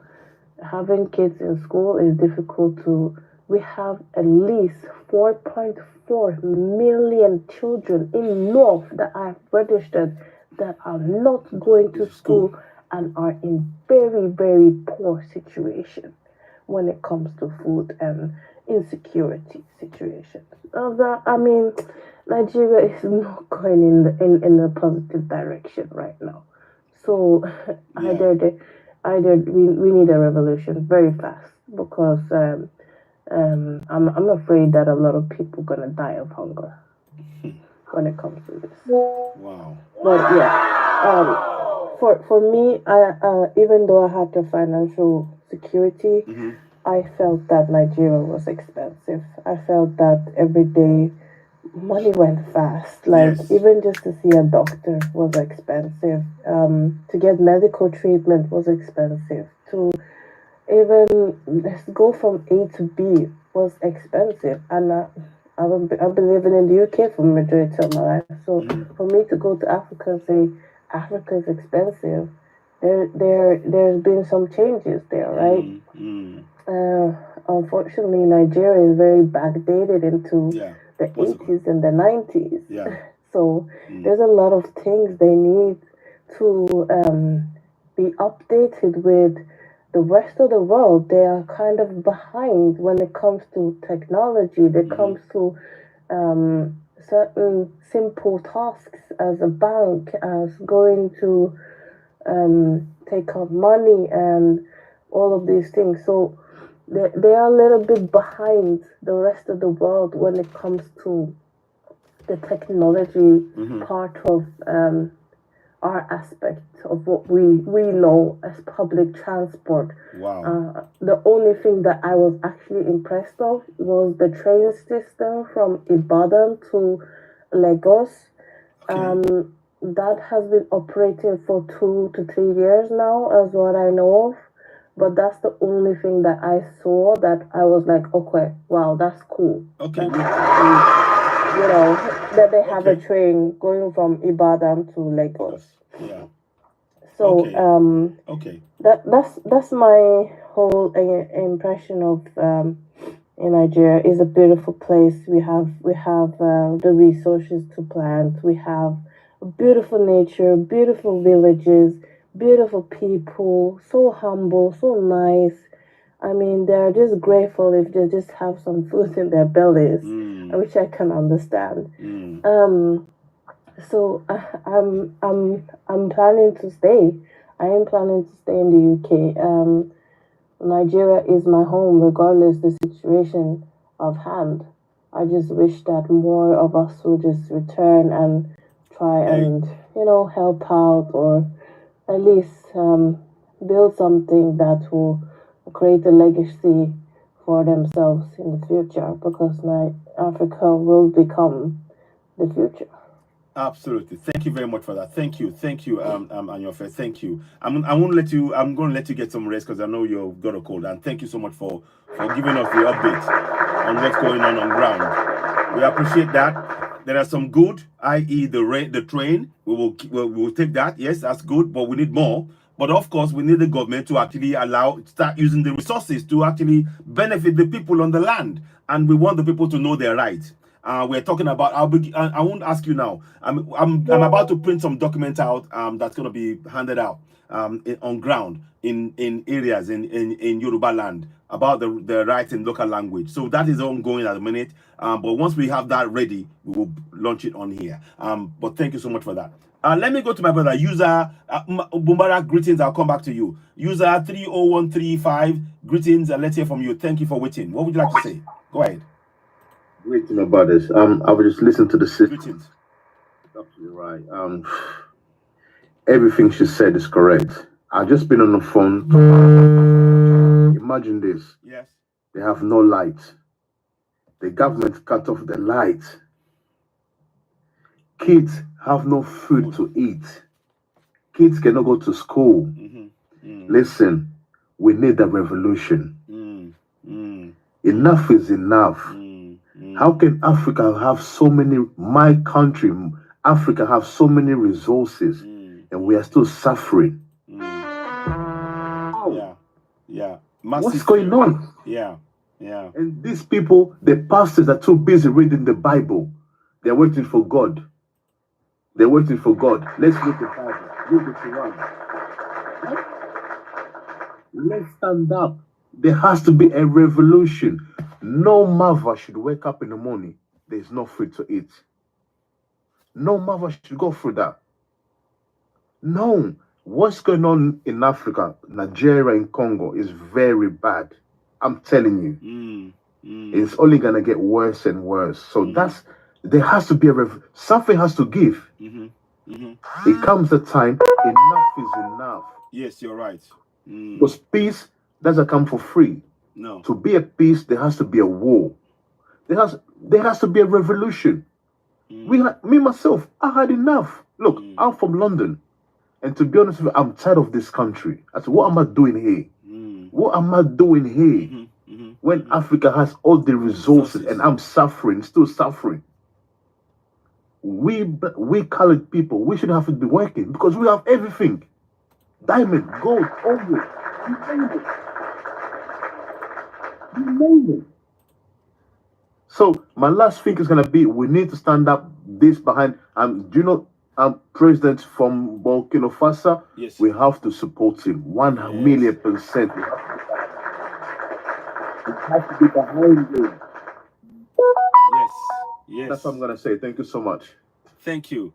Having kids in school is difficult to. We have at least 4.4 million children in North that are registered that are not going to school and are in very, very poor situation when it comes to food and insecurity situations. I mean, Nigeria is not going in a positive direction right now. So either we need a revolution very fast because I'm afraid that a lot of people gonna die of hunger when it comes to this. Wow. But yeah, for me, I even though I had the financial security, I felt that Nigeria was expensive. I felt that every day money went fast. Like even just to see a doctor was expensive. To get medical treatment was expensive. To even let's go from A to B was expensive, and I've been living in the UK for the majority of my life. So for me to go to Africa and say Africa is expensive, there's been some changes there, right? Unfortunately, Nigeria is very backdated into the 80s and the 90s. So there's a lot of things they need to be updated with the rest of the world. They are kind of behind when it comes to technology. When it comes to certain simple tasks as a bank, as going to take out money and all of these things. So they are a little bit behind the rest of the world when it comes to the technology part of our aspect of what we know as public transport. Wow. The only thing that I was actually impressed of was the train system from Ibadan to Lagos. That has been operating for 2 to 3 years now, as what I know of. But that's the only thing that I saw that I was like, okay, wow, that's cool. Okay. You know, that they have a train going from Ibadan to Lagos. Yeah. So okay. That's my whole impression of in Nigeria. Is a beautiful place. We have the resources to plant. We have beautiful nature, beautiful villages, beautiful people, so humble, so nice. I mean, they're just grateful if they just have some food in their bellies, which I can understand. So I'm planning to stay. I am planning to stay in the UK. Nigeria is my home, regardless the situation of hand. I just wish that more of us would just return and try and help out, or at least build something that will create a legacy for themselves in the future, because Africa will become the future. Absolutely. Thank you very much for that. Thank you. Anyofe. Thank you. I'm going to let you get some rest because I know you've got a cold. And thank you so much for giving us the update on what's going on ground. We appreciate that. There are some good, i.e. the train. We will take that. Yes, that's good, but we need more. But of course, we need the government to actually start using the resources to actually benefit the people on the land. And we want the people to know their rights. We're talking about. I won't ask you now. I'm about to print some documents out. That's going to be handed out on ground in areas in Yoruba land about the rights in local language. So that is ongoing at the minute. But once we have that ready, we will launch it on here. But thank you so much for that. Let me go to my brother, user Bumbara. Greetings. I'll come back to you. User 30135. Greetings, and let's hear from you. Thank you for waiting. What would you like to say? Go ahead. Greeting about this. I will just listen to the system. Greetings. Absolutely right. Everything she said is correct. I've just been on the phone. Imagine this. Yes. They have no light. The government cut off the light. Kids have no food to eat. Kids cannot go to school. Listen, we need a revolution. Enough is enough. How can Africa have so many, my country, Africa have so many resources and we are still suffering? Yeah. What's going on? Yeah. And these people, the pastors are too busy reading the Bible. They're waiting for God. They're waiting for God. Let's read the Bible. Read the Quran. Let's stand up. There has to be a revolution. No mother should wake up in the morning. There's no food to eat. No mother should go through that. No. What's going on in Africa, Nigeria, and Congo is very bad. I'm telling you. It's only going to get worse and worse. So there has to be something has to give. It comes a time, enough is enough. Yes, you're right. Because peace doesn't come for free. No. To be a peace, there has to be a war. There has to be a revolution. Me myself, I had enough. Look, I'm from London. And to be honest with you, I'm tired of this country. I said, what am I doing here? What am I doing here? When Africa has all the resources and I'm suffering, still suffering. We colored people, we shouldn't have to be working because we have everything. Diamond, gold, oil, you name it. You name it. So my last thing is gonna be: we need to stand up this behind. Do you know? President from Burkina Faso. Yes. We have to support him 1,000,000%. We have to be behind him. Yes. That's what I'm gonna say. Thank you so much. Thank you,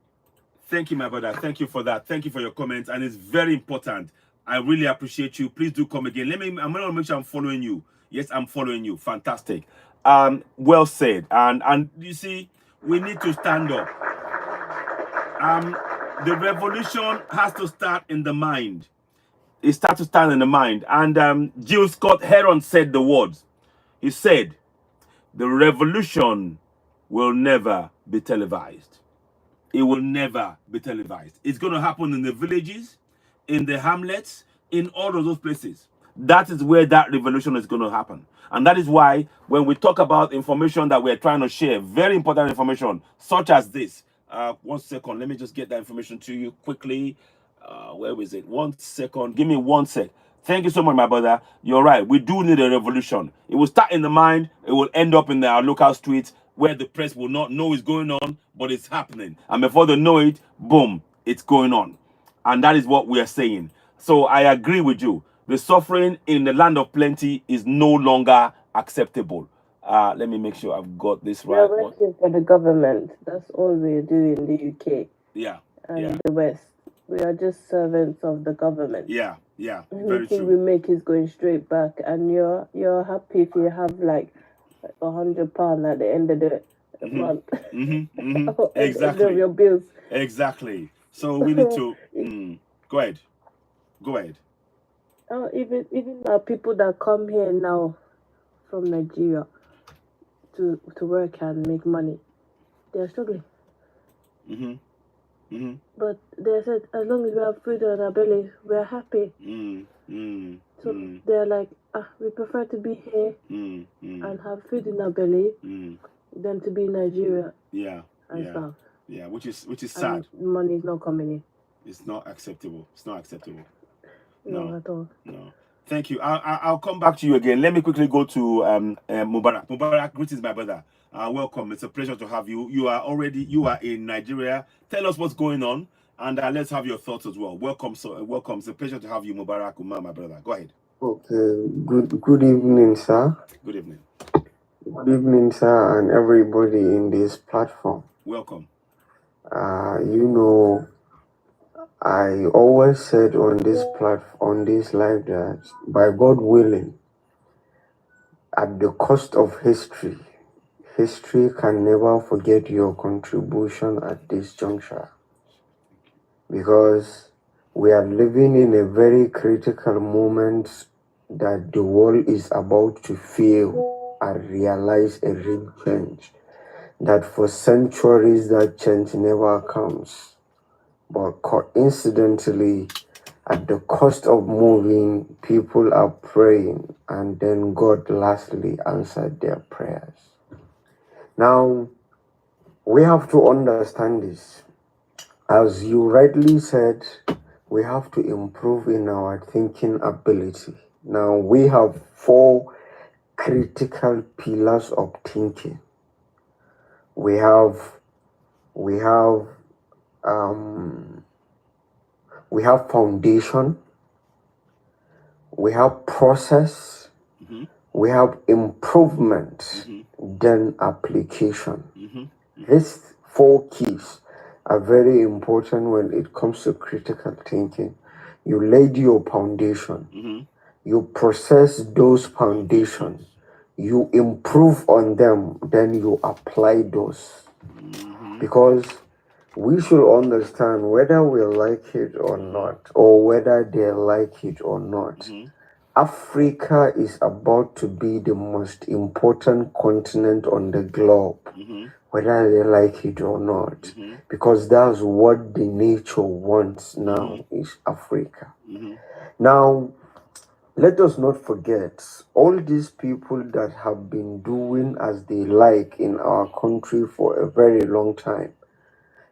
my brother. Thank you for that. Thank you for your comments, and it's very important. I really appreciate you. Please do come again. I'm gonna make sure I'm following you. Yes, I'm following you. Fantastic. Well said. And you see, we need to stand up. The revolution has to start in the mind. It starts to stand in the mind. And Jill Scott Heron said the words. He said, the revolution will never be televised. It will never be televised. It's going to happen in the villages, in the hamlets, in all of those places. That is where that revolution is going to happen. And that is why when we talk about information that we're trying to share, very important information, such as this. 1 second. Let me just get that information to you quickly. Where is it? 1 second. Give me 1 sec. Thank you so much, my brother. You're right. We do need a revolution. It will start in the mind. It will end up in our local streets where the press will not know it's going on, but it's happening. And before they know it, boom, it's going on. And that is what we are saying. So I agree with you. The suffering in the land of plenty is no longer acceptable. Let me make sure I've got this We are right. working for the government. That's all we do in the UK Yeah. and the West. We are just servants of the government. Yeah. Very Anything true. we make is going straight back, and you're happy if you have like £100 at the end of the month. Or Exactly. end of your bills. Exactly. So we need to go ahead. Even people that come here now from Nigeria to work and make money, they are struggling. But they said, as long as we have food on our belly, we are happy. So they're like, we prefer to be here and have food in our belly than to be in Nigeria. Stuff. Yeah, which is sad. And money is not coming in. It's not acceptable. No, at all. No. Thank you. I'll come back to you again. Let me quickly go to Mubarak. Mubarak, greetings, my brother. Welcome. It's a pleasure to have you. You are in Nigeria. Tell us what's going on, and let's have your thoughts as well. Welcome. Welcome. It's a pleasure to have you, Mubarak Umar, my brother. Go ahead. Okay. Good evening, sir. Good evening. Good evening, sir, and everybody in this platform. Welcome. I always said on this live that by God willing, at the cost of history can never forget your contribution at this juncture, because we are living in a very critical moment that the world is about to feel and realize a real change. That for centuries that change never comes. But coincidentally, at the cost of moving, people are praying, and then God lastly answered their prayers. Now, we have to understand this. As you rightly said, we have to improve in our thinking ability. Now, we have 4 critical pillars of thinking. We have foundation, we have process, we have improvement, then application. These 4 keys are very important when it comes to critical thinking. You laid your foundation, you process those foundations, you improve on them, then you apply those. Because we should understand whether we like it or not, or whether they like it or not. Africa is about to be the most important continent on the globe, whether they like it or not, because that's what the nature wants now, is Africa. Now, let us not forget all these people that have been doing as they like in our country for a very long time.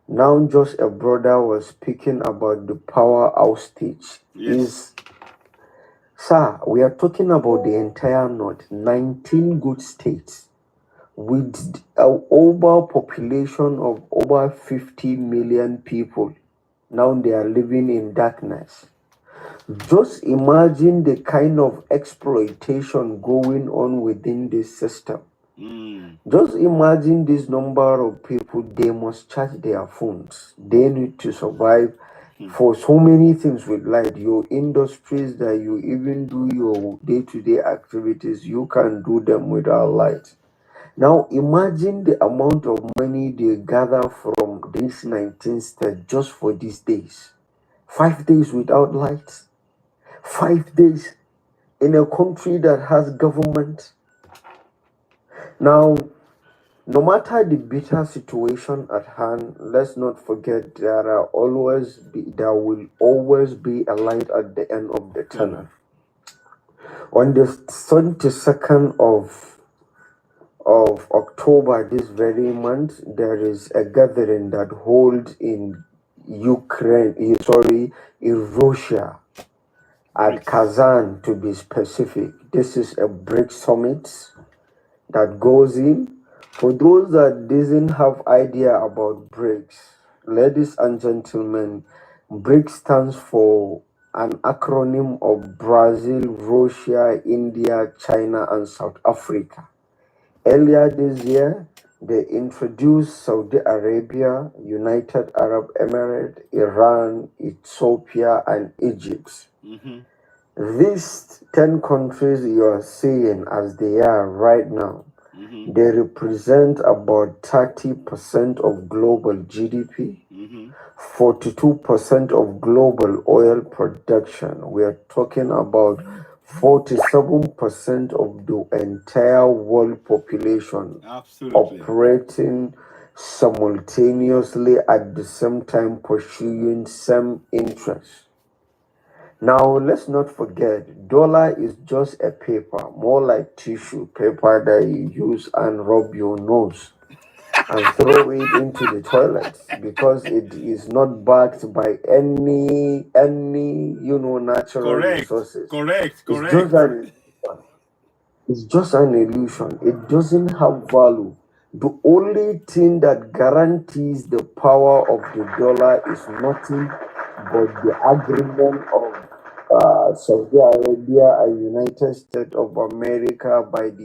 Now, just a brother was speaking about the power outage. Sir, we are talking about the entire North, 19 good states, with an over population of over 50 million people. Now they are living in darkness. Just imagine the kind of exploitation going on within this system. Just imagine this number of people, they must charge their phones. They need to survive for so many things with light. Your industries that you even do your day-to-day activities, you can do them without light. Now imagine the amount of money they gather from these 19 states just for these days. 5 days without light. 5 days in a country that has government. Now, no matter the bitter situation at hand, let's not forget there will always be a light at the end of the tunnel. On the 22nd of October, this very month, there is a gathering that holds in Russia, at Kazan to be specific. This is a BRICS summit that goes in. For those that doesn't have idea about BRICS, ladies and gentlemen, BRICS stands for an acronym of Brazil, Russia, India, China, and South Africa. Earlier this year, they introduced Saudi Arabia, United Arab Emirates, Iran, Ethiopia, and Egypt. These 10 countries you are seeing as they are right now, they represent about 30% of global GDP, 42% of global oil production. We are talking about 47% of the entire world population operating simultaneously at the same time, pursuing same interests. Now, let's not forget, dollar is just a paper, more like tissue paper that you use and rub your nose and throw it into the toilet, because it is not backed by any natural resources. It's just an illusion. It doesn't have value. The only thing that guarantees the power of the dollar is nothing but the agreement of Saudi Arabia and United States of America by the